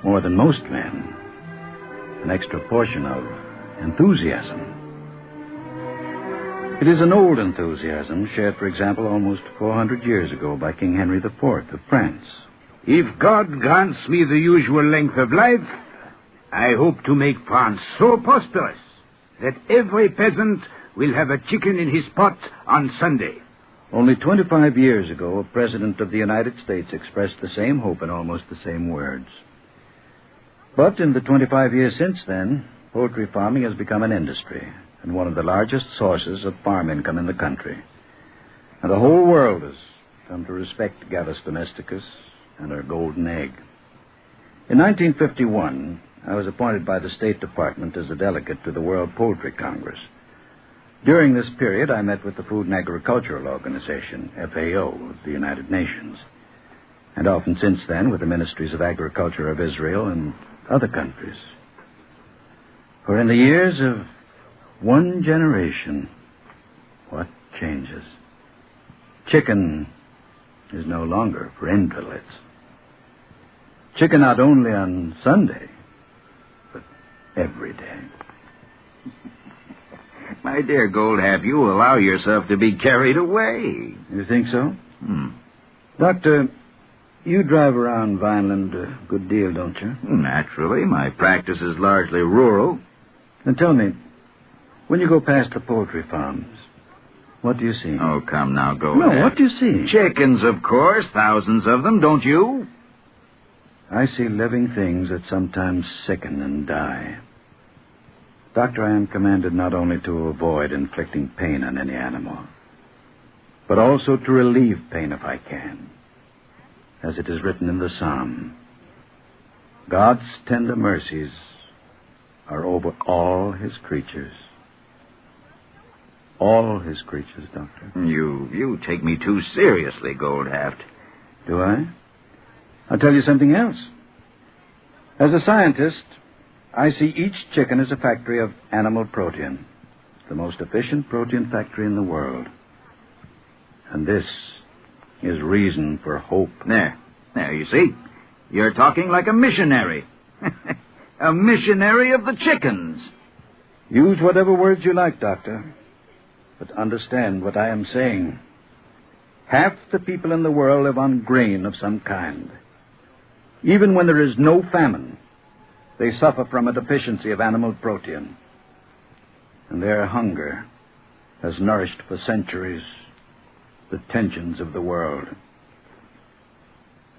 more than most men, an extra portion of enthusiasm. It is an old enthusiasm, shared, for example, almost 400 years ago by King Henry IV of France. If God grants me the usual length of life, I hope to make France so prosperous that every peasant will have a chicken in his pot on Sunday. Only 25 years ago, a president of the United States expressed the same hope in almost the same words. But in the 25 years since then, poultry farming has become an industry and one of the largest sources of farm income in the country. And the whole world has come to respect Gallus domesticus and her golden egg. In 1951, I was appointed by the State Department as a delegate to the World Poultry Congress. During this period, I met with the Food and Agricultural Organization, FAO, of the United Nations, and often since then with the Ministries of Agriculture of Israel and other countries. For in the years of one generation, what changes? Chicken is no longer for invalids. Chicken not only on Sunday, but every day. My dear Goldhalf, you allow yourself to be carried away. You think so? Doctor, you drive around Vineland a good deal, don't you? Naturally. My practice is largely rural. Then tell me, when you go past the poultry farms, what do you see? Oh, come now, Goldhalf. No, what do you see? Chickens, of course. Thousands of them, don't you? I see living things that sometimes sicken and die. Doctor, I am commanded not only to avoid inflicting pain on any animal, but also to relieve pain if I can. As it is written in the Psalm, God's tender mercies are over all his creatures. All his creatures, Doctor. You take me too seriously, Goldhalf. Do I? I'll tell you something else. As a scientist, I see each chicken as a factory of animal protein, the most efficient protein factory in the world. And this is reason for hope. There, you see. You're talking like a missionary. A missionary of the chickens. Use whatever words you like, Doctor, but understand what I am saying. Half the people in the world live on grain of some kind. Even when there is no famine, they suffer from a deficiency of animal protein. And their hunger has nourished for centuries the tensions of the world.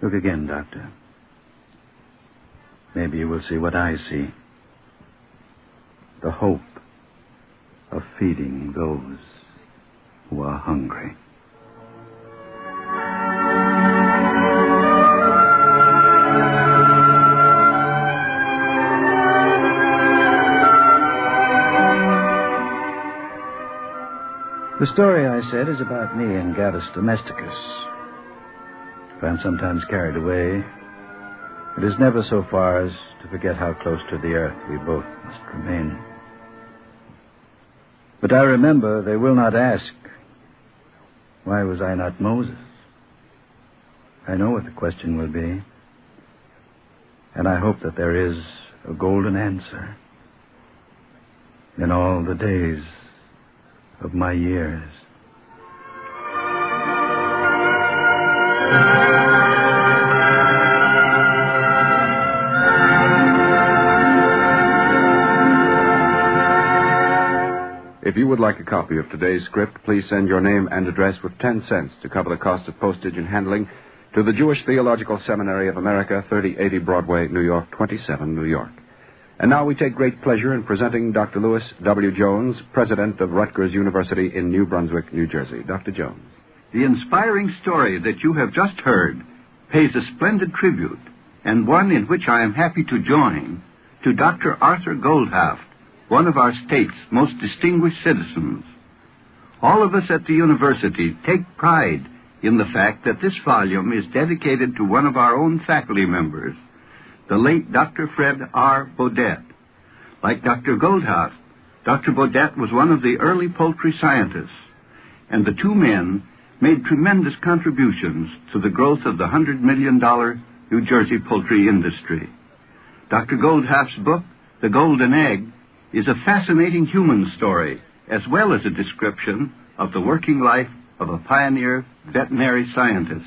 Look again, Doctor. Maybe you will see what I see. The hope of feeding those who are hungry. The story, I said, is about me and Gallus domesticus. If I'm sometimes carried away, it is never so far as to forget how close to the earth we both must remain. But I remember they will not ask, why was I not Moses? I know what the question will be, and I hope that there is a golden answer in all the days of my years. If you would like a copy of today's script, please send your name and address with 10 cents to cover the cost of postage and handling to the Jewish Theological Seminary of America, 3080 Broadway, New York, 27, New York. And now we take great pleasure in presenting Dr. Lewis W. Jones, president of Rutgers University in New Brunswick, New Jersey. Dr. Jones. The inspiring story that you have just heard pays a splendid tribute, and one in which I am happy to join, to Dr. Arthur Goldhalf, one of our state's most distinguished citizens. All of us at the university take pride in the fact that this volume is dedicated to one of our own faculty members, the late Dr. Fred R. Baudet. Like Dr. Goldhalf, Dr. Baudet was one of the early poultry scientists, and the two men made tremendous contributions to the growth of the $100 million New Jersey poultry industry. Dr. Goldhalf's book, The Golden Egg, is a fascinating human story, as well as a description of the working life of a pioneer veterinary scientist.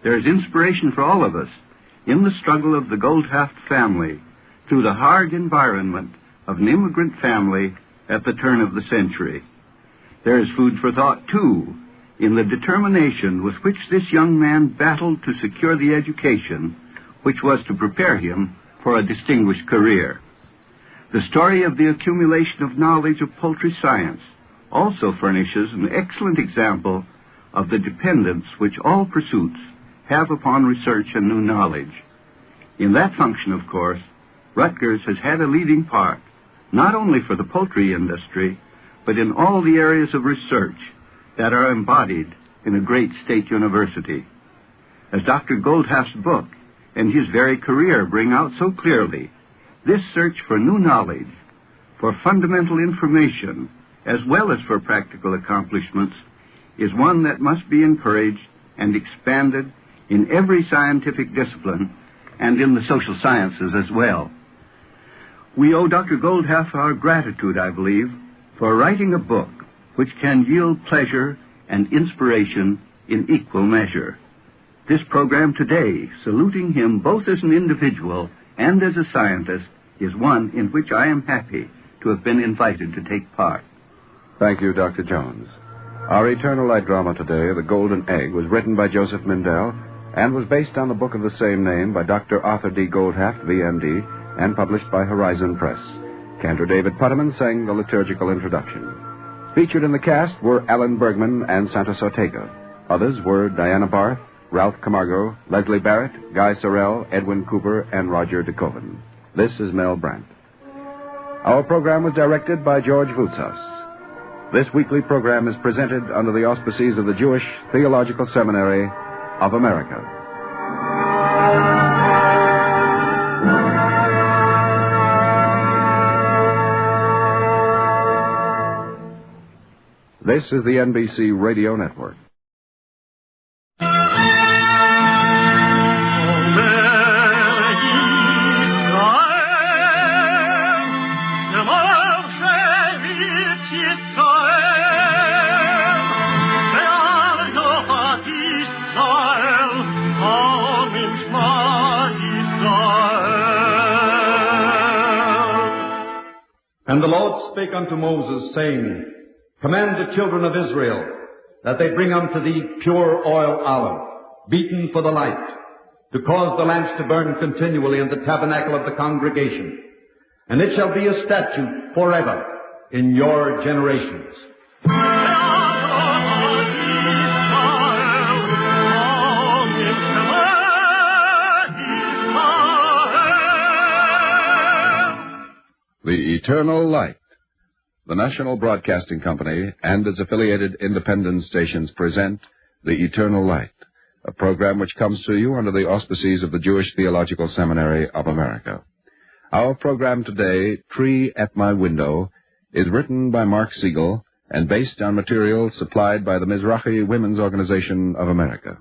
There is inspiration for all of us in the struggle of the Goldhalf family through the hard environment of an immigrant family at the turn of the century. There is food for thought, too, in the determination with which this young man battled to secure the education which was to prepare him for a distinguished career. The story of the accumulation of knowledge of poultry science also furnishes an excellent example of the dependence which all pursuits have upon research and new knowledge. In that function, of course, Rutgers has had a leading part, not only for the poultry industry, but in all the areas of research that are embodied in a great state university. As Dr. Goldhaft's book and his very career bring out so clearly, this search for new knowledge, for fundamental information, as well as for practical accomplishments, is one that must be encouraged and expanded in every scientific discipline and in the social sciences as well. We owe Dr. Goldhaft our gratitude, I believe, for writing a book which can yield pleasure and inspiration in equal measure. This program today, saluting him both as an individual and as a scientist, is one in which I am happy to have been invited to take part. Thank you, Dr. Jones. Our Eternal Light drama today, The Golden Egg, was written by Joseph Mindell and was based on the book of the same name by Dr. Arthur D. Goldhaft, V.M.D., and published by Horizon Press. Cantor David Putterman sang the liturgical introduction. Featured in the cast were Alan Bergman and Santos Ortega. Others were Diana Barth, Ralph Camargo, Leslie Barrett, Guy Sorrell, Edwin Cooper, and Roger DeKoven. This is Mel Brandt. Our program was directed by George Voutsas. This weekly program is presented under the auspices of the Jewish Theological Seminary of America. This is the NBC Radio Network. And the Lord spake unto Moses, saying, Command the children of Israel that they bring unto thee pure oil olive, beaten for the light, to cause the lamps to burn continually in the tabernacle of the congregation. And it shall be a statute forever in your generations. The Eternal Light. The National Broadcasting Company and its affiliated independent stations present The Eternal Light, a program which comes to you under the auspices of the Jewish Theological Seminary of America. Our program today, Tree at My Window, is written by Mark Siegel and based on material supplied by the Mizrahi Women's Organization of America.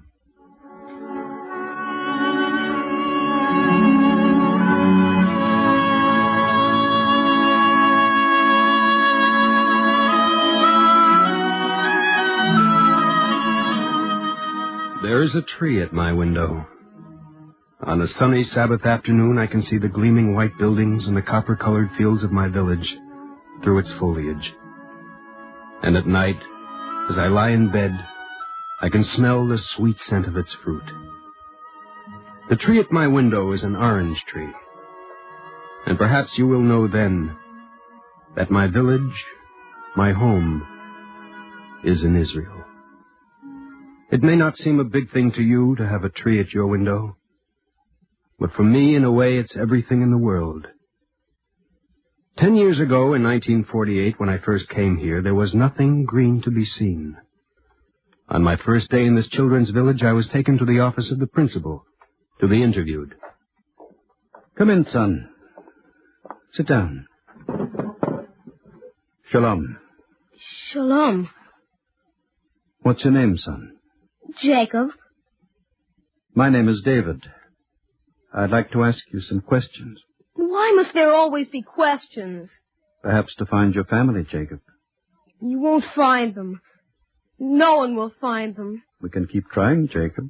There is a tree at my window. On a sunny Sabbath afternoon, I can see the gleaming white buildings and the copper-colored fields of my village through its foliage. And at night, as I lie in bed, I can smell the sweet scent of its fruit. The tree at my window is an orange tree. And perhaps you will know then that my village, my home, is in Israel. It may not seem a big thing to you to have a tree at your window, but for me, in a way, it's everything in the world. 10 years ago, in 1948, when I first came here, there was nothing green to be seen. On my first day in this children's village, I was taken to the office of the principal to be interviewed. Come in, son. Sit down. Shalom. Shalom. What's your name, son? Jacob. My name is David. I'd like to ask you some questions. Why must there always be questions? Perhaps to find your family, Jacob. You won't find them. No one will find them. We can keep trying, Jacob.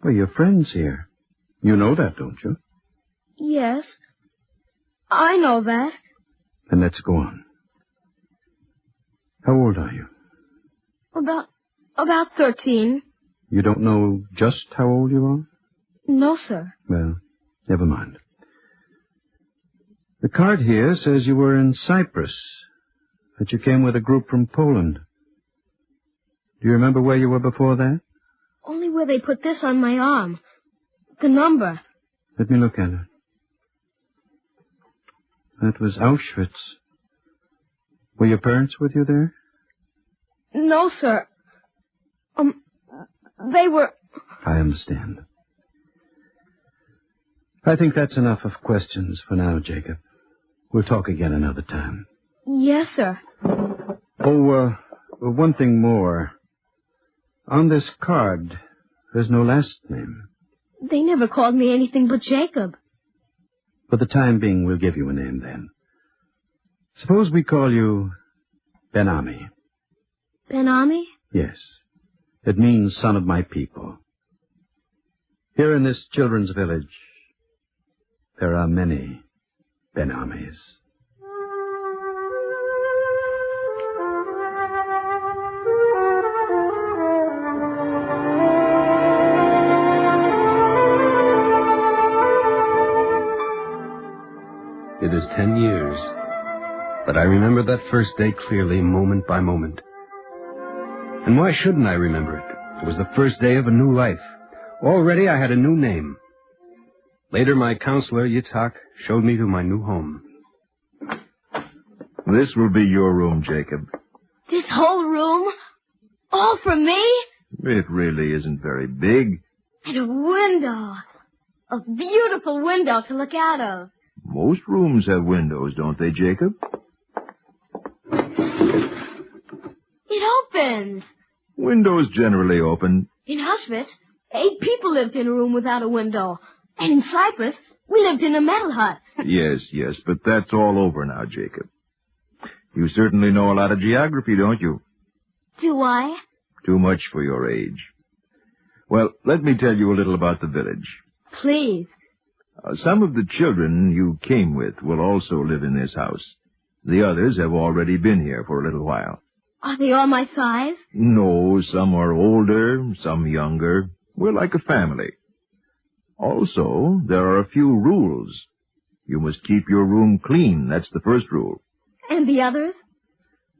We're your friends here. You know that, don't you? Yes. I know that. Then let's go on. How old are you? About 13. You don't know just how old you are? No, sir. Well, never mind. The card here says you were in Cyprus, that you came with a group from Poland. Do you remember where you were before that? Only where they put this on my arm. The number. Let me look at it. That was Auschwitz. Were your parents with you there? No, sir. They were... I understand. I think that's enough of questions for now, Jacob. We'll talk again another time. Yes, sir. Oh, one thing more. On this card, there's no last name. They never called me anything but Jacob. For the time being, we'll give you a name then. Suppose we call you Ben-Ami. Ben-Ami? Yes. It means son of my people. Here in this children's village, there are many Ben-Amis. It is 10 years, but I remember that first day clearly, moment by moment. And why shouldn't I remember it? It was the first day of a new life. Already I had a new name. Later, my counselor, Yitzhak, showed me to my new home. This will be your room, Jacob. This whole room? All for me? It really isn't very big. And a window. A beautiful window to look out of. Most rooms have windows, don't they, Jacob? It opens. Windows generally open. In Auschwitz, 8 people lived in a room without a window. And in Cyprus, we lived in a metal hut. Yes, but that's all over now, Jacob. You certainly know a lot of geography, don't you? Do I? Too much for your age. Well, let me tell you a little about the village. Please. Some of the children you came with will also live in this house. The others have already been here for a little while. Are they all my size? No, some are older, some younger. We're like a family. Also, there are a few rules. You must keep your room clean. That's the first rule. And the others?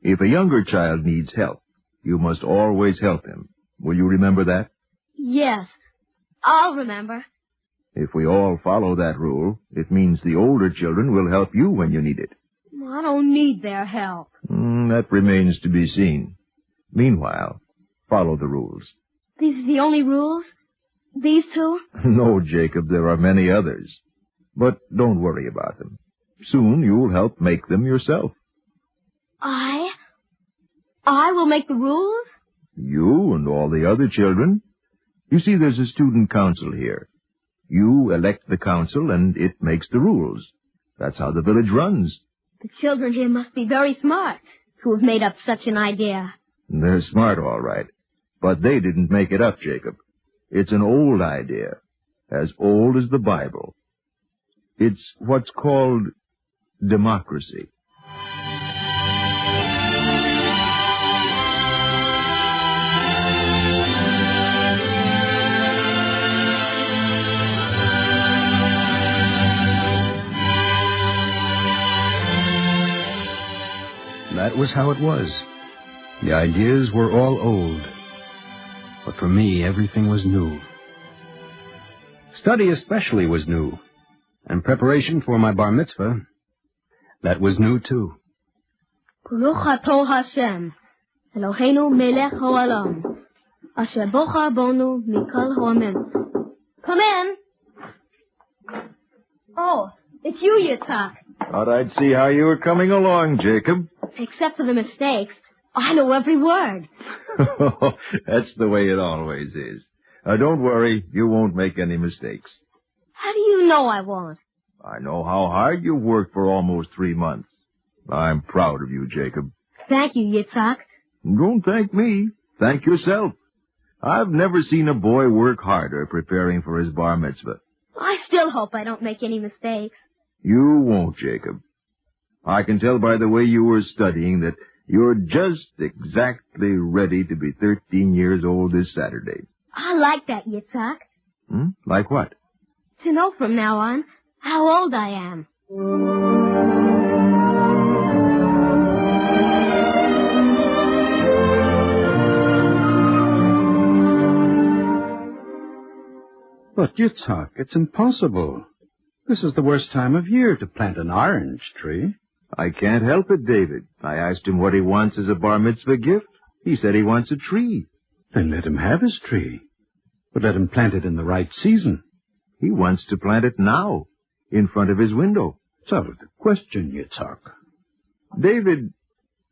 If a younger child needs help, you must always help him. Will you remember that? Yes, I'll remember. If we all follow that rule, it means the older children will help you when you need it. I don't need their help. That remains to be seen. Meanwhile, follow the rules. These are the only rules? These 2? No, Jacob, there are many others. But don't worry about them. Soon you'll help make them yourself. I will make the rules? You and all the other children. You see, there's a student council here. You elect the council, and it makes the rules. That's how the village runs. The children here must be very smart to have made up such an idea. They're smart, all right. But they didn't make it up, Jacob. It's an old idea, as old as the Bible. It's what's called democracy. That was how it was. The ideas were all old. But for me, everything was new. Study especially was new. And preparation for my bar mitzvah, that was new too. Baruch atah Hashem, Eloheinu melech haolam, asher bocha bonu mikol ha'amim. Come in. Oh, it's you, Yitzhak. Thought I'd see how you were coming along, Jacob. Except for the mistakes, I know every word. That's the way it always is. Don't worry, you won't make any mistakes. How do you know I won't? I know how hard you worked for almost 3 months. I'm proud of you, Jacob. Thank you, Yitzhak. Don't thank me. Thank yourself. I've never seen a boy work harder preparing for his bar mitzvah. I still hope I don't make any mistakes. You won't, Jacob. I can tell by the way you were studying that you're just exactly ready to be 13 years old this Saturday. I like that, Yitzhak. Like what? To know from now on how old I am. But, Yitzhak, it's impossible. This is the worst time of year to plant an orange tree. I can't help it, David. I asked him what he wants as a bar mitzvah gift. He said he wants a tree. Then let him have his tree. But let him plant it in the right season. He wants to plant it now, in front of his window. It's out of the question, Yitzhak. David,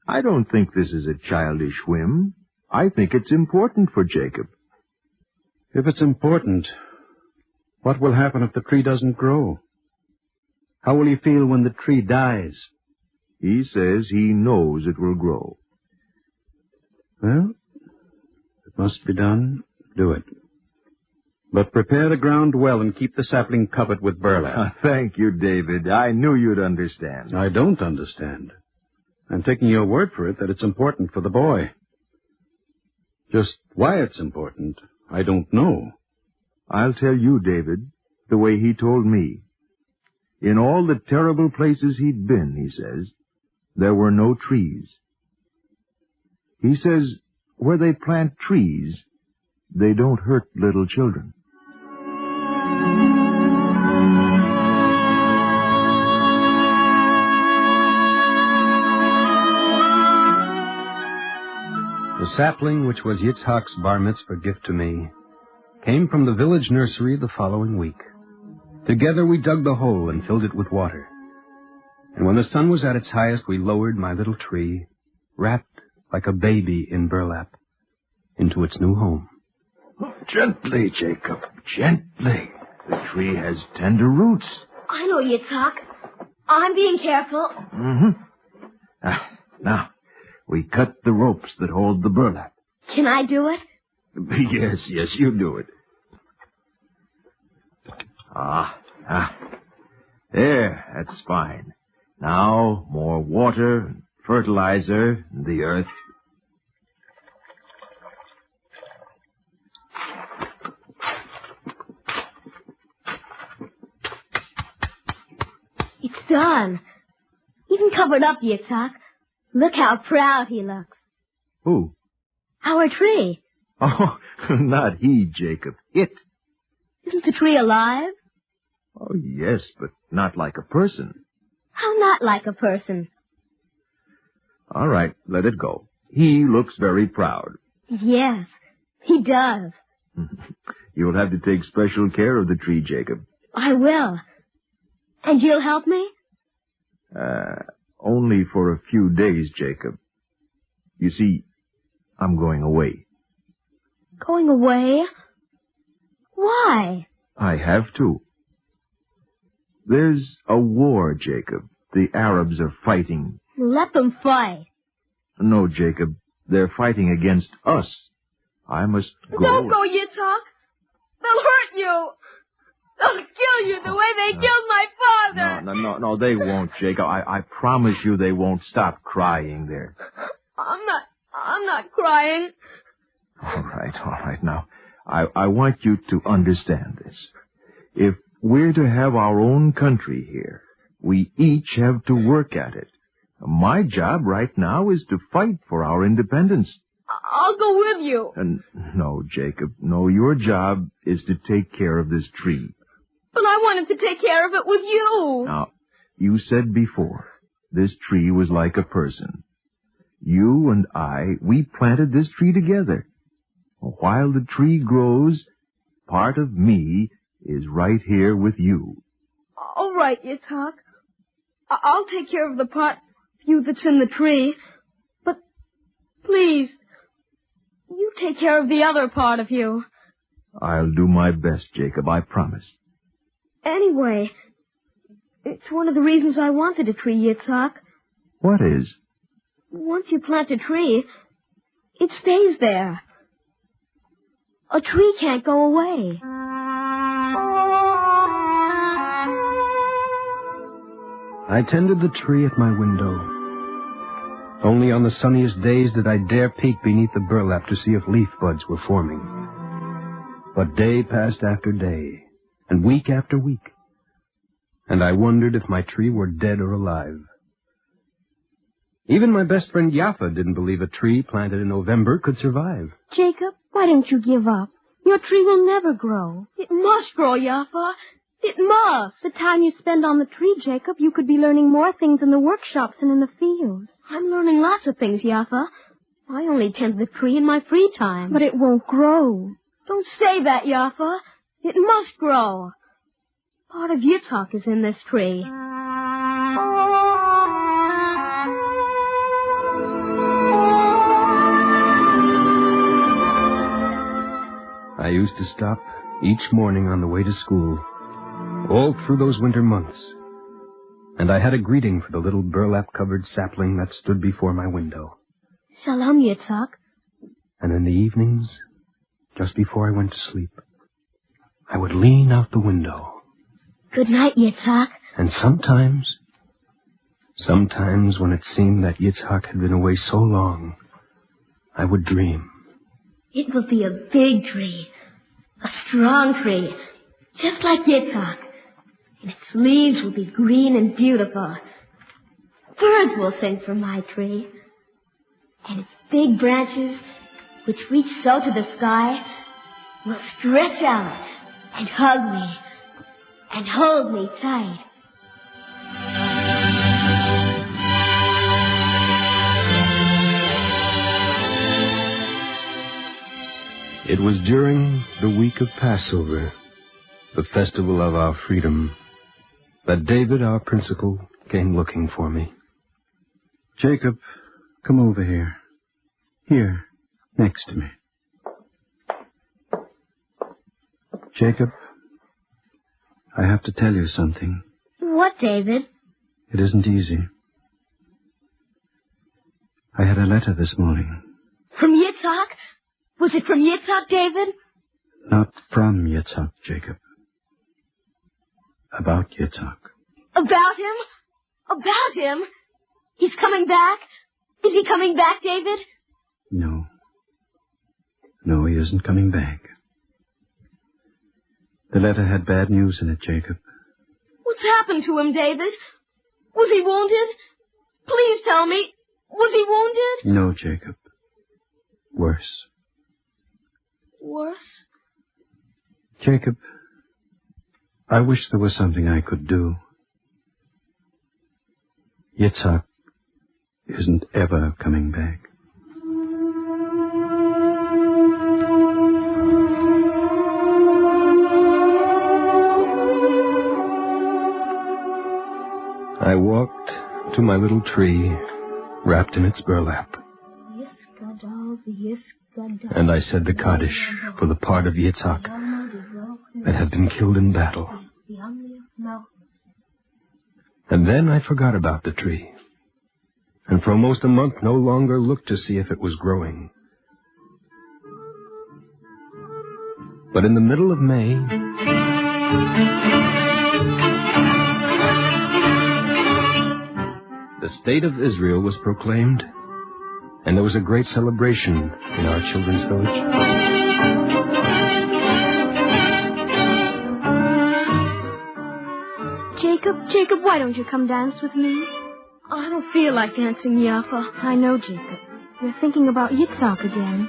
I don't think this is a childish whim. I think it's important for Jacob. If it's important, what will happen if the tree doesn't grow? How will he feel when the tree dies? He says he knows it will grow. Well, if it must be done, do it. But prepare the ground well and keep the sapling covered with burlap. Thank you, David. I knew you'd understand. I don't understand. I'm taking your word for it that it's important for the boy. Just why it's important, I don't know. I'll tell you, David, the way he told me. In all the terrible places he'd been, he says, there were no trees. He says where they plant trees, they don't hurt little children. The sapling, which was Yitzhak's bar mitzvah gift to me, came from the village nursery the following week. Together we dug the hole and filled it with water. And when the sun was at its highest, we lowered my little tree, wrapped like a baby in burlap, into its new home. Gently, Jacob, gently. The tree has tender roots. I know, Yitzhak. I'm being careful. Mm-hmm. Now, we cut the ropes that hold the burlap. Can I do it? Yes, you do it. There, that's fine. Now, more water, fertilizer, and the earth. It's done. Even covered up, Yitzhak. Look how proud he looks. Who? Our tree. Oh, not he, Jacob. It. Isn't the tree alive? Oh, yes, but not like a person. How not like a person? All right, let it go. He looks very proud. Yes, he does. You'll have to take special care of the tree, Jacob. I will. And you'll help me? Only for a few days, Jacob. You see, I'm going away. Going away? Why? I have to. There's a war, Jacob. The Arabs are fighting. Let them fight. No, Jacob. They're fighting against us. I must go. Don't go, Yitzhak. They'll hurt you. They'll kill you the way they killed my father. No, they won't, Jacob. I promise you they won't stop crying there. I'm not crying. All right. Now, I want you to understand this. If we're to have our own country here, we each have to work at it. My job right now is to fight for our independence. I'll go with you. No, Jacob. No, your job is to take care of this tree. But I wanted to take care of it with you. Now, you said before, this tree was like a person. You and I, we planted this tree together. While the tree grows, part of me is right here with you. All right, Yitzhak. I'll take care of the part of you that's in the tree. But please, you take care of the other part of you. I'll do my best, Jacob, I promise. Anyway, it's one of the reasons I wanted a tree, Yitzhak. What is? Once you plant a tree, it stays there. A tree can't go away. I tended the tree at my window. Only on the sunniest days did I dare peek beneath the burlap to see if leaf buds were forming. But day passed after day, and week after week, and I wondered if my tree were dead or alive. Even my best friend Yaffa didn't believe a tree planted in November could survive. Jacob, why don't you give up? Your tree will never grow. It must grow, Yaffa. It must. The time you spend on the tree, Jacob, you could be learning more things in the workshops than in the fields. I'm learning lots of things, Yaffa. I only tend the tree in my free time. But it won't grow. Don't say that, Yaffa. It must grow. Part of Yitzhak is in this tree. I used to stop each morning on the way to school, all through those winter months, and I had a greeting for the little burlap-covered sapling that stood before my window. Shalom, Yitzhak. And in the evenings, just before I went to sleep, I would lean out the window. Good night, Yitzhak. And sometimes when it seemed that Yitzhak had been away so long, I would dream. It will be a big tree, a strong tree, just like Yitzhak. And its leaves will be green and beautiful. Birds will sing from my tree. And its big branches, which reach so to the sky, will stretch out and hug me and hold me tight. It was during the week of Passover, the festival of our freedom, that David, our principal, came looking for me. Jacob, come over here. Here, next to me. Jacob, I have to tell you something. What, David? It isn't easy. I had a letter this morning. From Yitzhak? Was it from Yitzhak, David? Not from Yitzhak, Jacob. About Yitzhak. About him? About him? He's coming back? Is he coming back, David? No. No, he isn't coming back. The letter had bad news in it, Jacob. What's happened to him, David? Was he wounded? Please tell me. Was he wounded? No, Jacob. Worse. Worse? Jacob, I wish there was something I could do. Yitzhak isn't ever coming back. I walked to my little tree, wrapped in its burlap, and I said the Kaddish for the part of Yitzhak that had been killed in battle. And then I forgot about the tree, and for almost a month no longer looked to see if it was growing. But in the middle of May, the state of Israel was proclaimed, and there was a great celebration in our children's village. Jacob, why don't you come dance with me? I don't feel like dancing, Yaffa. I know, Jacob. You're thinking about Yitzhak again.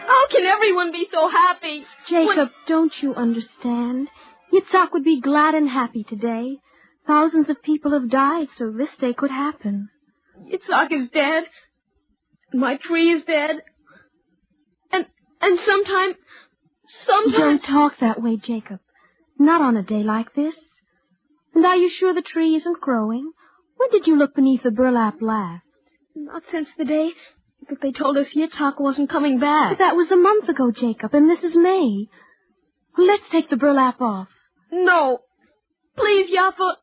How can everyone be so happy? Jacob, don't you understand? Yitzhak would be glad and happy today. Thousands of people have died, so this day could happen. Yitzhak is dead. My tree is dead. And sometimes... Don't talk that way, Jacob. Not on a day like this. And are you sure the tree isn't growing? When did you look beneath the burlap last? Not since the day that they told us Yitzhak wasn't coming back. But that was a month ago, Jacob, and this is May. Let's take the burlap off. No. Please, Yaffa,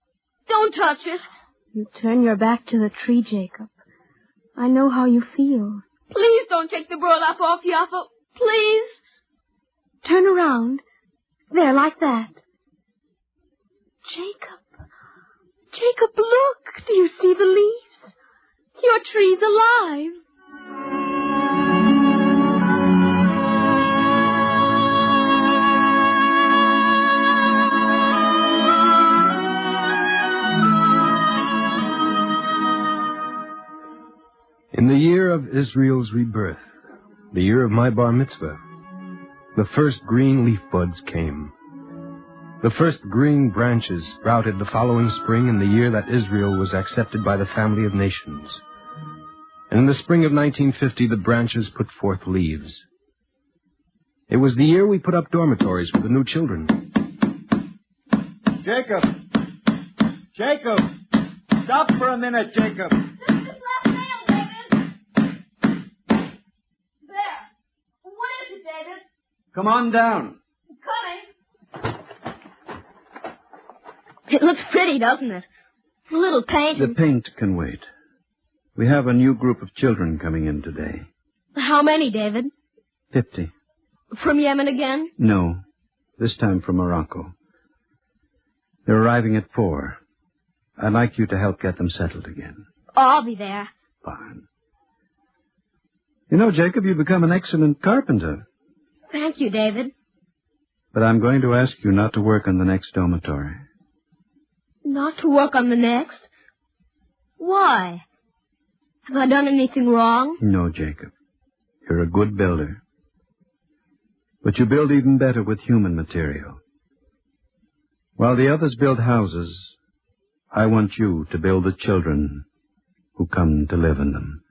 don't touch it. You turn your back to the tree, Jacob. I know how you feel. Please don't take the burlap off, Yaffa. Please. Turn around. There, like that. Jacob, look. Do you see the leaves? Your tree's alive. In the year of Israel's rebirth, the year of my bar mitzvah, the first green leaf buds came. The first green branches sprouted the following spring in the year that Israel was accepted by the family of nations. And in the spring of 1950, the branches put forth leaves. It was the year we put up dormitories for the new children. Jacob! Jacob! Stop for a minute, Jacob! There. What is it, David? Come on down. Coming. It looks pretty, doesn't it? A little paint. The paint can wait. We have a new group of children coming in today. How many, David? 50. From Yemen again? No. This time from Morocco. They're arriving at 4. I'd like you to help get them settled again. I'll be there. Fine. You know, Jacob, you've become an excellent carpenter. Thank you, David. But I'm going to ask you not to work on the next dormitory. Not to work on the next? Why? Have I done anything wrong? No, Jacob. You're a good builder. But you build even better with human material. While the others build houses, I want you to build the children who come to live in them.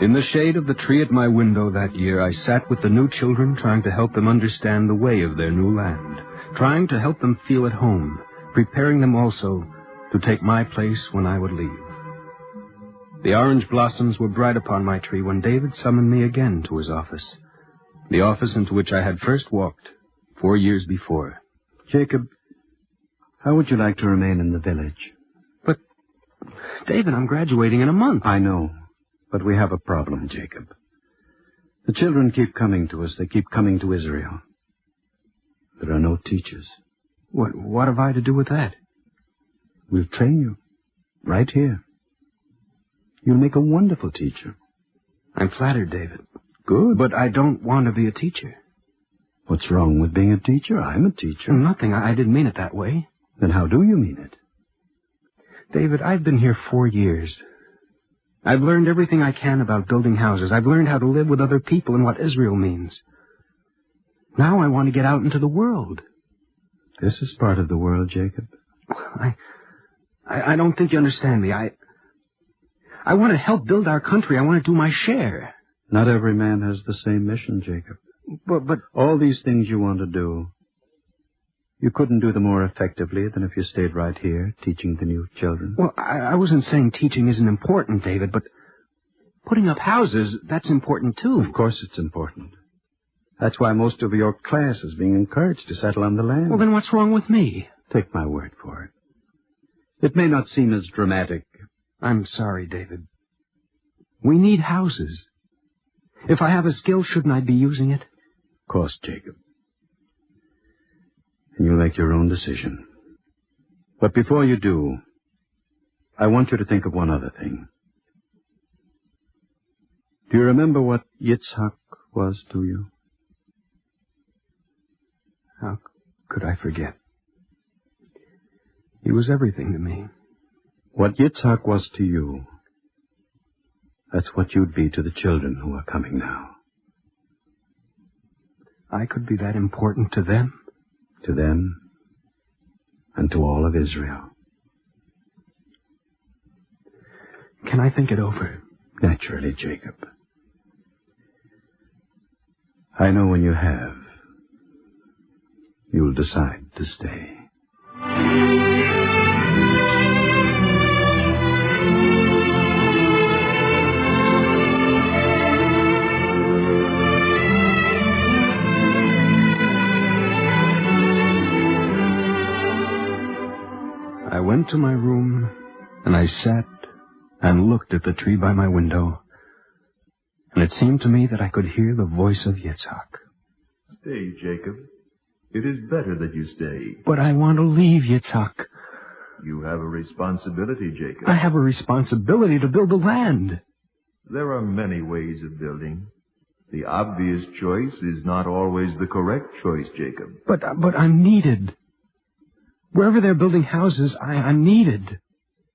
In the shade of the tree at my window that year, I sat with the new children, trying to help them understand the way of their new land, trying to help them feel at home, preparing them also to take my place when I would leave. The orange blossoms were bright upon my tree when David summoned me again to his office, the office into which I had first walked 4 years before. Jacob, how would you like to remain in the village? But, David, I'm graduating in a month. I know. But we have a problem, Jacob. The children keep coming to us. They keep coming to Israel. There are no teachers. What have I to do with that? We'll train you. Right here. You'll make a wonderful teacher. I'm flattered, David. Good. But I don't want to be a teacher. What's wrong with being a teacher? I'm a teacher. Nothing. I didn't mean it that way. Then how do you mean it? David, I've been here 4 years. I've learned everything I can about building houses. I've learned how to live with other people and what Israel means. Now I want to get out into the world. This is part of the world, Jacob. I don't think you understand me. I want to help build our country. I want to do my share. Not every man has the same mission, Jacob. But all these things you want to do, you couldn't do them more effectively than if you stayed right here, teaching the new children. Well, I wasn't saying teaching isn't important, David, but putting up houses, that's important, too. Of course it's important. That's why most of your class is being encouraged to settle on the land. Well, then what's wrong with me? Take my word for it. It may not seem as dramatic. I'm sorry, David. We need houses. If I have a skill, shouldn't I be using it? Of course, Jacob. And you'll make your own decision. But before you do, I want you to think of one other thing. Do you remember what Yitzhak was to you? How could I forget? He was everything to me. What Yitzhak was to you, that's what you'd be to the children who are coming now. I could be that important to them? To them and to all of Israel. Can I think it over? Naturally, Jacob. I know when you have, you'll decide to stay. I went to my room, and I sat and looked at the tree by my window, and it seemed to me that I could hear the voice of Yitzhak. Stay, Jacob. It is better that you stay. But I want to leave, Yitzhak. You have a responsibility, Jacob. I have a responsibility to build the land. There are many ways of building. The obvious choice is not always the correct choice, Jacob. But I'm needed. Wherever they're building houses, I'm needed.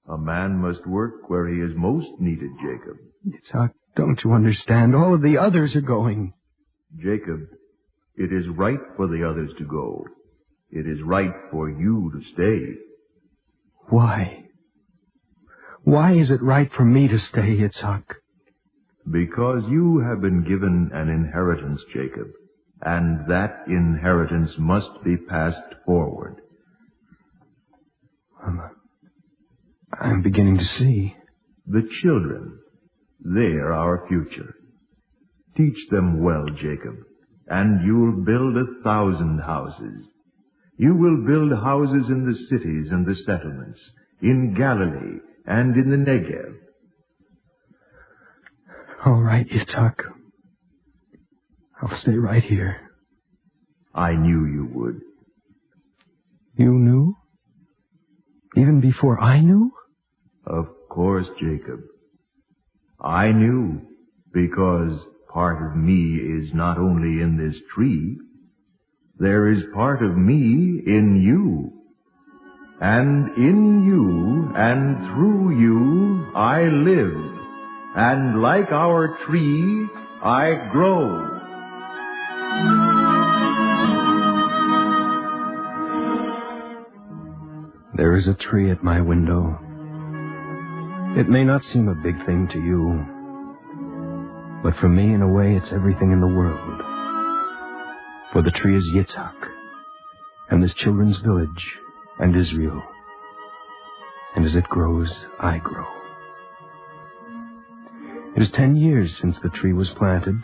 A man must work where he is most needed, Jacob. Yitzhak, don't you understand? All of the others are going. Jacob, it is right for the others to go. It is right for you to stay. Why? Why is it right for me to stay, Yitzhak? Because you have been given an inheritance, Jacob, and that inheritance must be passed forward. I'm beginning to see. The children, they're our future. Teach them well, Jacob, and you'll build 1,000 houses. You will build houses in the cities and the settlements, in Galilee and in the Negev. All right, Yitzhak. I'll stay right here. I knew you would. You knew? Even before I knew? Of course, Jacob. I knew, because part of me is not only in this tree, there is part of me in you. And in you and through you I live, and like our tree I grow. There is a tree at my window. It may not seem a big thing to you, but for me, in a way, it's everything in the world. For the tree is Yitzhak, and this children's village, and Israel. And as it grows, I grow. It is 10 years since the tree was planted,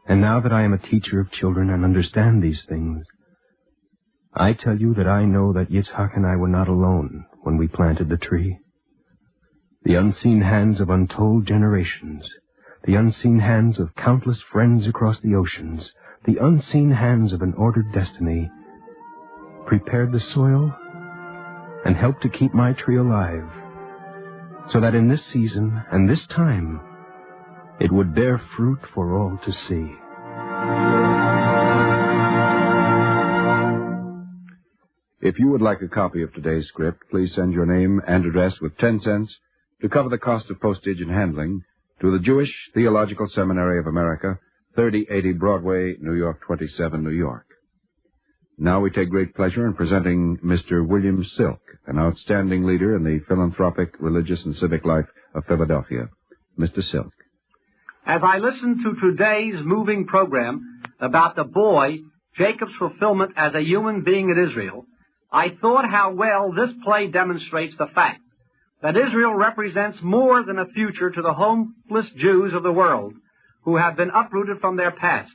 and now that I am a teacher of children and understand these things, I tell you that I know that Yitzhak and I were not alone when we planted the tree. The unseen hands of untold generations, the unseen hands of countless friends across the oceans, the unseen hands of an ordered destiny, prepared the soil and helped to keep my tree alive, so that in this season and this time it would bear fruit for all to see. If you would like a copy of today's script, please send your name and address with 10 cents to cover the cost of postage and handling to the Jewish Theological Seminary of America, 3080 Broadway, New York 27, New York. Now we take great pleasure in presenting Mr. William Silk, an outstanding leader in the philanthropic, religious, and civic life of Philadelphia. Mr. Silk. As I listened to today's moving program about the boy, Jacob's fulfillment as a human being in Israel, I thought how well this play demonstrates the fact that Israel represents more than a future to the homeless Jews of the world who have been uprooted from their past.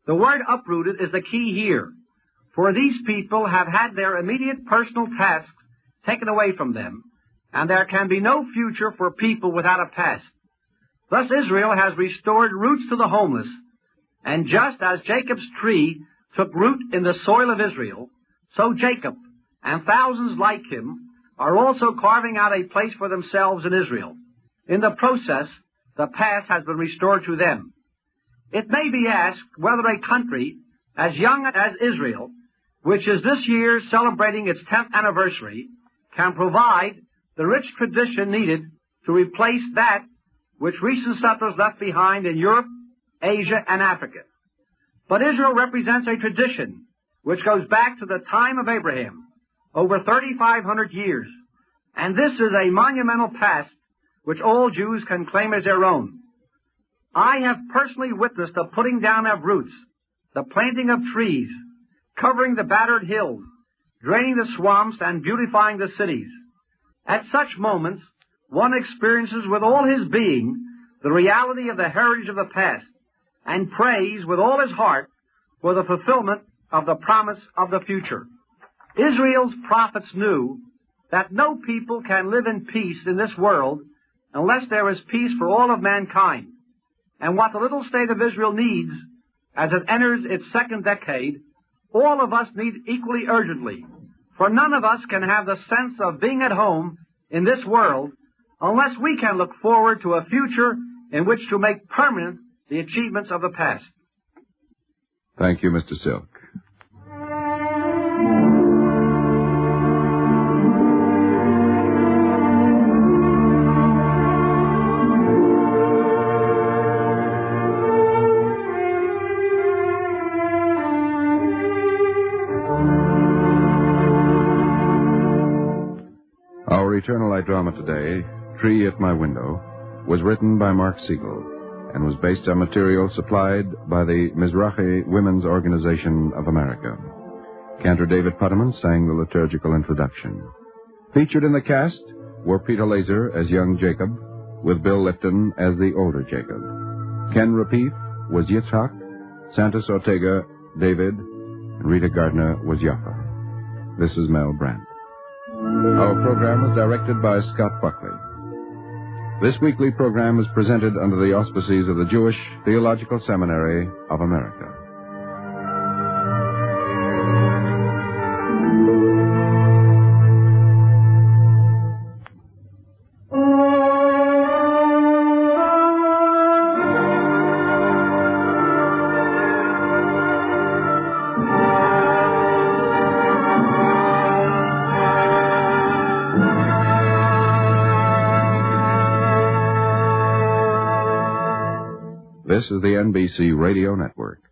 The word uprooted is the key here, for these people have had their immediate personal tasks taken away from them, and there can be no future for people without a past. Thus Israel has restored roots to the homeless, and just as Jacob's tree took root in the soil of Israel, so Jacob and thousands like him are also carving out a place for themselves in Israel. In the process, the past has been restored to them. It may be asked whether a country as young as Israel, which is this year celebrating its 10th anniversary, can provide the rich tradition needed to replace that which recent settlers left behind in Europe, Asia, and Africa. But Israel represents a tradition which goes back to the time of Abraham, over 3,500 years, and this is a monumental past which all Jews can claim as their own. I have personally witnessed the putting down of roots, the planting of trees, covering the battered hills, draining the swamps, and beautifying the cities. At such moments, one experiences with all his being the reality of the heritage of the past, and prays with all his heart for the fulfillment of the promise of the future. Israel's prophets knew that no people can live in peace in this world unless there is peace for all of mankind. And what the little state of Israel needs as it enters its second decade, all of us need equally urgently. For none of us can have the sense of being at home in this world unless we can look forward to a future in which to make permanent the achievements of the past. Thank you, Mr. Silk. Eternal Light drama today, Tree at My Window, was written by Mark Siegel and was based on material supplied by the Mizrahi Women's Organization of America. Cantor David Putterman sang the liturgical introduction. Featured in the cast were Peter Laser as young Jacob, with Bill Lipton as the older Jacob. Ken Rapif was Yitzhak, Santos Ortega, David, and Rita Gardner was Yaffa. This is Mel Brandt. Our program was directed by Scott Buckley. This weekly program is presented under the auspices of the Jewish Theological Seminary of America. This is the NBC Radio Network.